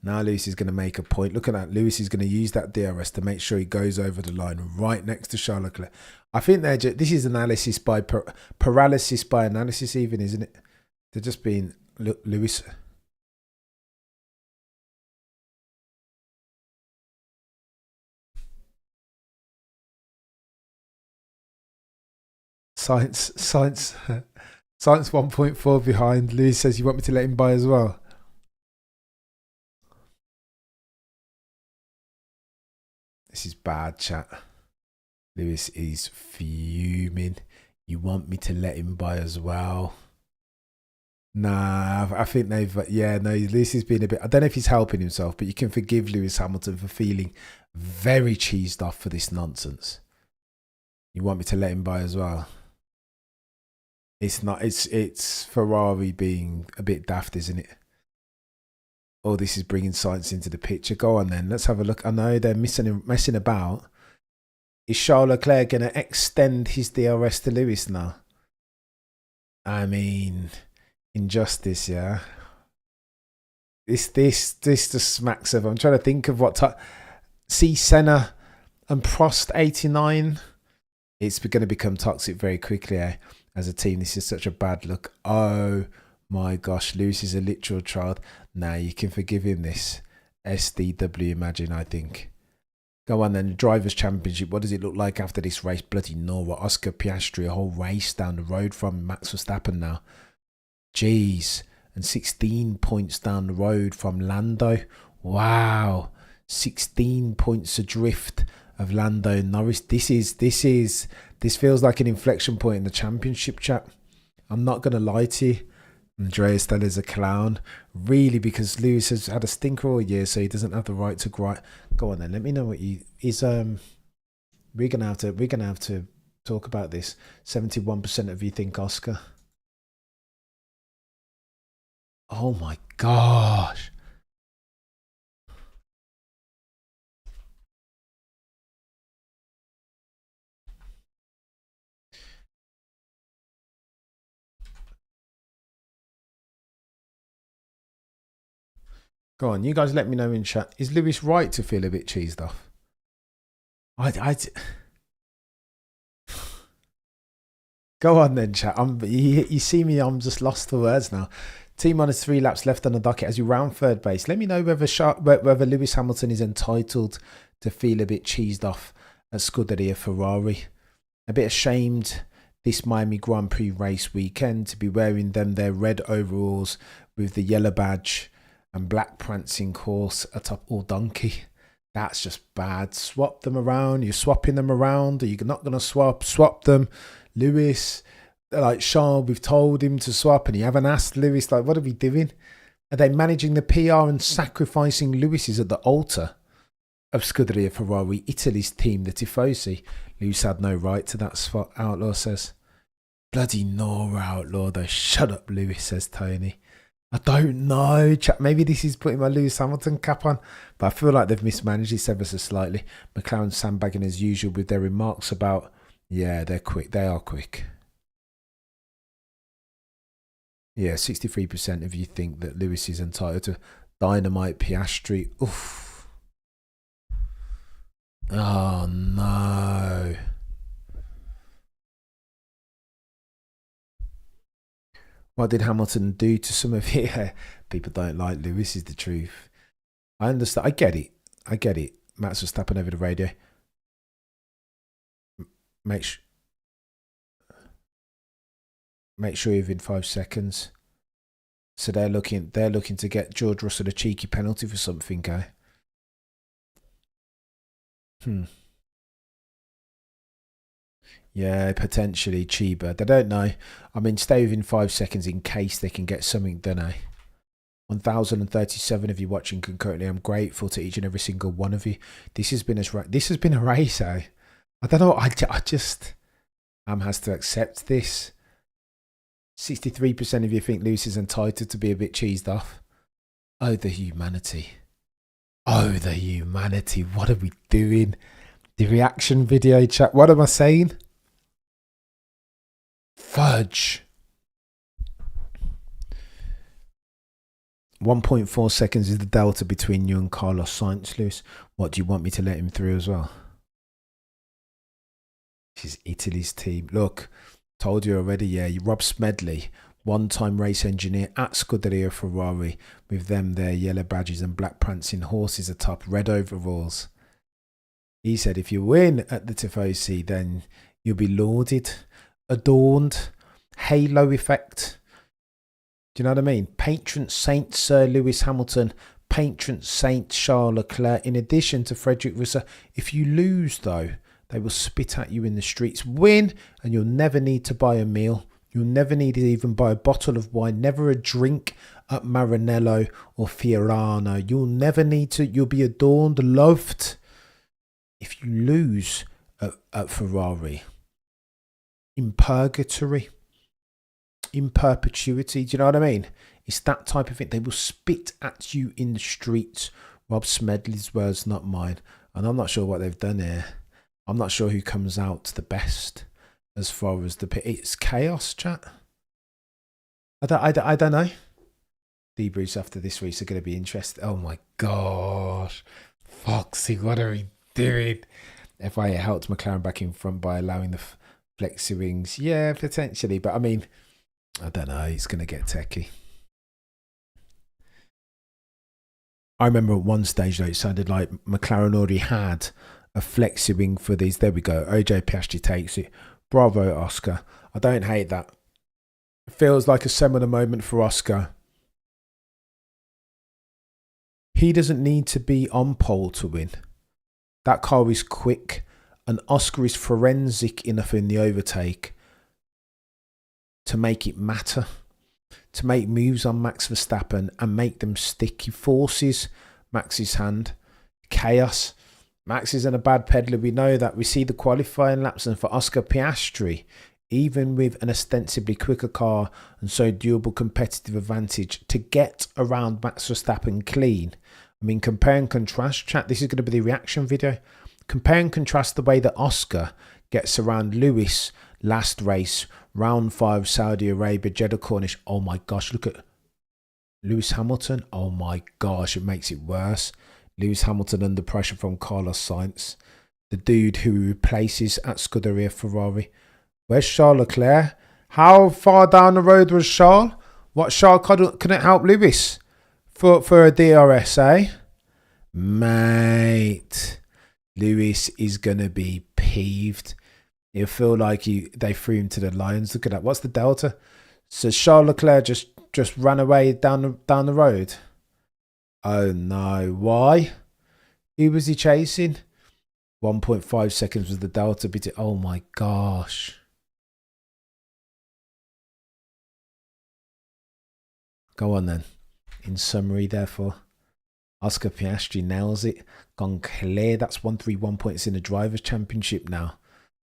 Now Lewis is going to make a point. Look at that. Lewis is going to use that DRS to make sure he goes over the line right next to Charles Leclerc. I think this is analysis by paralysis by analysis even, isn't it? They're just being Lewis. Science 1.4 behind. Lewis says, you want me to let him by as well? This is bad, chat. Lewis is fuming. You want me to let him by as well? Nah, I think Lewis has been a bit, I don't know if he's helping himself, but you can forgive Lewis Hamilton for feeling very cheesed off for this nonsense. You want me to let him by as well? It's not, it's Ferrari being a bit daft, isn't it? Oh, this is bringing Sainz into the picture. Go on then, let's have a look. I know they're messing about. Is Charles Leclerc going to extend his DRS to Lewis now? I mean, injustice, yeah. This just smacks of. I'm trying to think of what see Senna and Prost 89. It's going to become toxic very quickly, eh? As a team, this is such a bad look. Oh my gosh, Lewis is a literal child. Now you can forgive him this. SDW, imagine, I think. Go on then, Drivers' Championship. What does it look like after this race? Bloody Norris, Oscar Piastri, a whole race down the road from Max Verstappen now. Jeez. And 16 points down the road from Lando. Wow. 16 points adrift of Lando and Norris. This feels like an inflection point in the championship, chat. I'm not going to lie to you. Andrea Stella's a clown, really, because Lewis has had a stinker all year, so he doesn't have the right to gripe. Go on then, let me know what you is. We're gonna have to talk about this. 71% of you think Oscar. Oh my gosh. Go on, you guys let me know in chat. Is Lewis right to feel a bit cheesed off? Go on then, chat. You see me, I'm just lost for words now. T-minus 3 laps left on the docket as you round third base. Let me know whether Lewis Hamilton is entitled to feel a bit cheesed off at Scuderia Ferrari. A bit ashamed this Miami Grand Prix race weekend to be wearing their red overalls with the yellow badge and black prancing horse atop all donkey. That's just bad. Swap them around. You're swapping them around. Are you not going to swap them? Lewis, like Charles, we've told him to swap and you haven't asked Lewis, like, what are we doing? Are they managing the PR and sacrificing Lewis's at the altar of Scuderia Ferrari, Italy's team, the Tifosi? Lewis had no right to that spot, Outlaw says. Bloody Nora, Outlaw, though. Shut up, Lewis, says Tony. I don't know, chat. Maybe this is putting my Lewis Hamilton cap on, but I feel like they've mismanaged this ever so slightly. McLaren sandbagging as usual with their remarks about, yeah, they're quick. They are quick. Yeah, 63% of you think that Lewis is entitled to Dynamite Piastri. Oof. Oh, no. What did Hamilton do to some of it? People don't like Lewis, is the truth. I understand. I get it. Max Verstappen over the radio. Make sure you're within 5 seconds. So they're looking to get George Russell a cheeky penalty for something, guy. Yeah, potentially cheaper. They don't know. I mean, stay within 5 seconds in case they can get something done, eh? 1,037 of you watching concurrently. I'm grateful to each and every single one of you. This has been a race, eh? I don't know. I just has to accept this. 63% of you think Lewis is entitled to be a bit cheesed off. Oh, the humanity. Oh, the humanity. What are we doing? The reaction video chat. What am I saying? Fudge. 1.4 seconds is the delta between you and Carlos Sainz, Lewis. What, do you want me to let him through as well? This is Italy's team. Look, told you already, yeah. Rob Smedley, one-time race engineer at Scuderia Ferrari, with their yellow badges and black prancing horses atop red overalls. He said if you win at the Tifosi, then you'll be lauded, adorned, halo effect. Do you know what I mean? Patron saint Sir Lewis Hamilton, patron saint Charles Leclerc, in addition to Frederick Russell. If you lose, though, they will spit at you in the streets. Win, and you'll never need to buy a meal. You'll never need to even buy a bottle of wine, never a drink at Maranello or Fiorano. You'll never need to. You'll be adorned, loved. If you lose at Ferrari, in purgatory, in perpetuity, do you know what I mean? It's that type of thing. They will spit at you in the streets. Rob Smedley's words, not mine. And I'm not sure what they've done here. I'm not sure who comes out the best as far as the pit. It's chaos, chat. I don't know. Debriefs after this race are going to be interesting. Oh my gosh. Foxy, what are we doing? FIA helped McLaren back in front by allowing the flexi wings. Yeah, potentially. But I mean, I don't know. It's going to get techie. I remember at one stage, though, it sounded like McLaren already had a flexi wing for these. There we go. OJ Piastri takes it. Bravo, Oscar. I don't hate that. It feels like a similar moment for Oscar. He doesn't need to be on pole to win. That car is quick, and Oscar is forensic enough in the overtake to make it matter, to make moves on Max Verstappen and make them stick. He forces Max's hand. Chaos. Max isn't a bad peddler. We know that. We see the qualifying laps, and for Oscar Piastri, even with an ostensibly quicker car and so durable competitive advantage, to get around Max Verstappen clean. I mean, compare and contrast, chat. This is going to be the reaction video. Compare and contrast the way that Oscar gets around Lewis last race, round 5, Saudi Arabia, Jeddah Cornish. Oh my gosh, look at Lewis Hamilton. Oh my gosh, it makes it worse. Lewis Hamilton under pressure from Carlos Sainz, the dude who replaces at Scuderia Ferrari. Where's Charles Leclerc? How far down the road was Charles? What, Charles couldn't help Lewis for a DRS, eh? Mate, Lewis is going to be peeved. He'll feel like they threw him to the lions. Look at that. What's the delta? So Charles Leclerc just ran away down the road. Oh no. Why? Who was he chasing? 1.5 seconds was the delta. Oh my gosh. Go on then. In summary, therefore, Oscar Piastri nails it. Gone clear. That's 131 points in the Drivers' Championship now.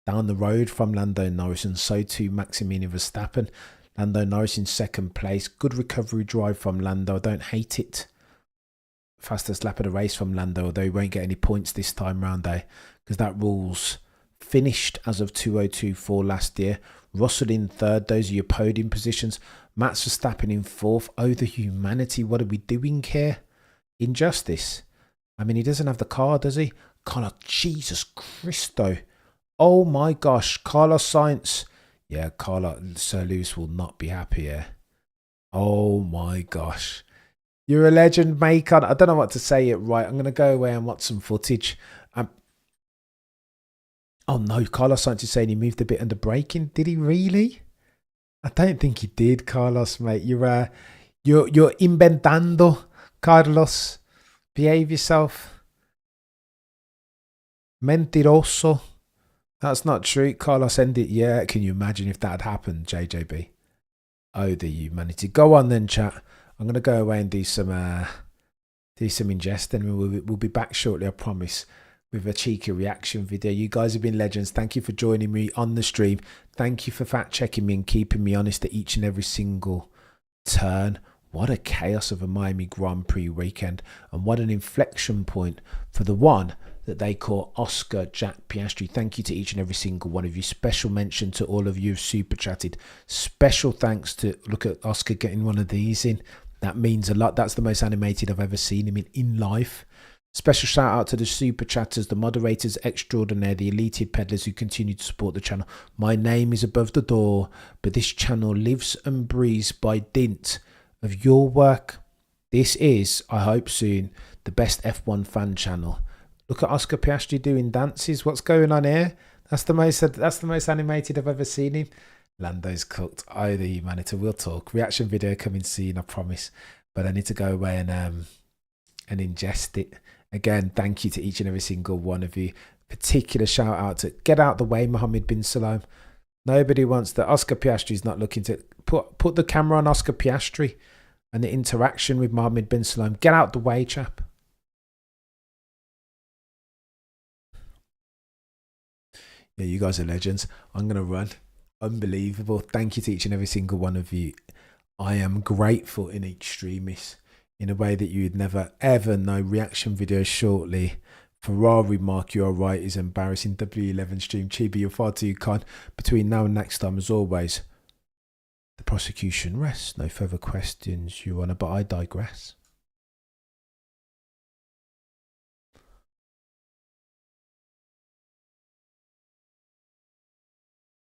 Down the road from Lando Norris, and so too Maximilian Verstappen. Lando Norris in second place. Good recovery drive from Lando. I don't hate it. Fastest lap of the race from Lando, although he won't get any points this time round, because that rule's finished as of 2024 last year. Russell in third. Those are your podium positions. Max Verstappen in fourth. Oh, the humanity. What are we doing here? Injustice. I mean, he doesn't have the car, does he? Carlos, Jesus Christo. Oh my gosh. Carlos Sainz. Yeah, Sir Lewis will not be happy here. Oh my gosh. You're a legend, mate. I don't know what to say it right. I'm going to go away and watch some footage. Oh no, Carlos Sainz is saying he moved a bit under braking. Did he really? I don't think he did, Carlos, mate. You're inventando, Carlos. Behave yourself. Mentiroso. That's not true. Carlos ended. Yeah, can you imagine if that had happened, JJB? Oh, the humanity. Go on then, chat. I'm going to go away and do some ingesting. We'll be back shortly, I promise, with a cheeky reaction video. You guys have been legends. Thank you for joining me on the stream. Thank you for fact checking me and keeping me honest at each and every single turn. What a chaos of a Miami Grand Prix weekend, and what an inflection point for the one that they call Oscar Jack Piastri. Thank you to each and every single one of you. Special mention to all of you who've super chatted. Special thanks to, look at Oscar getting one of these in. That means a lot. That's the most animated I've ever seen him in life. Special shout out to the super chatters, the moderators extraordinaire, the elated peddlers who continue to support the channel. My name is above the door, but this channel lives and breathes by dint of your work. This is, I hope soon, the best F1 fan channel. Look at Oscar Piastri doing dances. What's going on here? That's the most animated I've ever seen him. Lando's cooked. Oh, the humanity. We'll talk. Reaction video coming soon, I promise. But I need to go away and ingest it. Again, thank you to each and every single one of you. Particular shout out to get out the way, Mohammed bin Salam. Nobody wants that. Oscar Piastri's not looking to put the camera on Oscar Piastri and the interaction with Mohammed bin Salam. Get out the way, chap. Yeah, you guys are legends. I'm going to run. Unbelievable. Thank you to each and every single one of you. I am grateful in extremis in a way that you would never ever know. Reaction videos shortly Ferrari, Mark, you're right, is embarrassing. W11 stream. Chibi, you're far too kind. Between now and next time, as always, the prosecution rests. No further questions, Your Honour, but I digress.